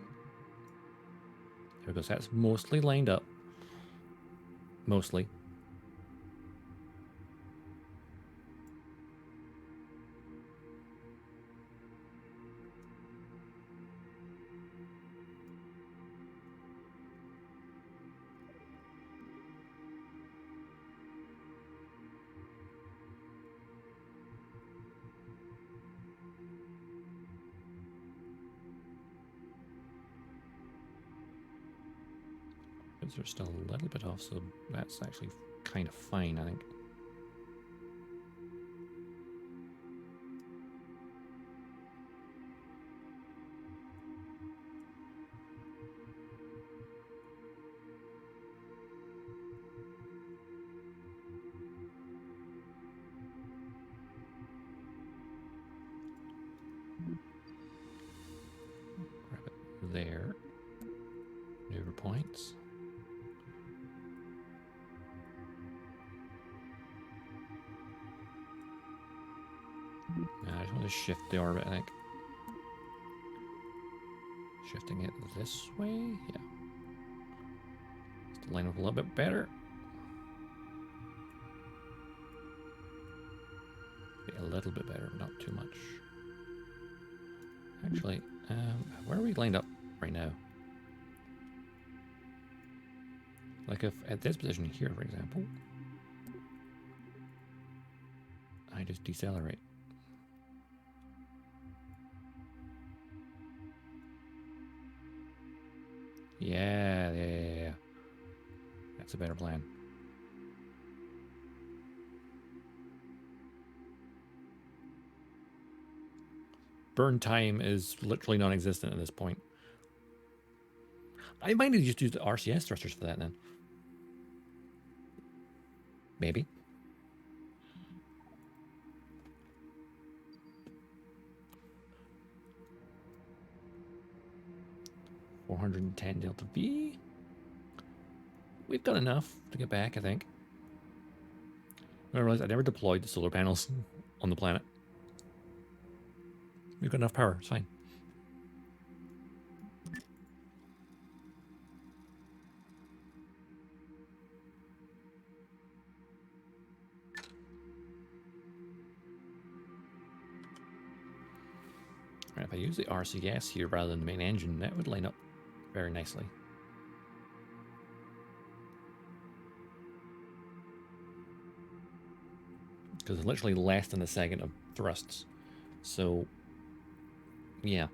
There we go. So that's mostly lined up. Mostly. They're still a little bit off, so that's actually kind of fine, I think. Grab it there. Maneuver points. I just want to shift the orbit, I think. Shifting it this way, yeah. Just to line up a little bit better. A little bit better, but not too much. Actually, where are we lined up right now? Like if at this position here, for example, I just decelerate. Yeah. That's a better plan. Burn time is literally non-existent at this point. I might need to just use the RCS thrusters for that then. Maybe. $410 delta V. We've got enough to get back, I think. I realized I never deployed the solar panels on the planet. We've got enough power, it's fine. Right, if I use the RCS here rather than the main engine, that would line up very nicely. Because it's literally less than a second of thrusts. So, yeah.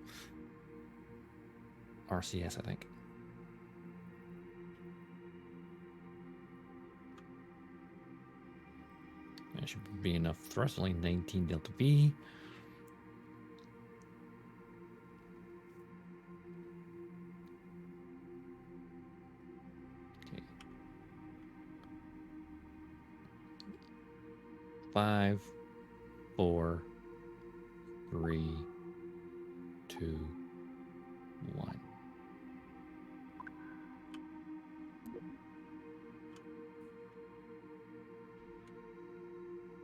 RCS, I think. That should be enough thrust, only 19 delta V. Okay. 5, 4, 3, 2, 1.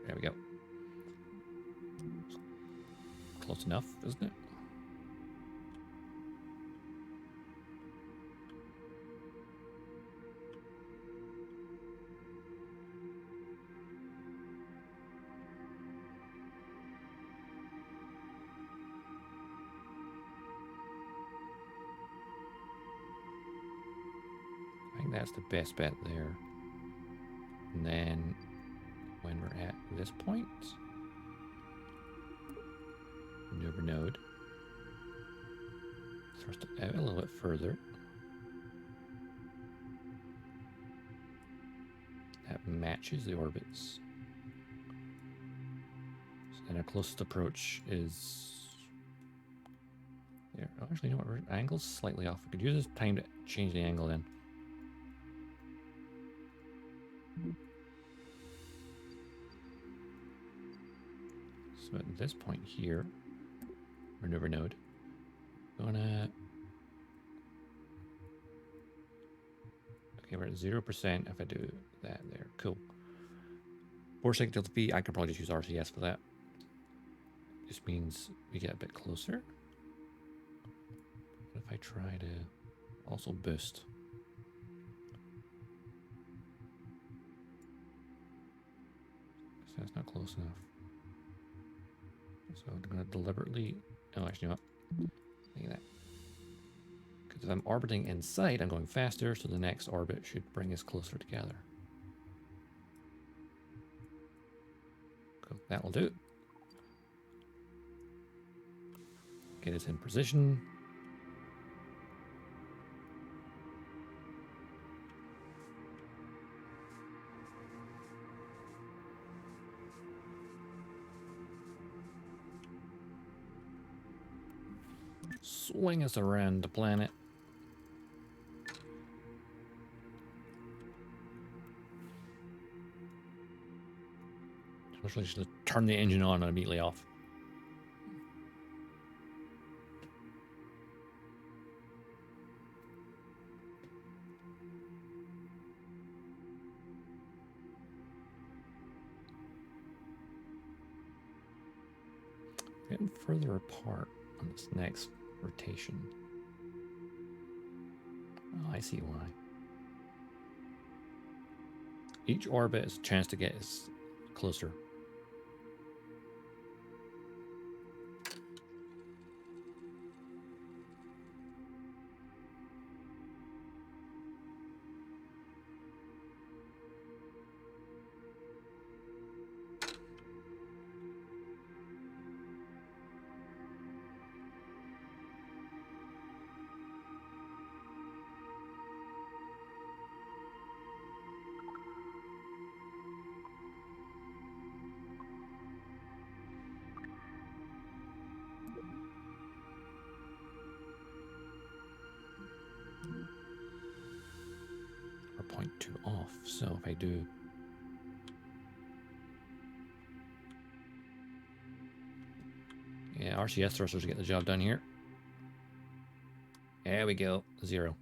There we go. Close enough, isn't it? I think that's the best bet there. And then when we're at this point, maneuver node, thrust it out a little bit further. That matches the orbits. So then our closest approach is there. Oh, actually, you know what? Angle's slightly off. We could use this time to change the angle then. So at this point here, maneuver node, gonna. Okay, we're at 0% if I do that there. Cool. Force signal V, I could probably just use RCS for that. Just means we get a bit closer. What if I try to also boost? So that's not close enough. So I'm going to deliberately... Oh, actually, you know what? Look at that. Because if I'm orbiting in sight, I'm going faster, so the next orbit should bring us closer together. Cool. That will do it. Get us in position. Swing us around the planet. Literally just turn the engine on and immediately off. Getting further apart on this next rotation. Oh, I see why. Each orbit is a chance to get us closer. Or 0.2 off, so if I do... Yeah, RCS thrusters get the job done here. There we go, 0.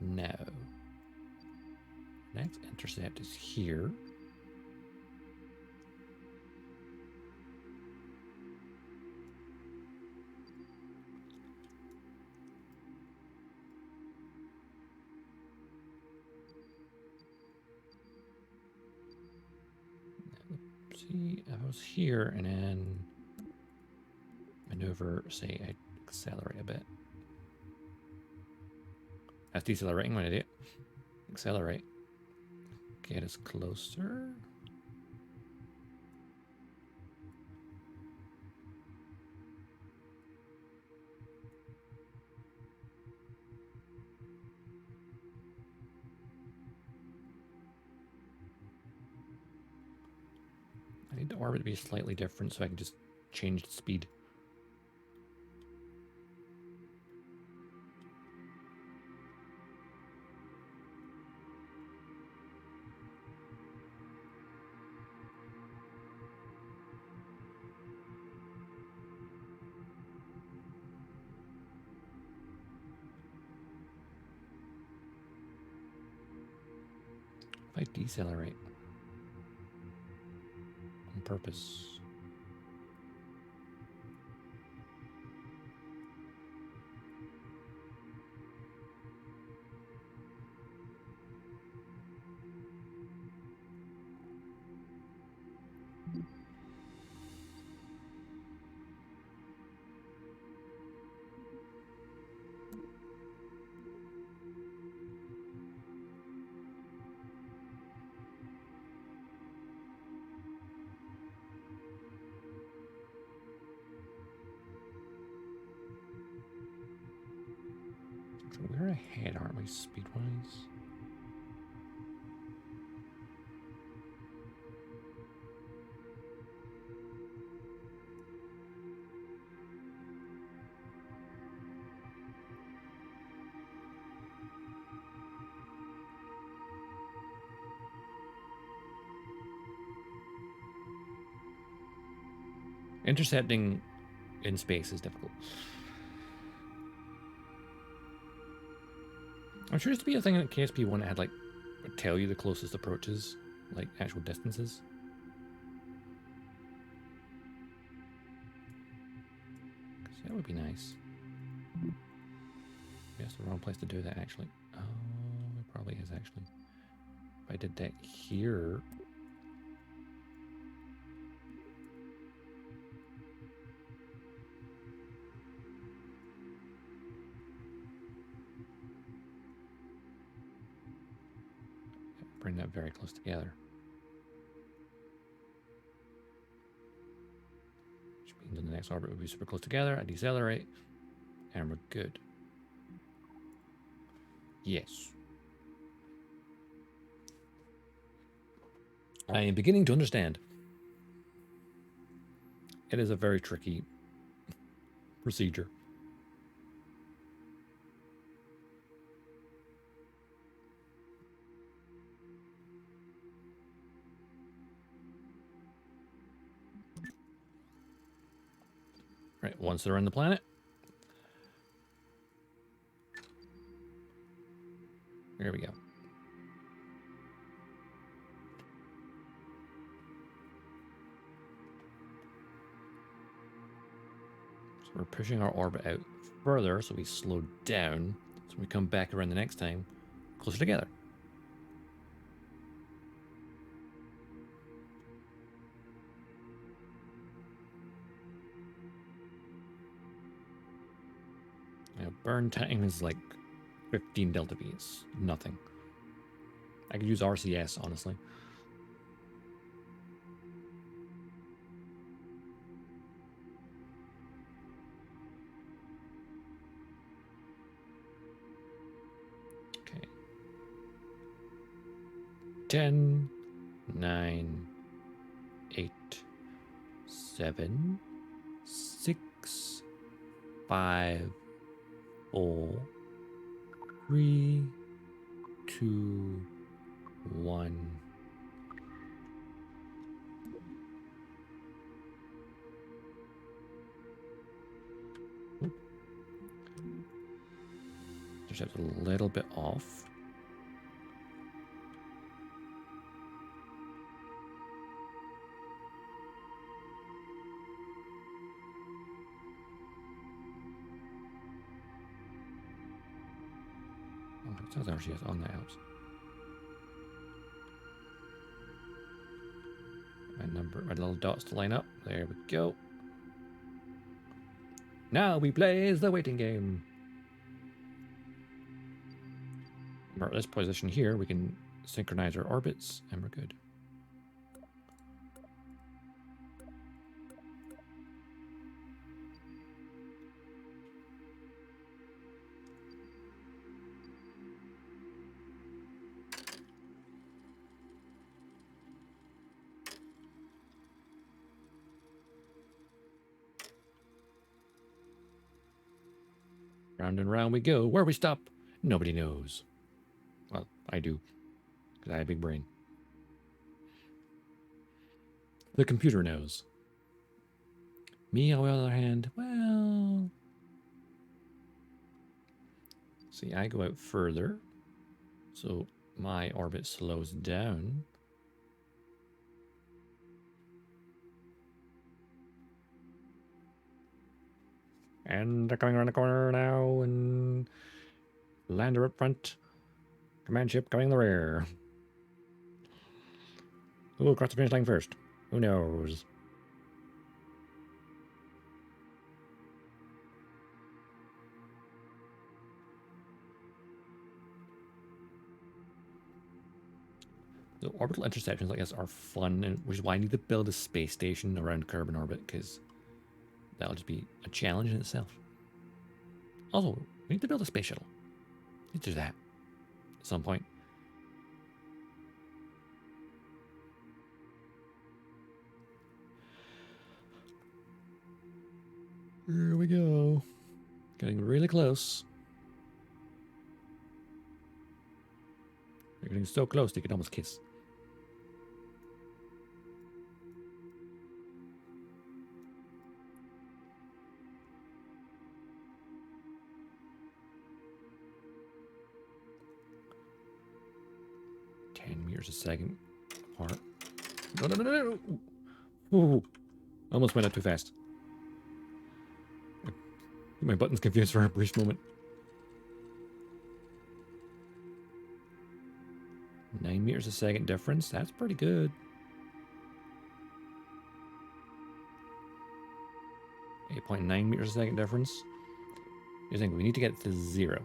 Now, next intercept is here. See, if I was here and then maneuver, say I accelerate a bit. That's decelerating when I do it. Accelerate. Get us closer. I need the orbit to be slightly different so I can just change the speed. If I decelerate on purpose. So we're ahead, aren't we, speed-wise? Intercepting in space is difficult. I'm sure it used to be a thing that KSP1 had, like, would tell you the closest approaches, like actual distances. That would be nice. That's the wrong place to do that, actually. Oh, it probably is, actually. If I did that here... bring that very close together. Which means in the next orbit we'll be super close together. I decelerate, and we're good. Yes. I am beginning to understand. It is a very tricky procedure. Right, once they're on the planet. Here we go. So we're pushing our orbit out further, so we slow down. So we come back around the next time, closer together. Now, burn time is like 15 delta V. It's nothing. I could use RCS, honestly. Okay. 10, 9, 8, 7, 6, 5, 4, 3, 2, 1. Just a little bit off. Oh, it says RCS on the apps. My little dots to line up. There we go. Now we play the waiting game. We're at this position here. We can synchronize our orbits, and we're good. Round and round we go. Where we stop, nobody knows. Well, I do, because I have a big brain. The computer knows. Me, on the other hand, well... See, I go out further, so my orbit slows down. And they're coming around the corner now, and lander up front. Command ship coming in the rear. Who will cross the finish line first? Who knows? The orbital interceptions like this are fun, and which is why I need to build a space station around Kerbal orbit, because that'll just be a challenge in itself. Also, we need to build a space shuttle. We need to do that at some point. Here we go. Getting really close. We're getting so close you can almost kiss. meters a second apart. No, no, no, no, no. Ooh, almost went up too fast. My button's confused for a brief moment. 9 meters a second difference. That's pretty good. 8.9 meters a second difference. You think we need to get to 0.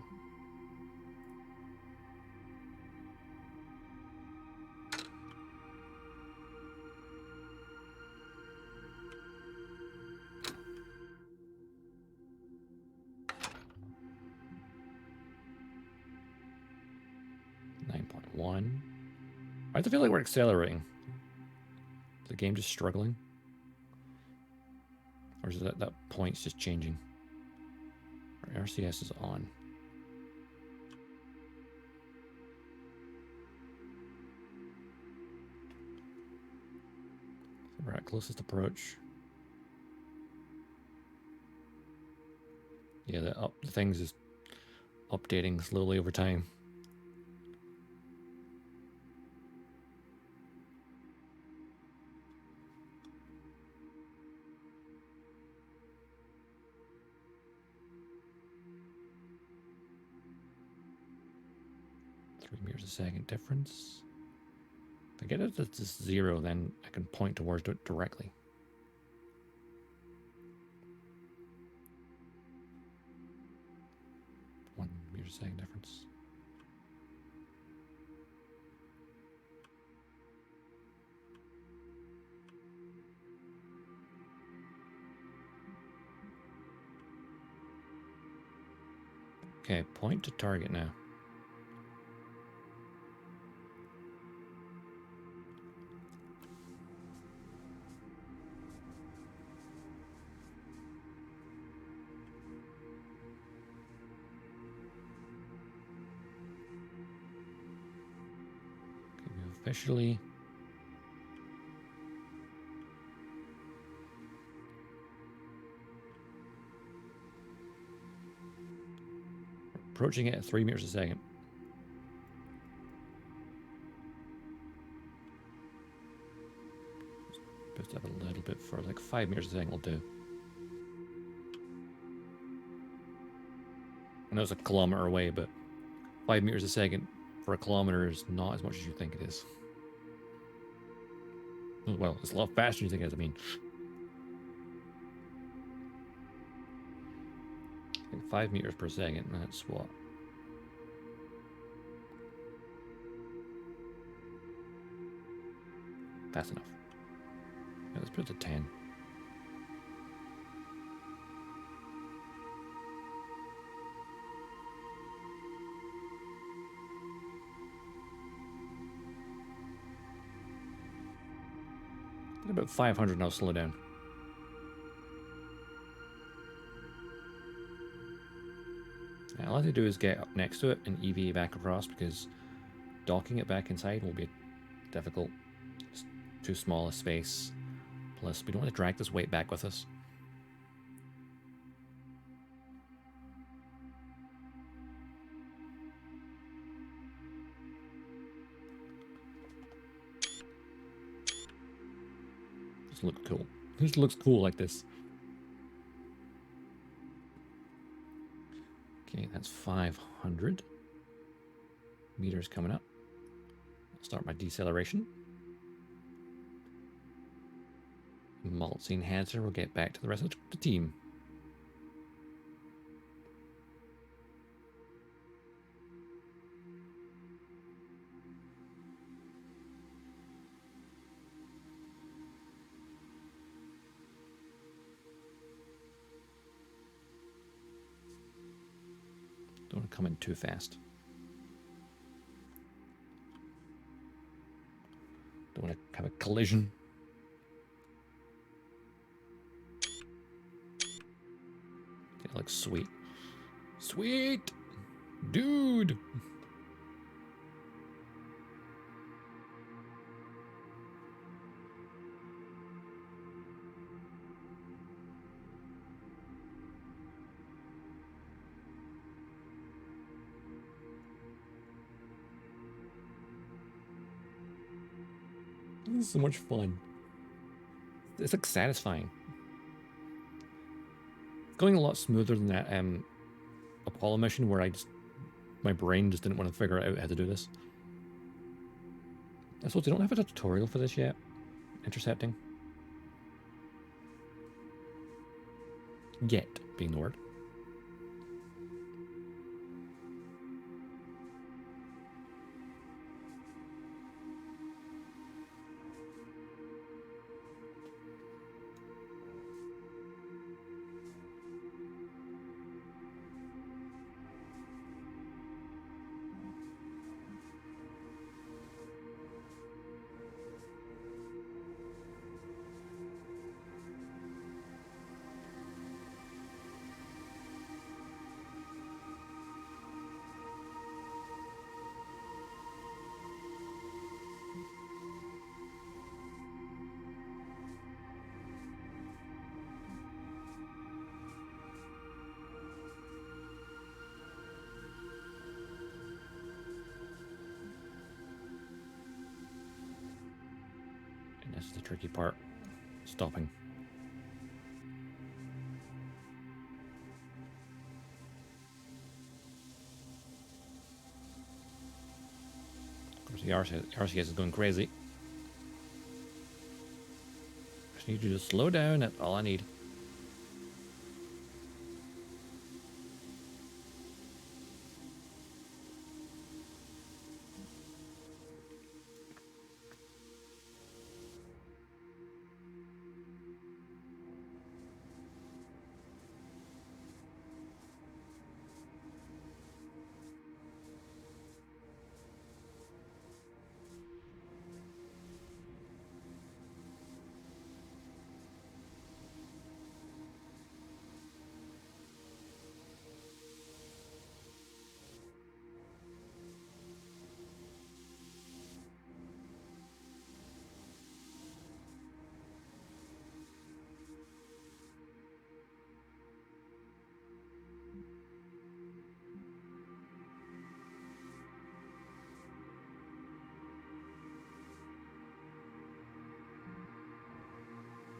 I feel like we're accelerating. Is the game just struggling? Or is that point's just changing? Our RCS is on. So we're at closest approach. Yeah, the thing's just updating slowly over time. Meters a second difference. If I get it to 0, then I can point towards it directly. One meter a second difference. Okay, point to target now. Officially. Approaching it at 3 meters a second. Supposed to have a little bit further, like 5 meters a second will do. I know it's a kilometer away, but 5 meters a second for a kilometer is not as much as you think it is. Well, it's a lot faster than you think it is, I mean. Like 5 meters per second, that's what? That's enough. Yeah, let's put it to 10. At about 500 now, slow down. All I have to do is get up next to it and EV back across, because docking it back inside will be difficult. It's too small a space. Plus, we don't want to drag this weight back with us. This looks cool. This looks cool like this. Okay, that's 500 meters coming up. I'll start my deceleration. Multi enhancer will get back to the rest of the team. Don't want to come in too fast. Don't want to have a collision. It looks sweet. Sweet! Dude! This is so much fun. It's like satisfying. It's going a lot smoother than that Apollo mission where my brain just didn't want to figure out how to do this. I suppose they don't have a tutorial for this yet. Intercepting. Yet being the word. This is the tricky part. Stopping. Of course, the RCS is going crazy. Just need you to slow down. That's all I need.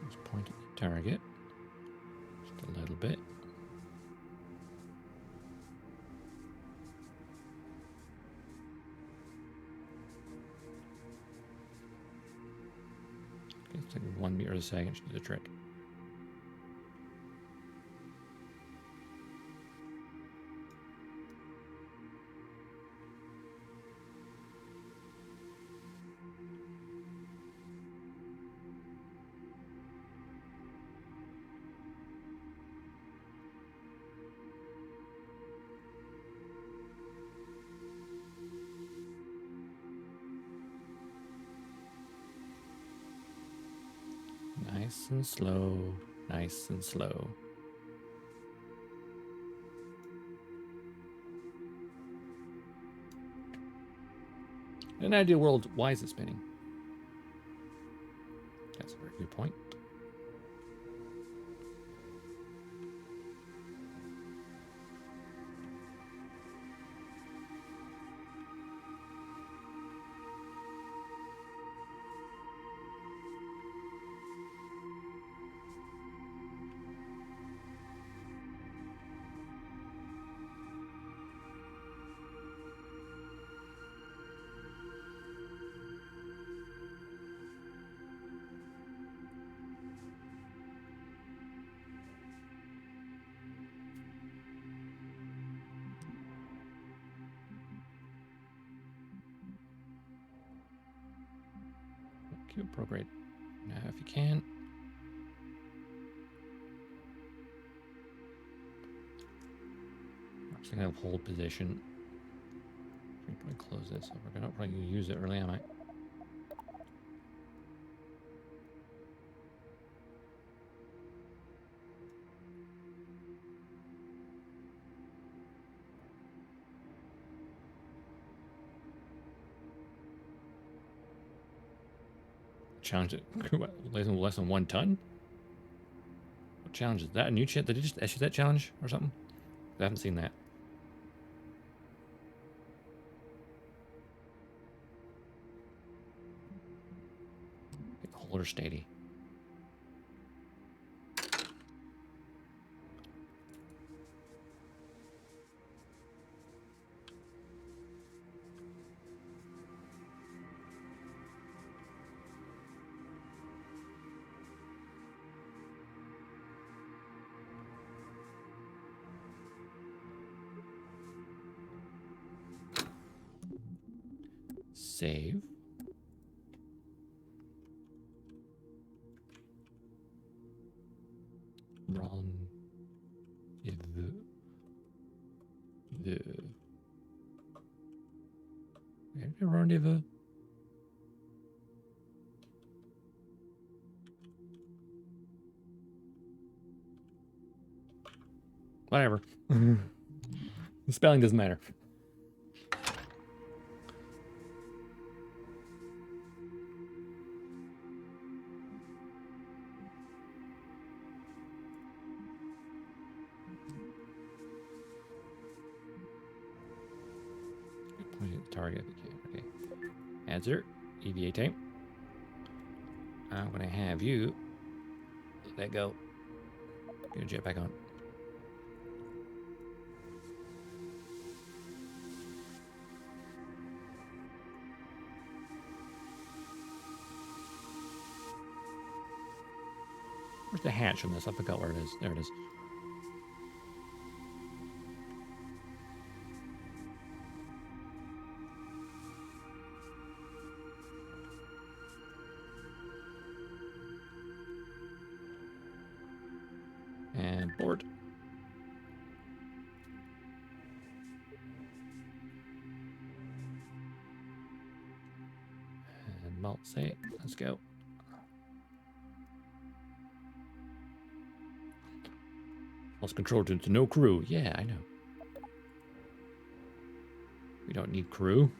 Just point at the target. Just a little bit. Okay, it's like 1 meter a second should do the trick. Nice and slow, nice and slow. In an ideal world, why is it spinning? That's a very good point. Cube prograde now if you can. I'm actually gonna hold position. I'm going to close this. We're not probably gonna use it early, am I? Challenge it less than 1 ton? What challenge is that? A new challenge? Did they just issue that challenge or something? I haven't seen that. steady. Save. Run. Rendezvous. Whatever. The spelling doesn't matter. Target. Okay. Answer. EVA time. I'm gonna have you let go. Get your jetpack on. Where's the hatch on this? I forgot where it is. There it is. And board. And malt say, let's go. Lost control to no crew. Yeah, I know. We don't need crew.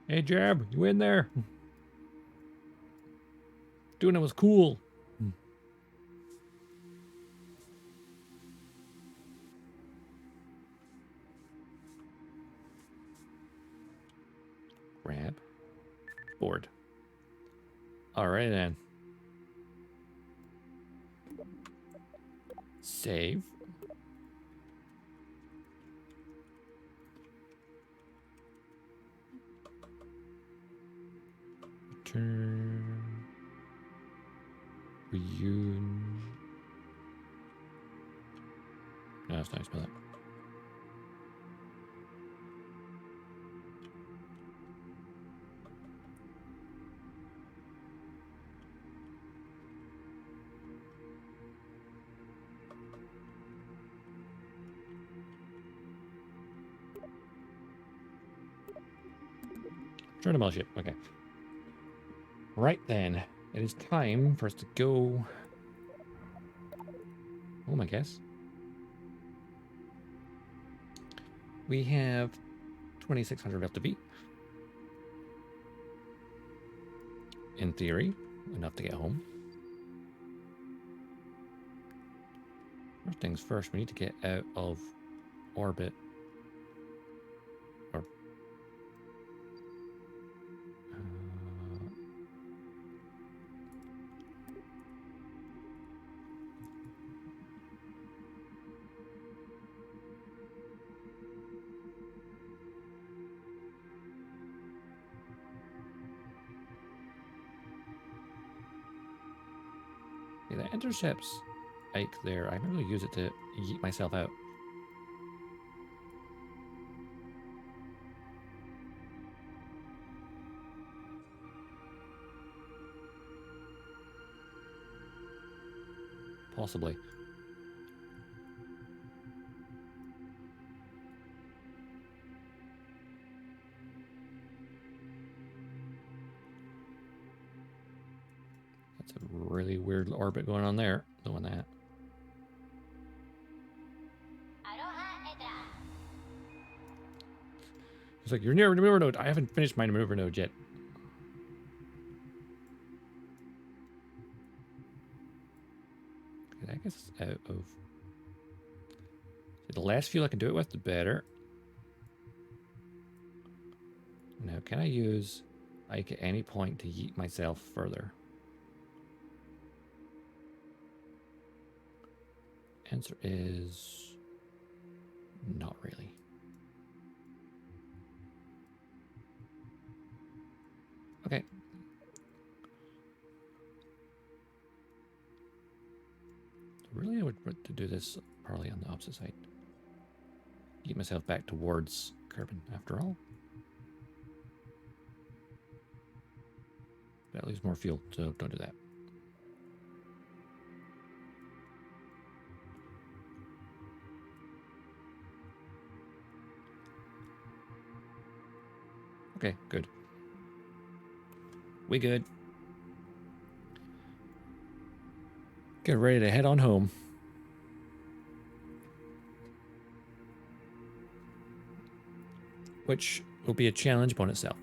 Hey, Jab, you in there? Duna was cool. Grab. Board. Alright then. Save. Turn. Reunion. No, that's not spell that. Turn the ship. Okay. Right then, it is time for us to go. Oh my guess. We have 2,600 left to beat. In theory, enough to get home. First things first, we need to get out of orbit. Or yeah, the intercepts Ike there. I can really use it to yeet myself out. Possibly. That's a really weird orbit going on there, doing that. It's like, you're near the maneuver node. I haven't finished my maneuver node yet. That gets us out of... The less fuel I can do it with, the better. Now, can I use Ike at any point to yeet myself further? Answer is not really. Okay. Really, I would want to do this probably on the opposite side. Get myself back towards Kerbin, after all. That leaves more fuel, so don't do that. Okay, good. We good. Get ready to head on home. Which will be a challenge upon itself.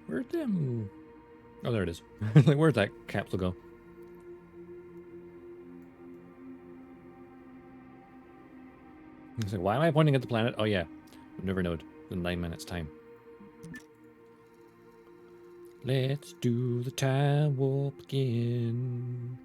Where'd them... Oh, there it is. Like, where'd that capsule go? I was like, why am I pointing at the planet? Oh, yeah. We've never known. In 9 minutes' time. Let's do the time warp again.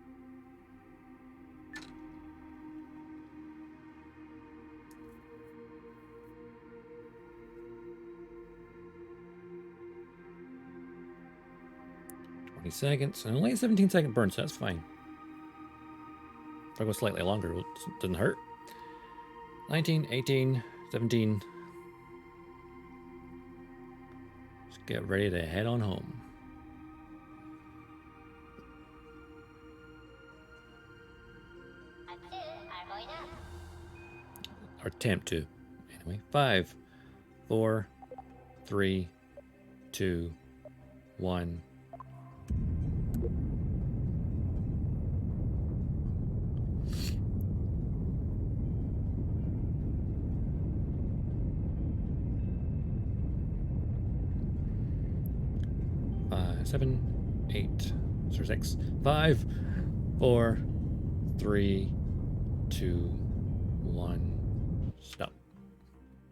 Seconds, and only a 17-second burn, so that's fine. If I go slightly longer, it doesn't hurt. 19, 18, 17. Let's get ready to head on home. Or attempt to. Anyway, 5, 4, 3, 2, 1. Seven, 8, 6, 5, 4, 3, 2, 1. Stop.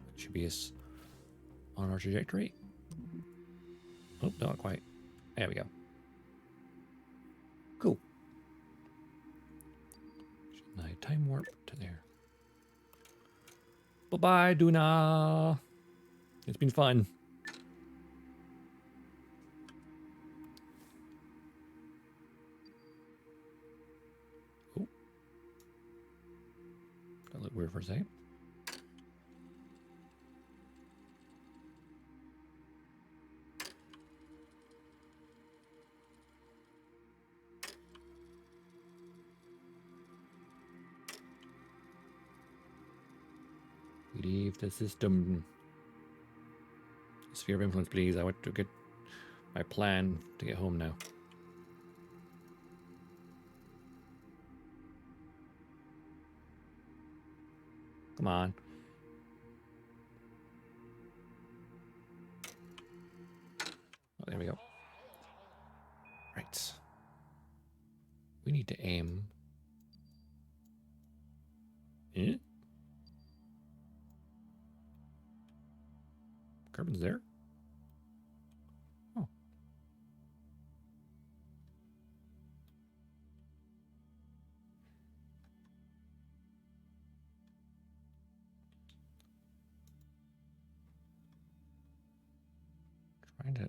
That should be us on our trajectory. Oh, not quite. There we go. Cool. Should I time warp to there? Bye-bye, Duna. It's been fun. That looked weird for a second. Leave the system. Sphere of influence, please. I want to get my plan to get home now. Come on. Oh, there we go. Right. We need to aim. Eh? Carbon's there? Oh. Trying to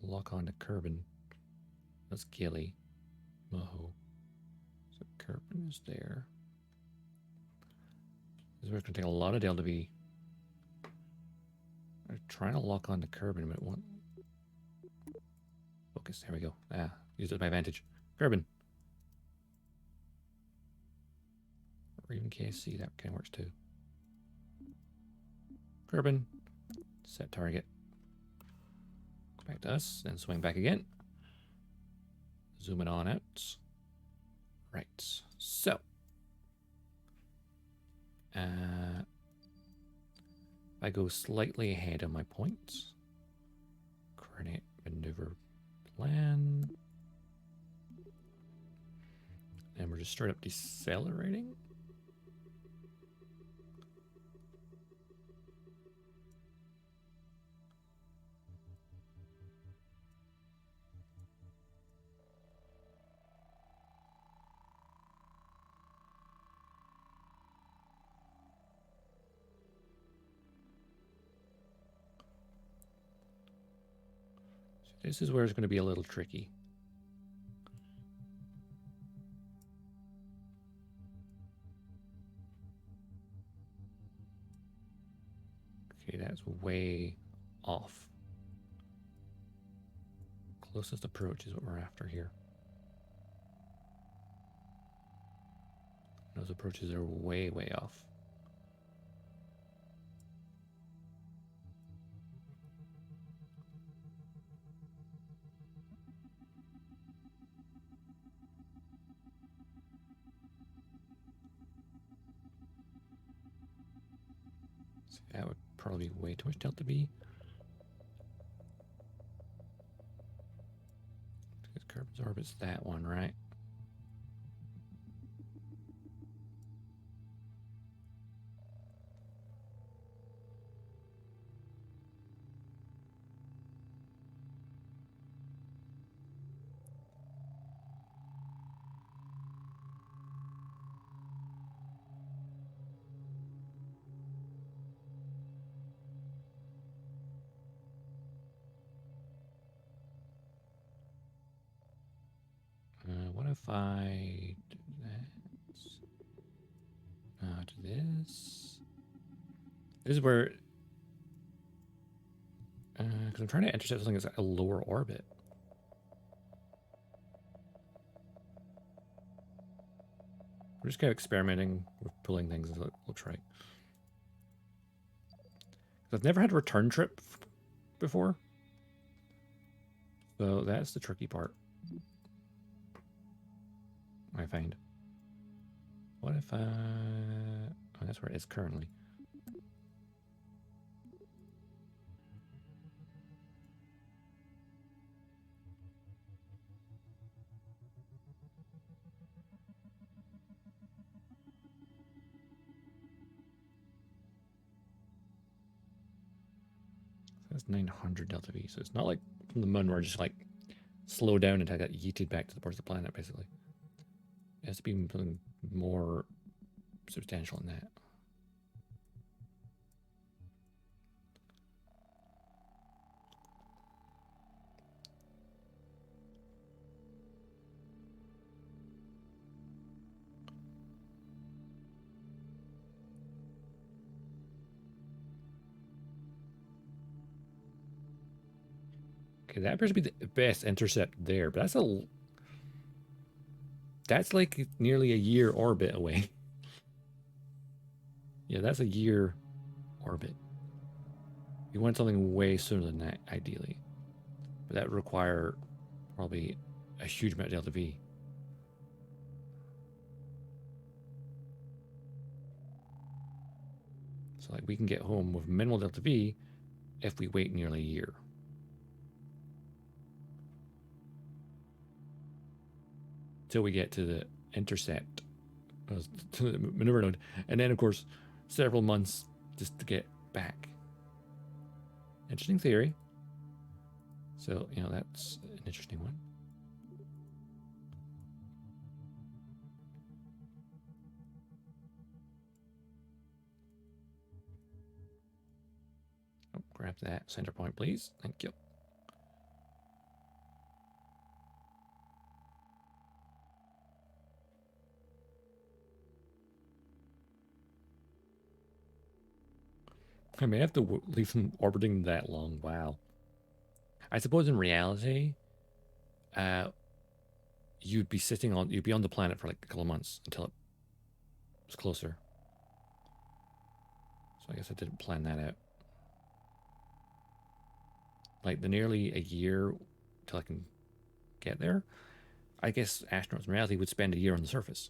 lock on to Kerbin. That's Gilly. Moho. So Kerbin is there. This is going to take a lot of Delta V. I'm trying to lock on to Kerbin, but it won't. Focus. There we go. Ah, use it to my advantage. Kerbin. Or even KSC. That kind of works too. Kerbin. Set target. Go back to us, then swing back again. Zoom it on out. Right. So. I go slightly ahead of my points. Coordinate maneuver plan. And we're just straight up decelerating. This is where it's going to be a little tricky. Okay, that's way off. Closest approach is what we're after here. Those approaches are way, way off. So that would probably be way too much delta V. Because Kerbal's orbit's that one, right? What if I do that? Do this. This is where, because I'm trying to intercept something that's at a lower orbit. We're just kind of experimenting with pulling things. It looks right. I've never had a return trip before, so that's the tricky part. I find. What if oh, that's where it is currently. So that's 900 delta V. So it's not like from the moon where just like slow down until I got yeeted back to the parts of the planet, basically. It has to be something more substantial than that. Okay, that appears to be the best intercept there, but that's like nearly a year orbit away. Yeah, that's a year orbit. You want something way sooner than that, ideally. But that would require probably a huge amount of delta V. So like we can get home with minimal delta V if we wait nearly a year. Till we get to the intercept, to the maneuver node, and then of course several months just to get back. Interesting theory. So, you know, that's an interesting one. Oh, grab that center point, please. Thank you. I may have to leave them orbiting that long. Wow. I suppose in reality, you'd be on the planet for like a couple of months until it was closer. So I guess I didn't plan that out. Like the nearly a year till I can get there. I guess astronauts in reality would spend a year on the surface.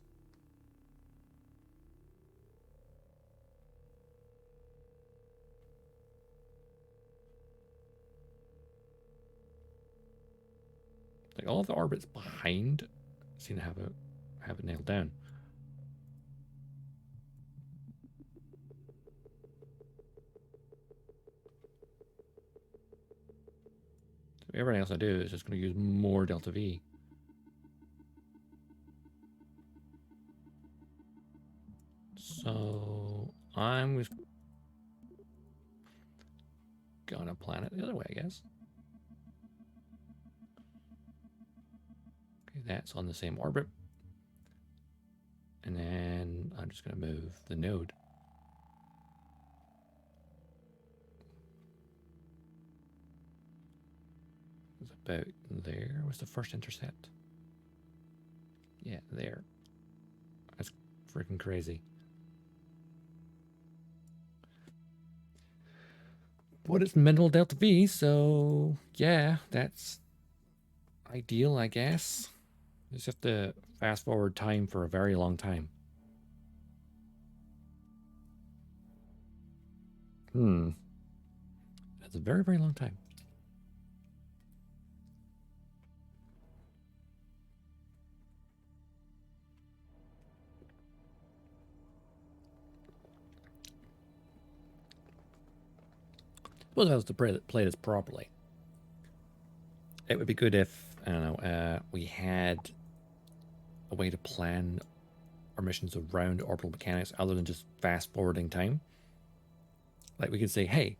Like all of the orbits behind seem to have it nailed down. So everything else I do is just going to use more delta V. So I'm just gonna plan it the other way, I guess. Okay, that's on the same orbit. And then I'm just gonna move the node. It's about there. What's the first intercept? Yeah, there. That's freaking crazy. But it's minimal delta V, so yeah, that's ideal, I guess. You just have to fast forward time for a very long time. That's a very, very long time. Suppose if I was to play this properly, it would be good if, I don't know, we had a way to plan our missions around orbital mechanics other than just fast forwarding time. Like we could say, hey,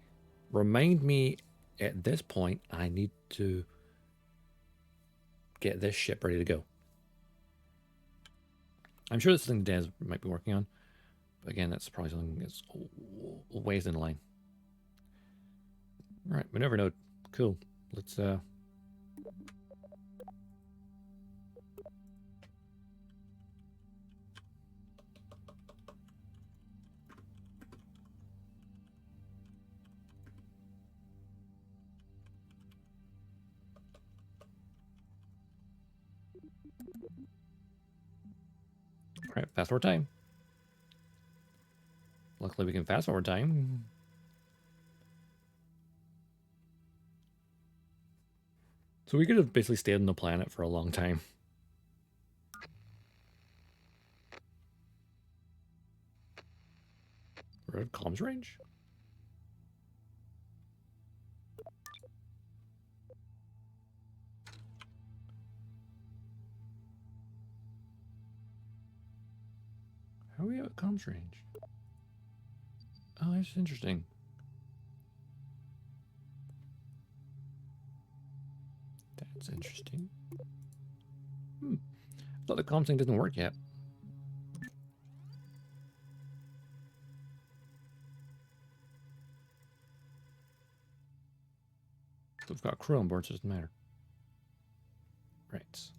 remind me at this point I need to get this ship ready to go. I'm sure this is something Des might be working on. But again, that's probably something that's ways in the line. All right, maneuver node. Cool. Let's all right, fast forward time. Luckily we can fast forward time. So we could have basically stayed on the planet for a long time. We're out of comms range? How are we out of comms range? Oh, that's interesting. That's interesting. I thought the comms thing didn't work yet. We've got crew on board, so it doesn't matter. Right.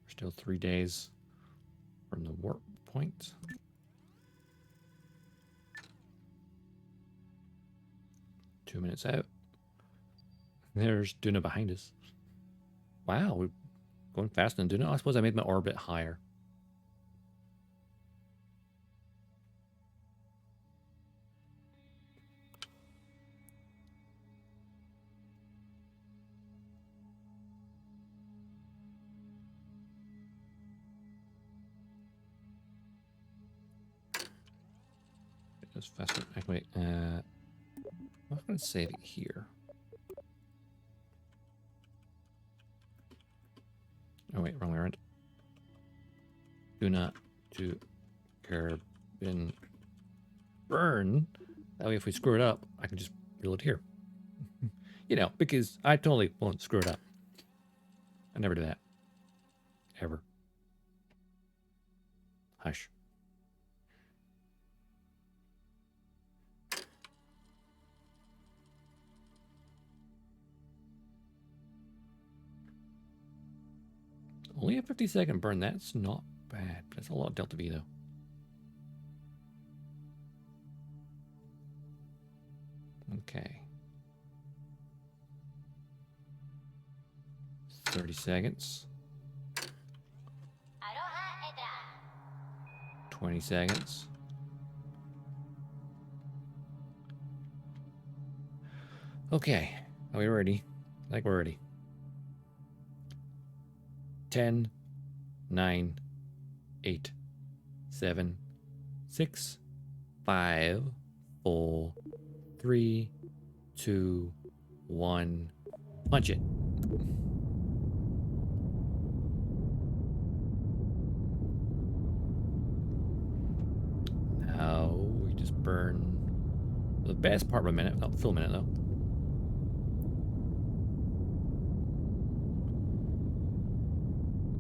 We're still 3 days from the warp point. Two minutes out. There's Duna behind us. Wow, we're going faster than Duna. I suppose I made my orbit higher. Just faster. Wait, I'm going to save it here. Oh wait, wrong way around. Duna to Kerbal burn. That way, if we screw it up, I can just reload here. You know, because I totally won't screw it up. I never do that. Ever. Hush. Only a 50-second burn. That's not bad. That's a lot of delta V, though. Okay. 30 seconds. 20 seconds. Okay, are we ready? Like we're ready. 10, 9, 8, 7, 6, 5, 4, 3, 2, 1. Punch it. Now we just burn the best part of a minute, not full minute though.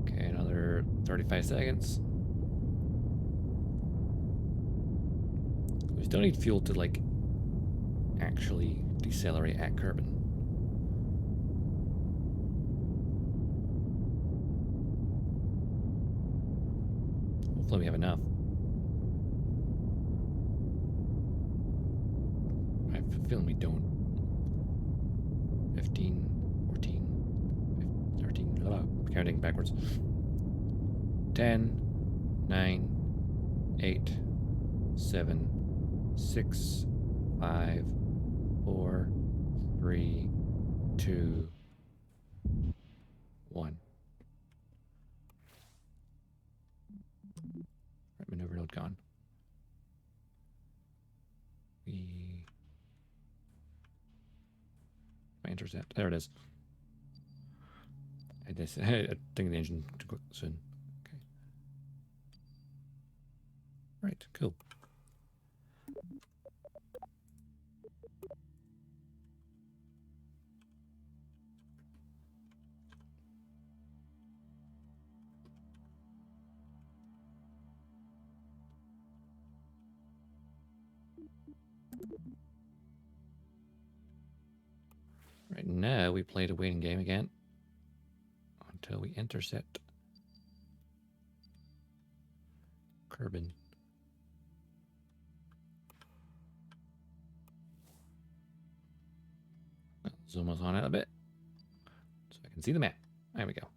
Okay, another 35 seconds. We still need fuel to like actually decelerate at Kerbin. Hopefully we have enough. I have a feeling we don't. 15, 14, 13, blah, blah, counting backwards. 10, 9, 8, 7, 6, 5, 4, 3, 2, 1. Right, maneuver node gone. My intercept. There it is. I think the engine to go soon. Okay. Right, cool. Right now we play the waiting game again until we intercept Kerbin. Zoom us on it a bit so I can see the map. There we go.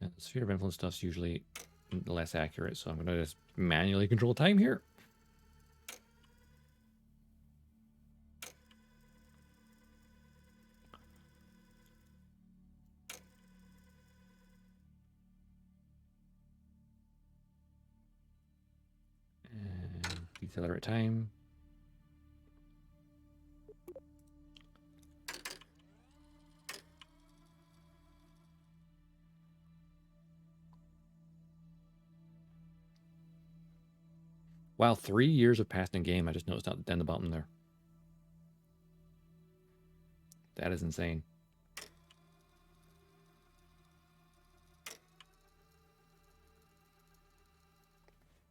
Yeah, the sphere of influence stuff's usually less accurate, so I'm going to just manually control time here. And decelerate time. Wow, 3 years have passed in game. I just noticed down the bottom there. That is insane.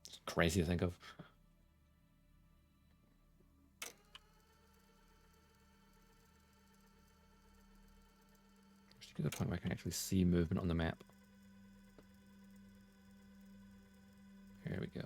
It's crazy to think of. Just get to the point where I can actually see movement on the map. Here we go.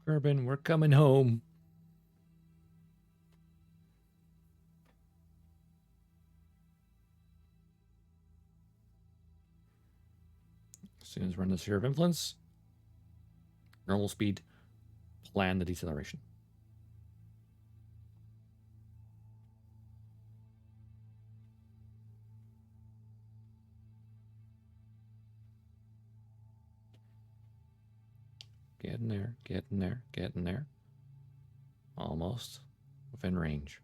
Kerbin, we're coming home. As soon as we're in the sphere of influence, normal speed, plan the deceleration. Getting there, getting there, getting there. Almost within range.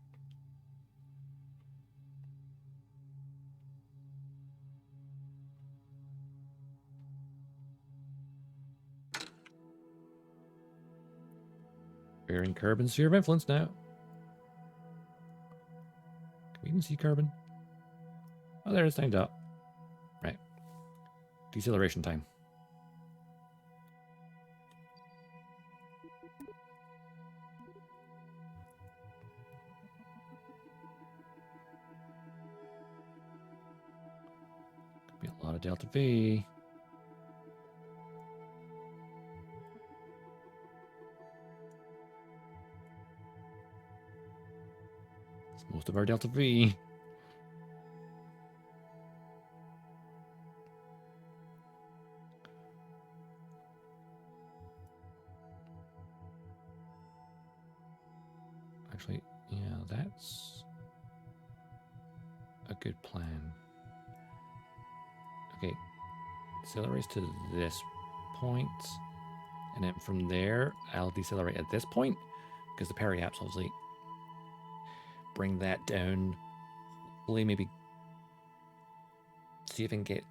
We're in Kerbin's sphere of influence now. Can we even see Kerbin? Oh, there it's timed up. Right. Deceleration time. Delta V. It's most of our Delta V. Actually, yeah, that's a good plan. Okay, accelerates to this point, and then from there, I'll decelerate at this point, because the periaps obviously bring that down. Hopefully, maybe see if I can get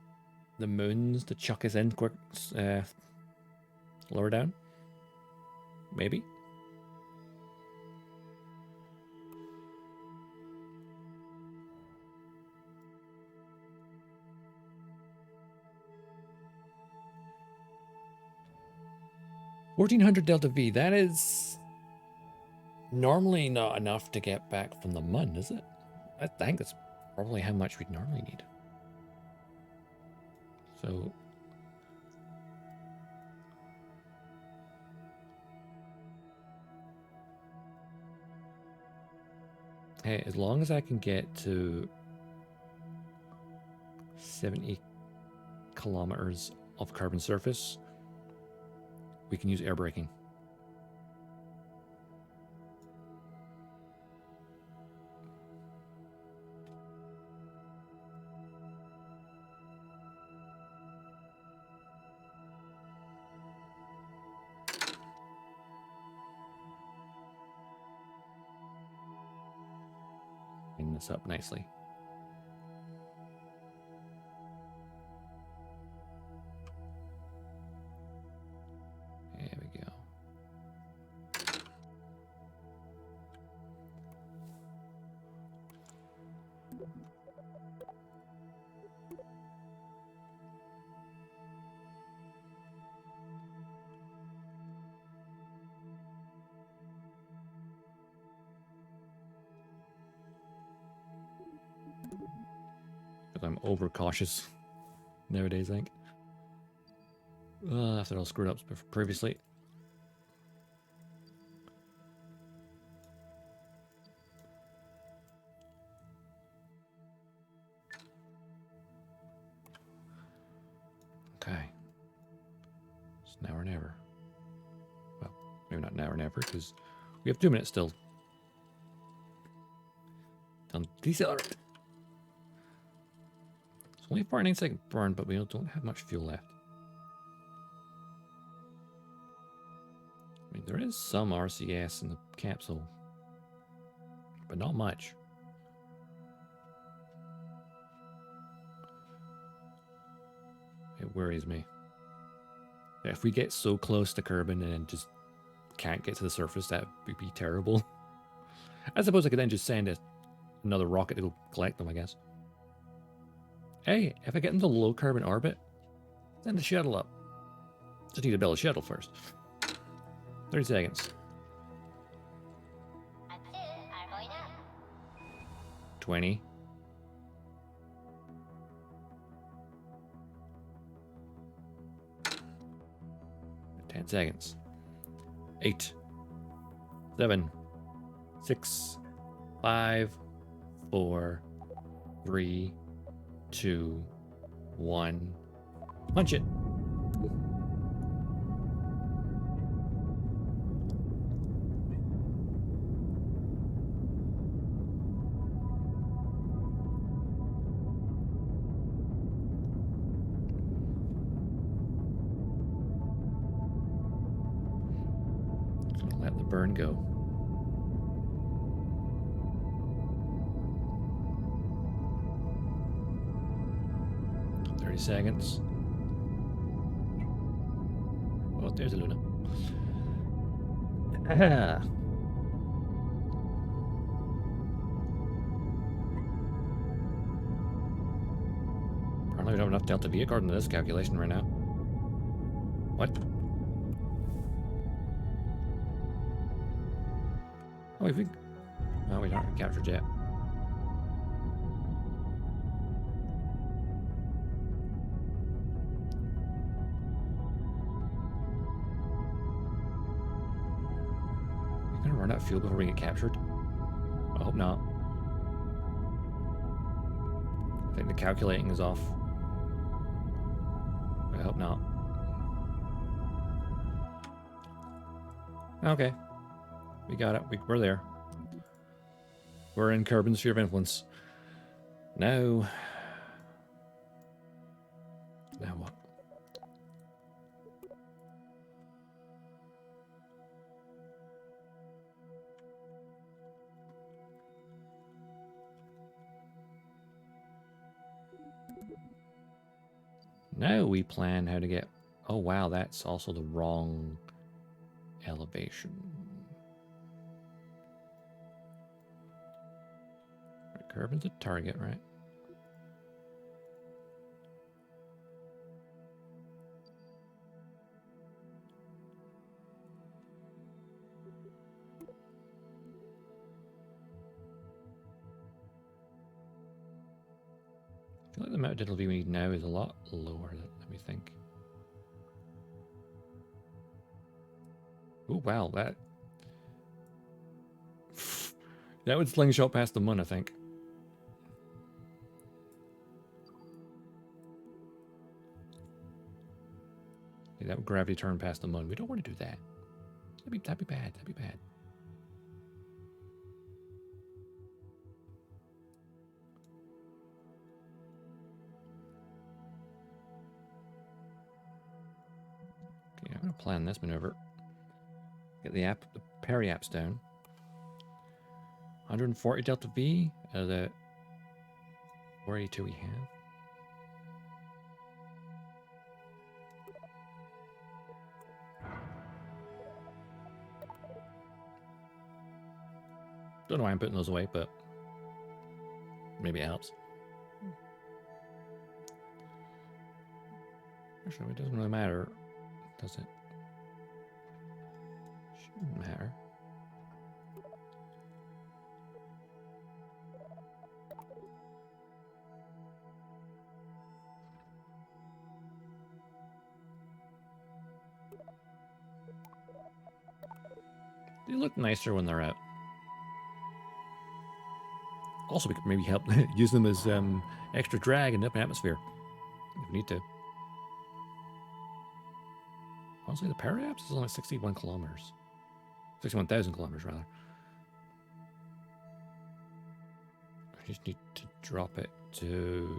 the moons to chuck us in quick, lower down. Maybe. $1,400 Delta V, that is normally not enough to get back from the Mun, is it? I think that's probably how much we'd normally need. So, hey, as long as I can get to 70 kilometers of carbon surface, we can use air braking. Clean this up nicely. There we go. I'm overcautious nowadays, I think. After all screwed up previously. Okay. It's now or never. Well, maybe not now or never, because we have 2 minutes still. Don't decelerate. It's only a 49-second burn, but we don't have much fuel left. I mean, there is some RCS in the capsule, but not much. It worries me. If we get so close to Kerbin and just can't get to the surface, that would be terrible. I suppose I could then just send another rocket to go collect them, I guess. Hey, if I get into low carbon orbit, send the shuttle up. Just need to build a shuttle first. 30 seconds. 20. 10 seconds. 8. 7. 6. 5. 4. 3. 2. 1. Punch it. Let the burn go. Seconds. Oh, there's a Luna. Apparently we don't have enough Delta V according to this calculation right now. What? Oh, we don't captured yet. run out of fuel before we get captured? I hope not. I think the calculating is off. I hope not. Okay. We got it. We're there. We're in Kerbin's sphere of influence. Now... Now what? Now we plan how to get... Oh wow, that's also the wrong elevation. Right, Kerbin's a target, right? I feel like the amount of digital V we need now is a lot lower than we think. Oh wow, that would slingshot past the moon, I think. Yeah, that would gravity turn past the moon. We don't want to do that. That'd be bad. That'd be bad. Okay, I'm gonna plan this maneuver. Get the periaps down. 140 delta V out of the 482 we have. Don't know why I'm putting those away, but maybe it helps. Actually, it doesn't really matter, does it? Shouldn't matter. They look nicer when they're out. Also, we could maybe help use them as extra drag in the open atmosphere if we need to. Honestly, the periaps is only 61 kilometers. 61,000 kilometers, rather. I just need to drop it to...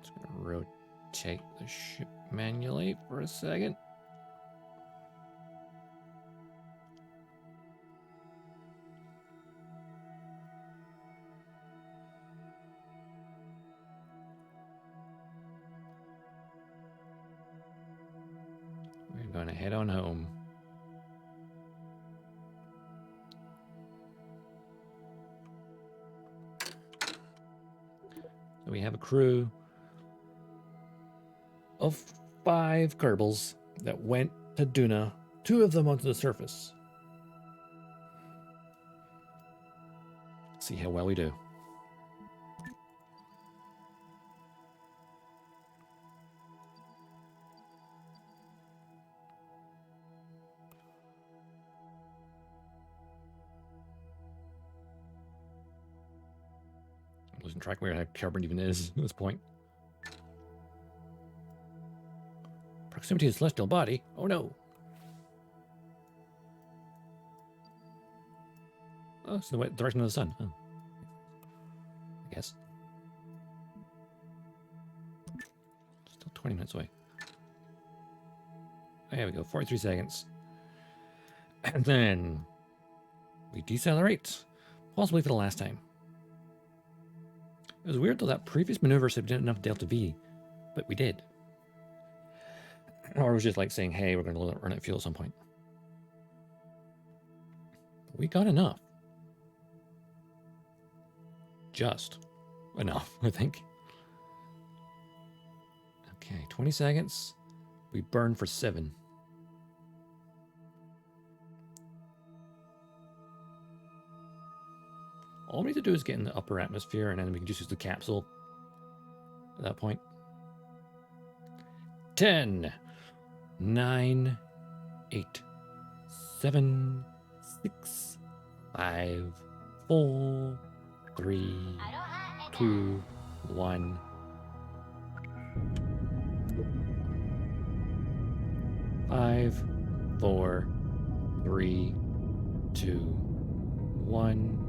Just gonna rotate the ship manually for a second. We're going to head on home. So we have a crew of 5 Kerbals that went to Duna, 2 of them onto the surface. See how well we do. I'm losing track of where Kerbin even is at this point. Proximity to the celestial body? Oh no. Oh, it's the direction of the sun. Oh. I guess. Still 20 minutes away. There we go, 43 seconds. And then we decelerate, possibly for the last time. It was weird though, that previous maneuver said we didn't have enough delta V, but we did. Or it was just like saying, hey, we're going to run out of fuel at some point. We got enough. Just enough, I think. Okay, 20 seconds. We burn for 7. All we need to do is get in the upper atmosphere, and then we can just use the capsule at that point. 10, 9, 8, 7, 6, 5, 4, 3, 2, 1. Five, 4, 3, 2, 1.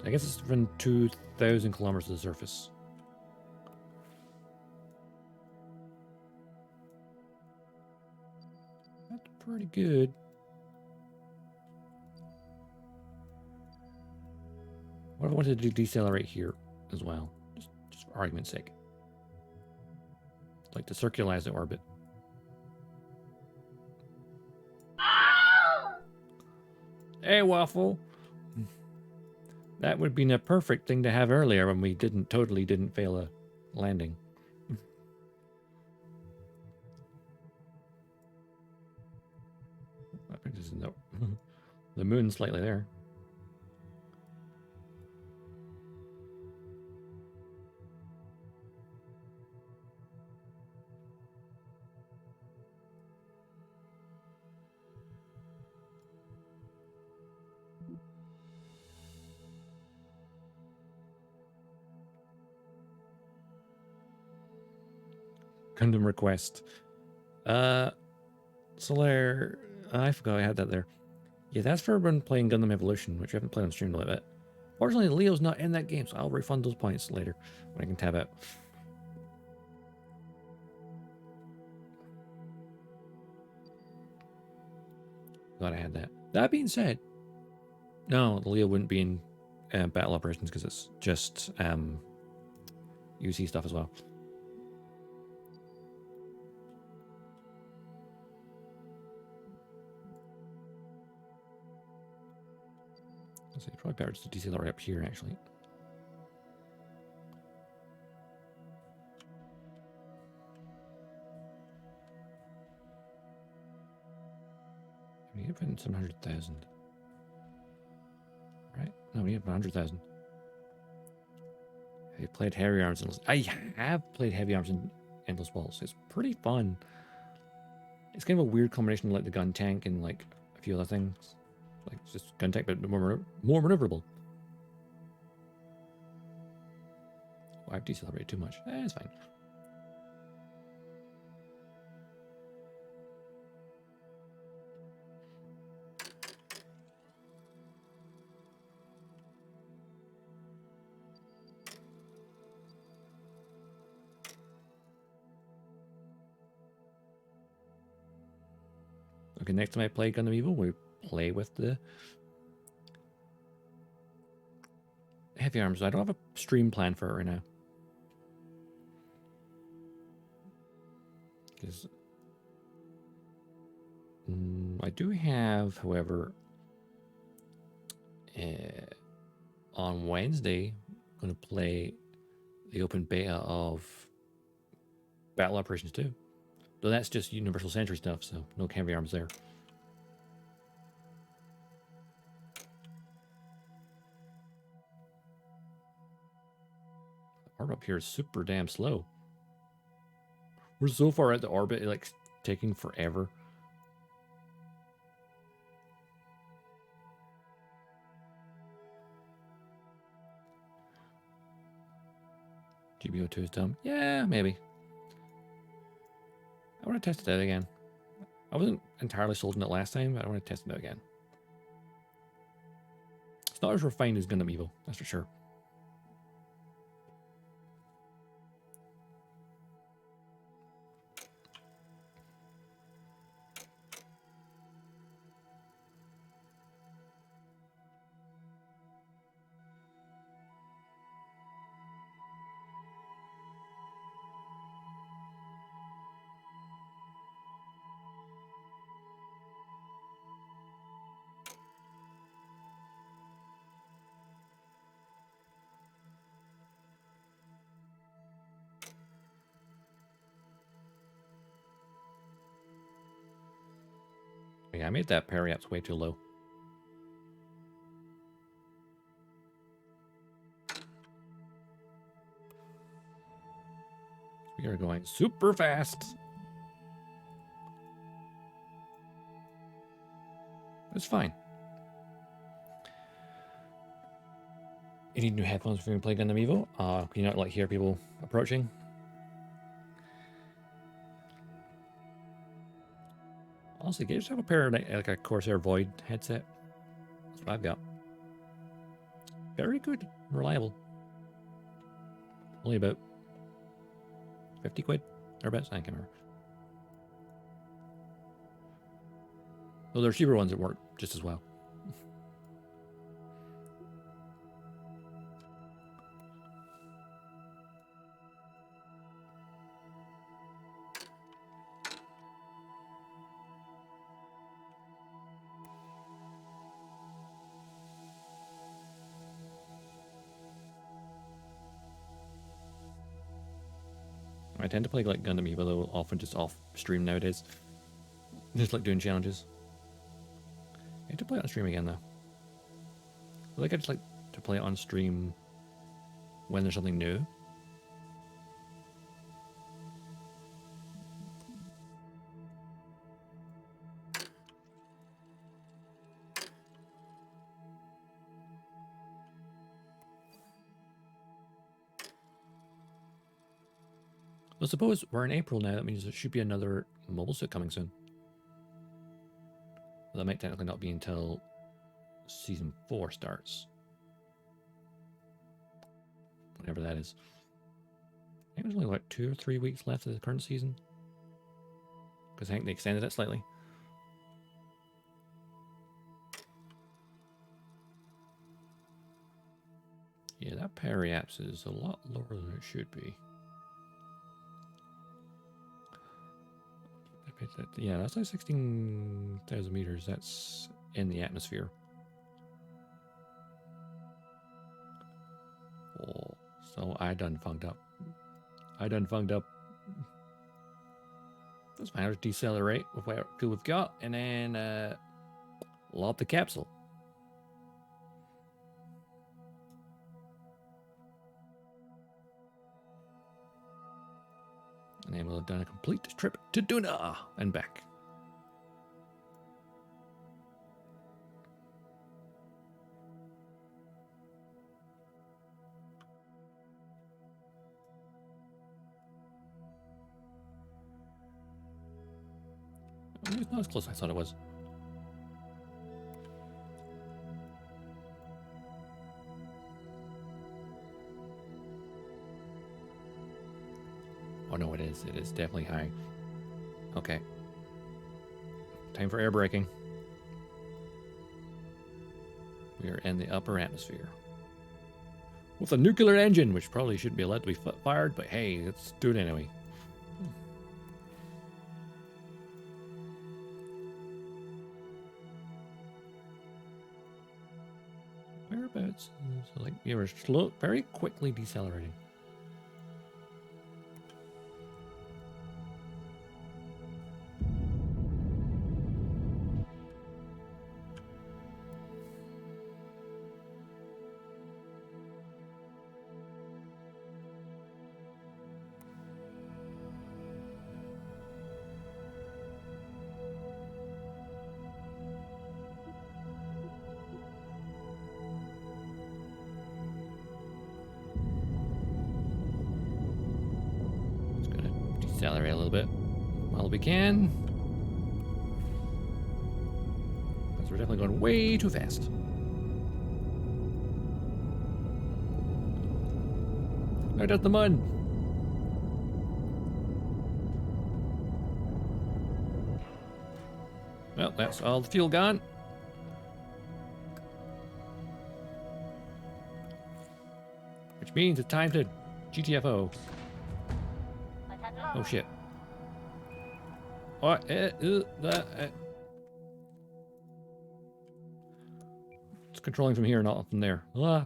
I guess it's from 2,000 kilometers to the surface. That's pretty good. What if I wanted to decelerate here as well? Just for argument's sake. Like to circularize the orbit. Hey, Waffle. That would have been a perfect thing to have earlier when we totally didn't fail a landing. The moon's slightly there. Gundam request. Solar. I forgot I had that there. Yeah, that's for when playing Gundam Evolution, which I haven't played on stream a little bit. Fortunately, Leo's not in that game, so I'll refund those points later when I can tab out. Glad I had that. That being said, no, the Leo wouldn't be in battle operations because it's just UC stuff as well. So it's probably better just to decelerate up here, actually. We need to put in some 100,000. Right? No, we need 100,000. Have you played Heavy Arms? I have played Heavy Arms in Endless Waltz. It's pretty fun. It's kind of a weird combination of like the gun tank and like a few other things. Like it's just gun tank, but more maneuverable. Oh, I've decelerated too much. It's fine. Okay, next time I play Gundam Evil, we play with the Heavy Arms. I don't have a stream plan for it right now. Because I do have, however, on Wednesday, I'm going to play the open beta of Battle Operations 2. Though that's just Universal Century stuff, so no Heavy Arms there. Orbit up here is super damn slow. We're so far at the orbit, it's like taking forever. GBO2 is dumb. Yeah, maybe. I want to test it out again. I wasn't entirely sold on it last time, but I want to test it out again. It's not as refined as Gundam Evo, that's for sure. Yeah, I made that periaps way too low. We are going super fast. It's fine. You need new headphones if you're going to play Gundam Evo. Can you not like hear people approaching? Honestly, can you just have a pair of like a Corsair Void headset? That's what I've got. Very good, reliable. Only about 50 quid or about, I can't remember. Well, there are cheaper ones that work just as well. I tend to play like Gundam Evo though, often just off stream nowadays. Just like doing challenges. I need to play it on stream again though. I think I just like to play it on stream when there's something new. I suppose we're in April now, that means there should be another mobile suit coming soon. Well, that might technically not be until Season 4 starts. Whatever that is. I think there's only like 2 or 3 weeks left of the current season. Because I think they extended it slightly. Yeah, that periapse is a lot lower than it should be. Yeah, that's like 16,000 meters. That's in the atmosphere. Oh, so I done funked up. That's fine. I'll just decelerate with what we've got and then lob the capsule. And then we'll have done a complete trip to Duna and back. It's not as close as I thought it was. Oh no, it is. It is definitely high. Okay. Time for air braking. We are in the upper atmosphere. With a nuclear engine, which probably shouldn't be allowed to be fired, but hey, let's do it anyway. Whereabouts? So like, you were slow, very quickly decelerating. Decelerate a little bit while we can. Because we're definitely going way too fast. Right out the mud. Well, that's all the fuel gone. Which means it's time to GTFO. Oh shit. Oh, it's controlling from here, not from there. Ah.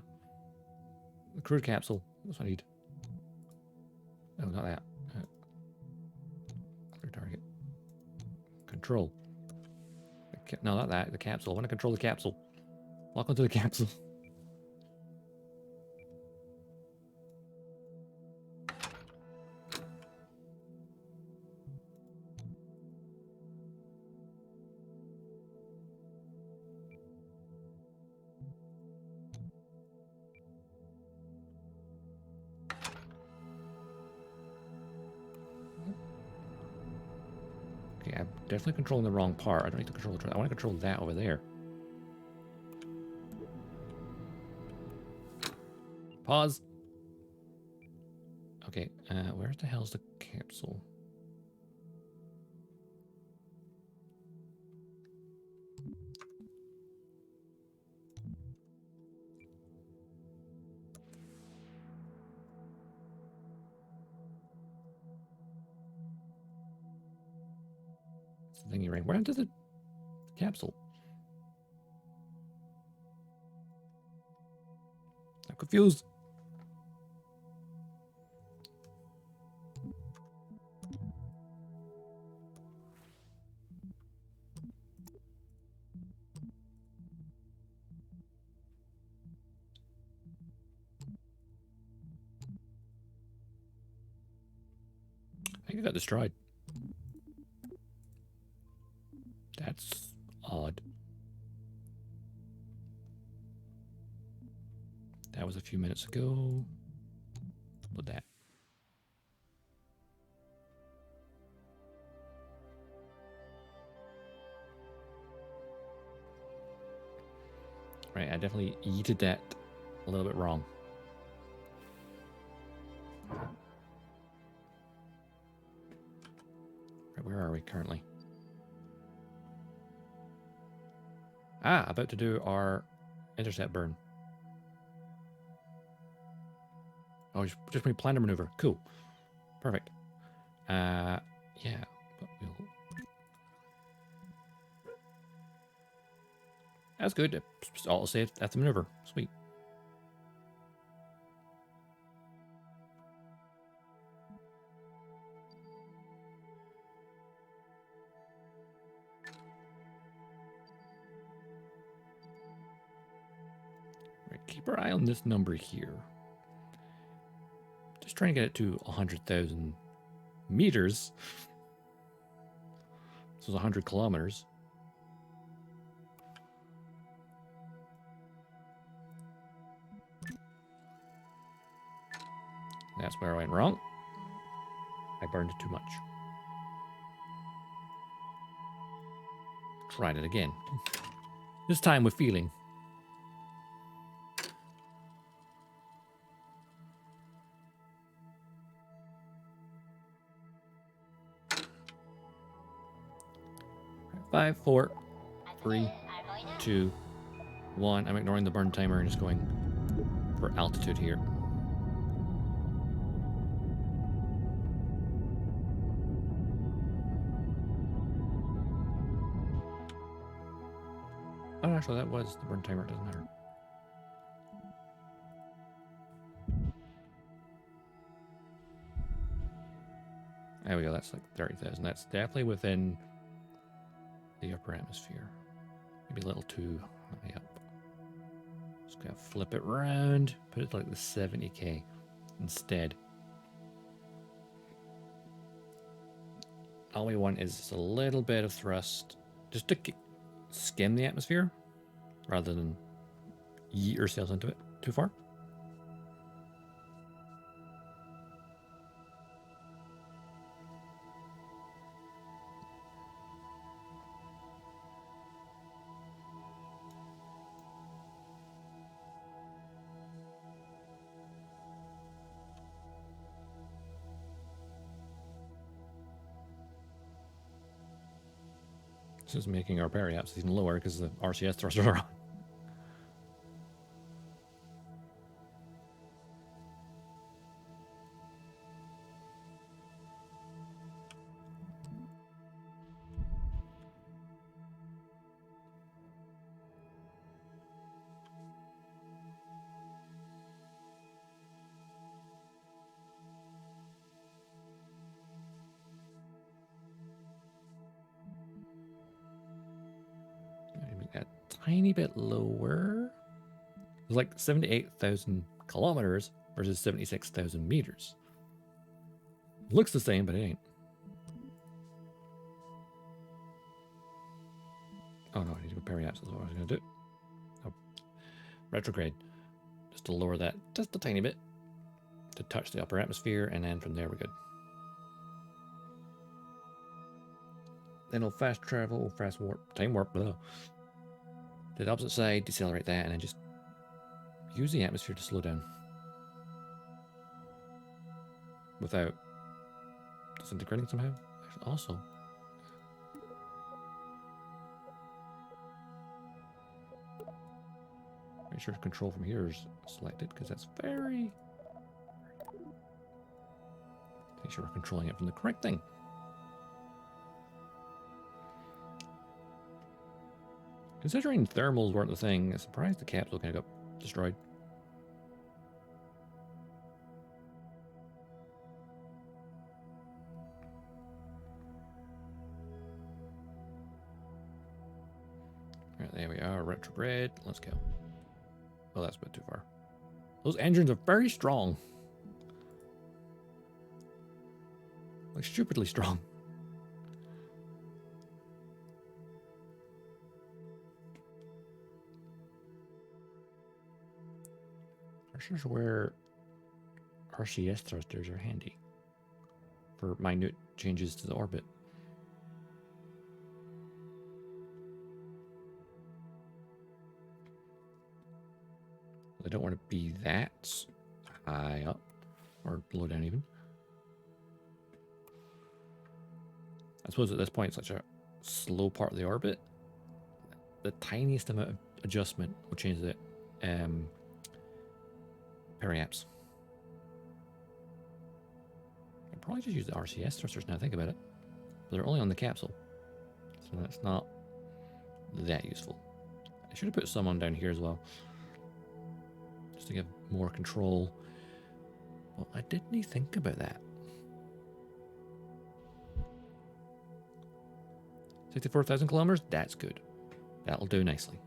The crude capsule. That's what I need. No, not that. Clear target. Control. No, not that. The capsule. I want to control the capsule. Lock onto the capsule. Okay, I'm definitely controlling the wrong part. I don't need to control the... I want to control that over there. Pause. Okay, where the hell's the capsule? It's the thingy ring. Where into the capsule? I'm confused. I think it got destroyed. That's odd. That was a few minutes ago. With that. Right, I definitely yeeted that a little bit wrong. Right, where are we currently? Ah, about to do our intercept burn. Oh, just me plan a maneuver. Cool. Perfect. Yeah. But we'll... That's good. Auto save at the maneuver. Sweet. Right, keep our eye on this number here. Just trying to get it to 100,000 meters. This is 100 kilometers. That's where I went wrong. I burned too much. Tried it again. This time with feeling. Five, four, 3, 2, 1. I'm ignoring the burn timer and just going for altitude here. Oh, actually, that was the burn timer. It doesn't matter. There we go. That's like 30,000. That's definitely within the upper atmosphere. Maybe a little too high up. Just gonna flip it around. Put it like the 70k instead. All we want is a little bit of thrust just to skim the atmosphere rather than yeet ourselves into it too far. This is making our periaps even lower because the RCS thrusters are on. A tiny bit lower. It's like 78,000 kilometers versus 76,000 meters. Looks the same, but it ain't. Oh no, I need to go periaps. That's what I was going to do. Oh, retrograde. Just to lower that just a tiny bit to touch the upper atmosphere, and then from there we're good. Then I'll fast travel, fast warp, time warp, blah. To the opposite side, decelerate that, and then just use the atmosphere to slow down. Without disintegrating somehow. Also, make sure control from here is selected, because that's very... Make sure we're controlling it from the correct thing. Considering thermals weren't the thing, I'm surprised the capsule kind of got destroyed. Alright, there we are, retrograde. Let's go. Oh, that's a bit too far. Those engines are very strong. Like, stupidly strong. I'm sure where RCS thrusters are handy for minute changes to the orbit. I don't want to be that high up, or below down even. I suppose at this point, it's such a slow part of the orbit, the tiniest amount of adjustment will change the periaps. I'll probably just use the RCS thrusters now I think about it. But they're only on the capsule, so that's not that useful. I should have put some on down here as well, just to give more control. Well, I didn't think about that. 64,000 kilometers, that's good. That'll do nicely.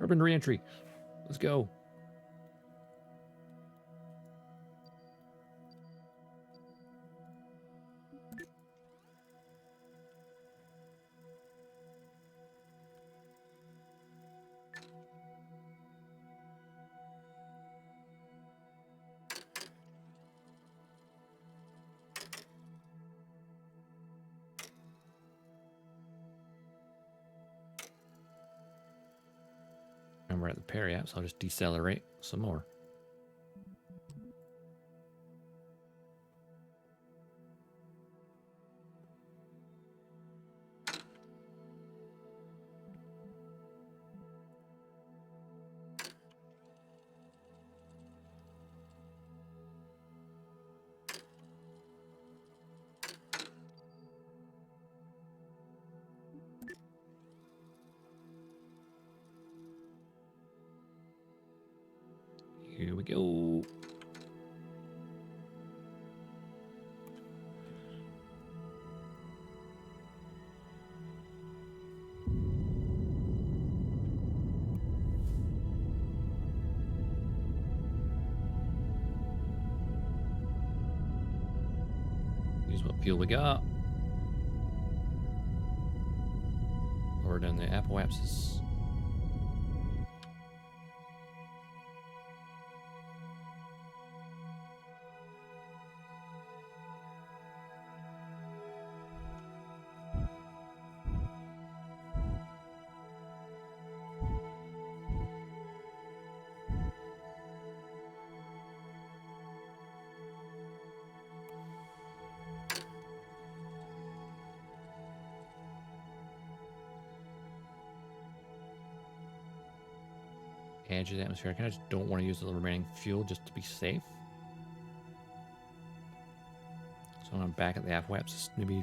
Urban re-entry. Let's go. And we're at the periaps, I'll just decelerate some more. Here we go. Here's what fuel we got. Or down the apoapsis. Edge of the atmosphere. I just don't want to use the remaining fuel just to be safe. So when I'm back at the apoapsis, maybe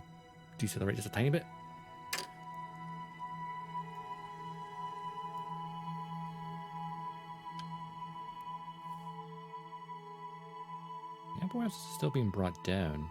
decelerate just a tiny bit. The apoapsis is still being brought down.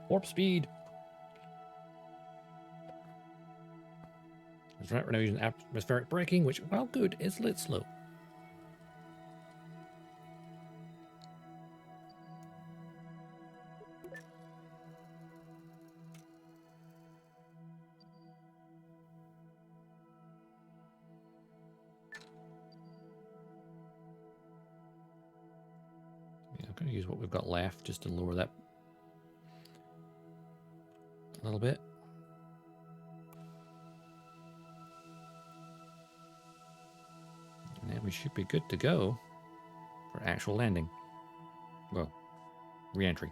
Warp speed. That's right, we're now using atmospheric braking, which, while good, is a little slow. Yeah, I'm going to use what we've got left just to lower that a little bit. And then we should be good to go for actual landing. Well, re-entry.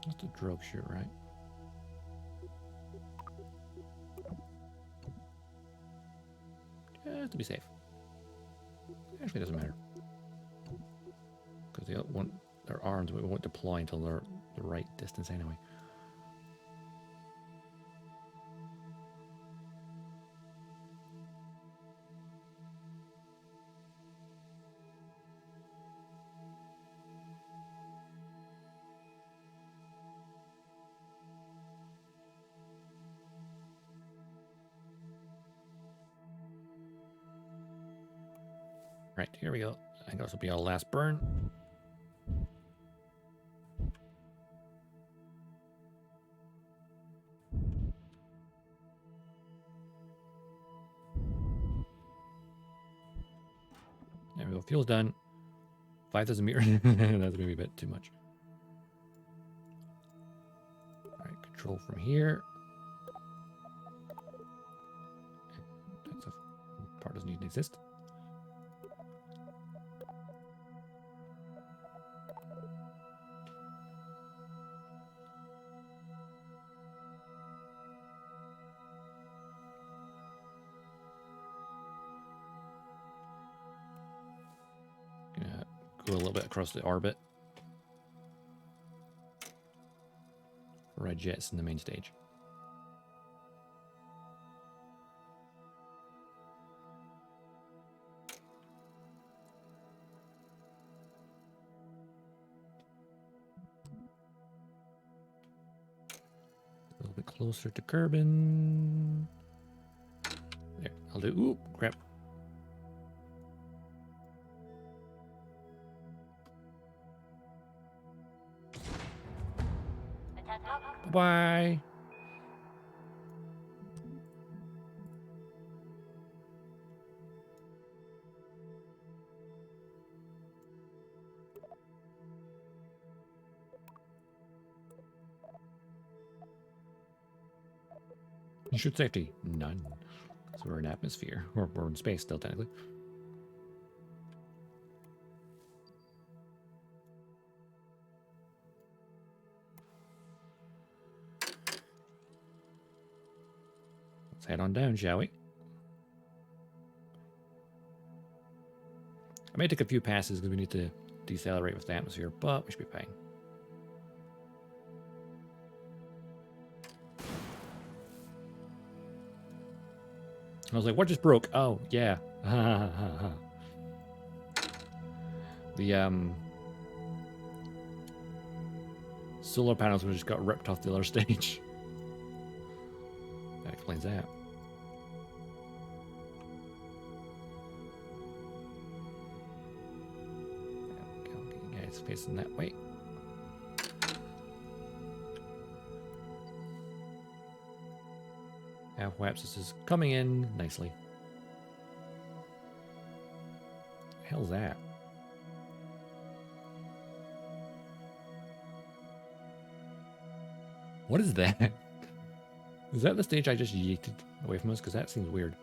That's the drogue chute, right? Just to be safe. Actually, it doesn't matter. Because they want their arms, we won't deploy until they're the right distance anyway. Right, here we go. I think this will be our last burn. There we go, fuel's done. 5,000 meters. That's going to be a bit too much. Alright, control from here. That's a part doesn't even exist. Gonna go a little bit across the orbit. Red jets in the main stage. A little bit closer to Kerbin. There, I'll do. Ooh, crap. Bye. Shoot safety. None. So we're in atmosphere. Or we're in space still, technically. Let's head on down, shall we? I may take a few passes because we need to decelerate with the atmosphere, but we should be fine. I was like, what just broke? Oh, yeah. The solar panels just got ripped off the other stage. That explains that. There we go. Get you guys facing that way. Half-Wapsis is coming in nicely. The hell's that? What is that? Is that the stage I just yeeted away from us? Because that seems weird.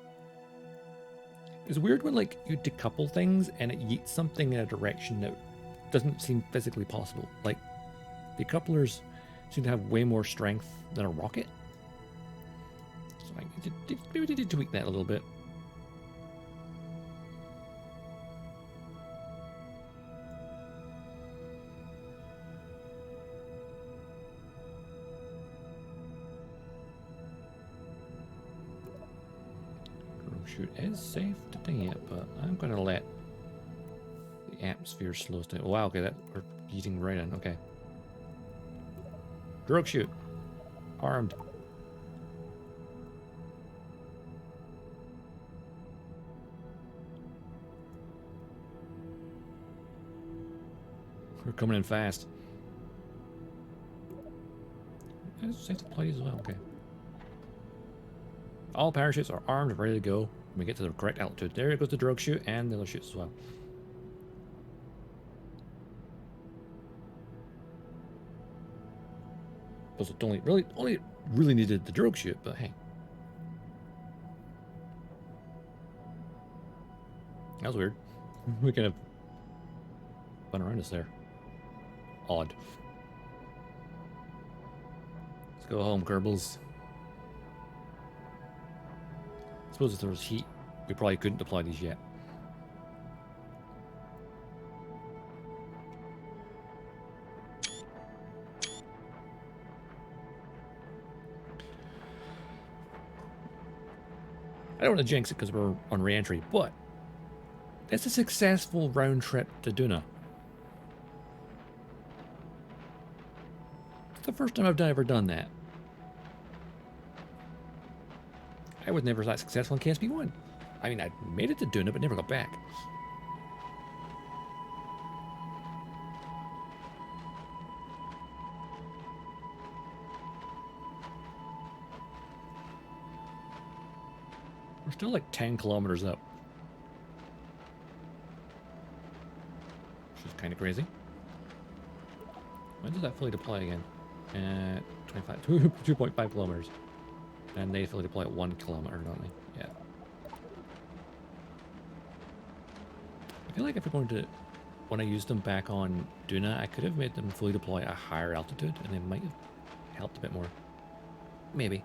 It's weird when, like, you decouple things and it yeets something in a direction that doesn't seem physically possible. Like, decouplers seem to have way more strength than a rocket. So I maybe need to tweak that a little bit. Shoot is safe to ding it, but I'm going to let the The atmosphere slows down. Wow, okay, that we're eating right in. Okay. Drogue chute. Armed. We're coming in fast. That's safe to play as well. Okay. All parachutes are armed and ready to go when we get to the correct altitude. There goes the drogue chute and the other chutes as well. Those only really needed the drogue chute, but hey. That was weird. We kind of went around us there. Odd. Let's go home, Kerbals. I suppose if there was heat, we probably couldn't deploy these yet. I don't want to jinx it because we're on re-entry, but it's a successful round trip to Duna. It's the first time I've ever done that. I was never that successful in KSP1. I mean, I made it to Duna, but never got back. We're still like 10 kilometers up. Which is kind of crazy. When does that fully deploy again? 2.5 kilometers. And they fully deploy at 1 kilometer, don't they? Yeah. I feel like if we're going to, when I used them back on Duna, I could have made them fully deploy at a higher altitude, and they might have helped a bit more. Maybe.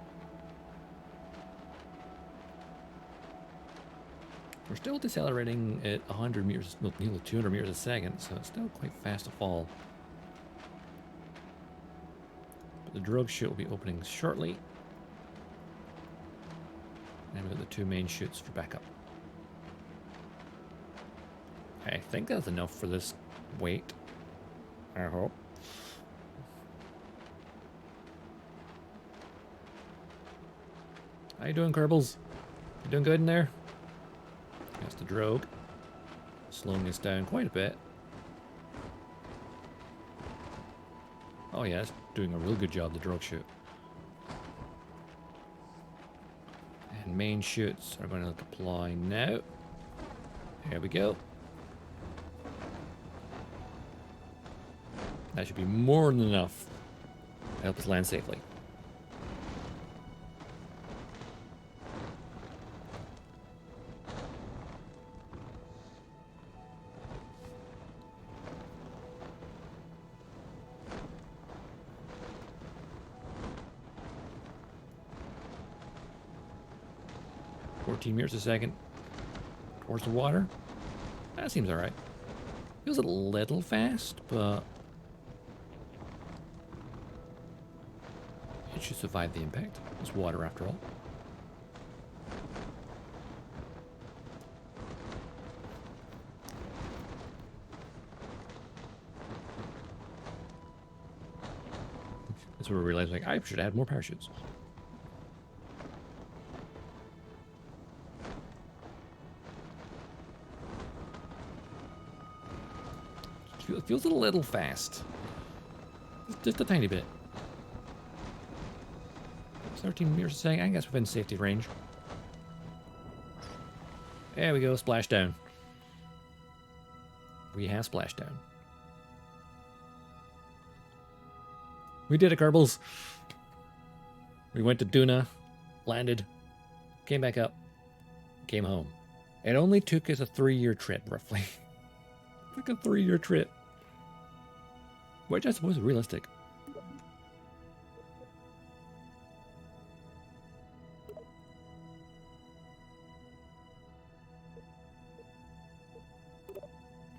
We're still decelerating at 100 meters, no, nearly 200 meters a second, so it's still quite fast to fall. But the drogue chute will be opening shortly. And we've got the 2 main chutes for backup. I think that's enough for this weight. I hope. How you doing, Kerbals? You doing good in there? That's the drogue. Slowing us down quite a bit. Oh yeah, it's doing a real good job, the drogue chute. And main chutes are going to deploy now. Here we go. That should be more than enough to help us land safely. Meters a second towards the water. That seems alright. Feels a little fast, but it should survive the impact. It's water after all. That's where we realized, like, I should add more parachutes. It feels a little fast. Just a tiny bit. 13 meters a second. I guess within safety range. There we go. Splashdown. We have splashdown. We did it, Kerbals. We went to Duna, landed, came back up, came home. It only took us a 3-year trip, roughly. Like a 3-year trip. Which I suppose is realistic.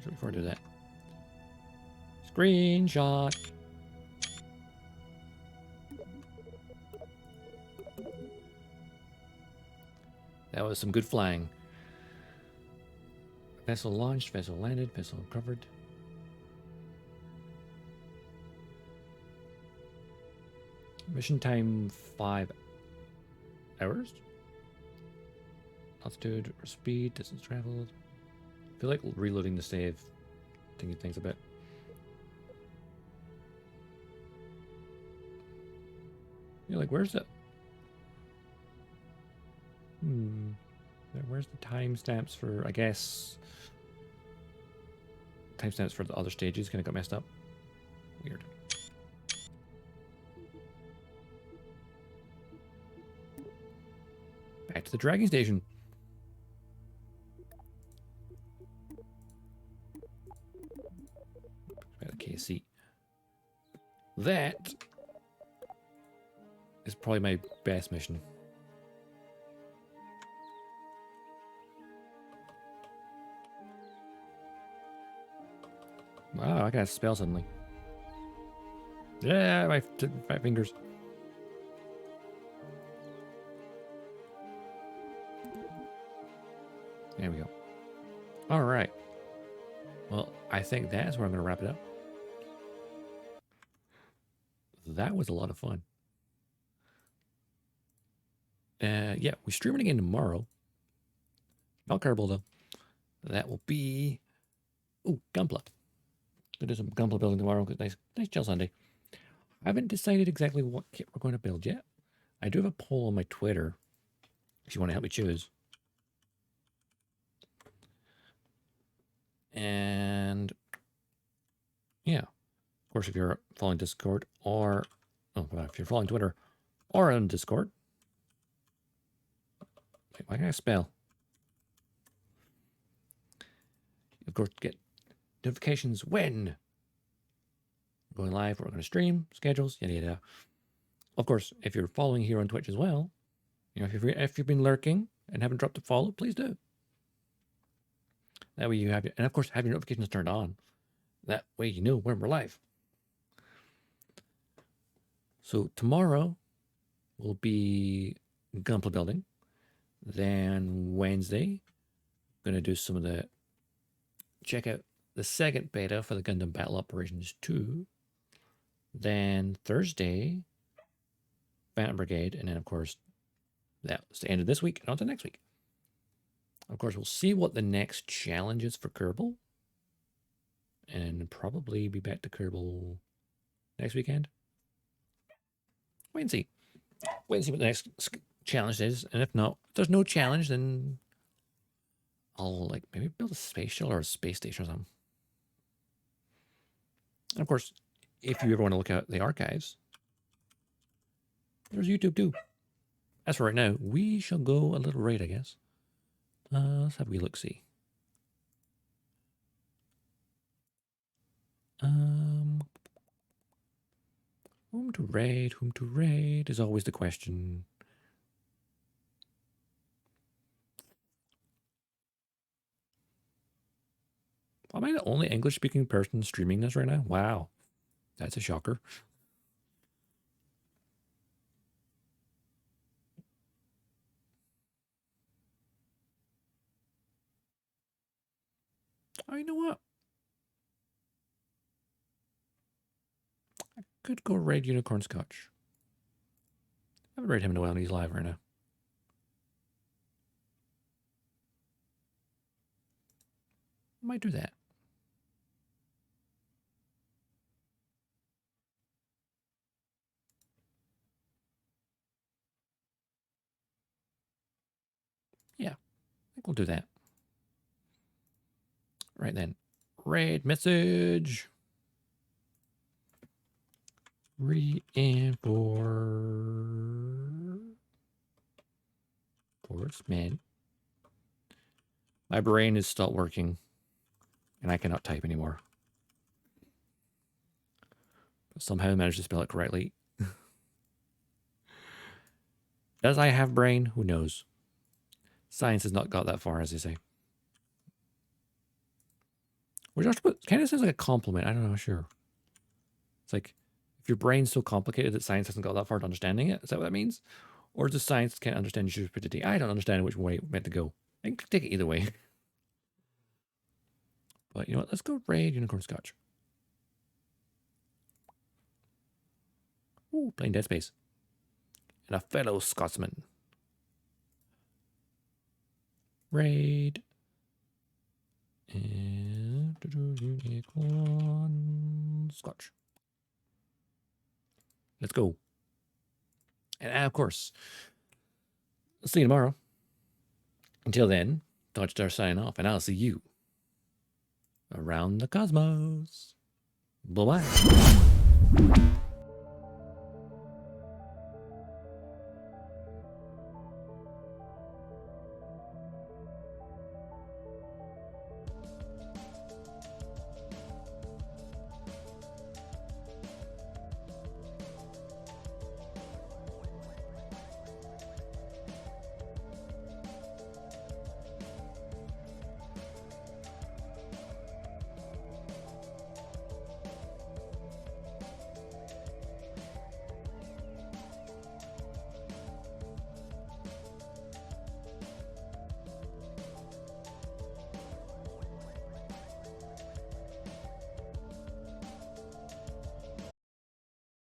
Before I do that. Screenshot. That was some good flying. Vessel launched, vessel landed, vessel recovered. Mission time 5 hours. Altitude or speed, distance traveled. I feel like reloading the save, thinking things a bit. You're like, where's it? Where's the timestamps for, I guess, timestamps for the other stages kind of got messed up. Weird. Back to the dragging station. Back to KSC. That is probably my best mission. Wow, I got a spell suddenly. Yeah, my fingers. There we go. All right. Well, I think that's where I'm going to wrap it up. That was a lot of fun. Yeah, we stream it again tomorrow. Not Kerbal, though. That will be... Oh, Gunpla. Gonna do some Gunpla building tomorrow. Nice chill Sunday. I haven't decided exactly what kit we're going to build yet. I do have a poll on my Twitter if you want to help me choose. And yeah, of course, if you're following Discord or if you're following Twitter or on Discord, wait, why can't I spell? Of course, get notifications when we're going live, we're going to stream, schedules, yada yada. Of course, if you're following here on Twitch as well, you know, if you've been lurking and haven't dropped a follow, please do. That way you have your, and of course, have your notifications turned on. That way you know when we're live. So tomorrow will be Gunpla building. Then Wednesday, I'm going to do some of the, check out the second beta for the Gundam Battle Operations 2. Then Thursday, Phantom Brigade. And then, of course, that's the end of this week and on to next week. Of course, we'll see what the next challenge is for Kerbal. And probably be back to Kerbal next weekend. Wait and see. Wait and see what the next challenge is. And if not, if there's no challenge, then I'll like maybe build a space shuttle or a space station or something. And of course, if you ever want to look at the archives, there's YouTube too. As for right now, we shall go a little raid, I guess. Let's have a wee look-see. Whom to raid is always the question. Am I the only English-speaking person streaming this right now? Wow, that's a shocker. Oh, you know what? I could go raid Unicorn Scotch. I haven't raided him in a while and he's live right now. I might do that. Yeah, I think we'll do that. Right then. Raid message. Reinforcement. My brain is stopped working and I cannot type anymore. But somehow I managed to spell it correctly. Does I have brain? Who knows? Science has not got that far, as they say. Which kind of sounds like a compliment. I don't know, sure. It's like, if your brain's so complicated that science hasn't got that far to understanding it, is that what that means? Or does science can't understand stupidity? I don't understand which way it meant to go. I can take it either way. But you know what? Let's go raid Unicorn Scotch. Ooh, playing Dead Space. And a fellow Scotsman. Raid. And Unicorn Scotch. Let's go. And of course, I'll see you tomorrow. Until then, Dodgestar signing off, and I'll see you around the cosmos. Bye-bye.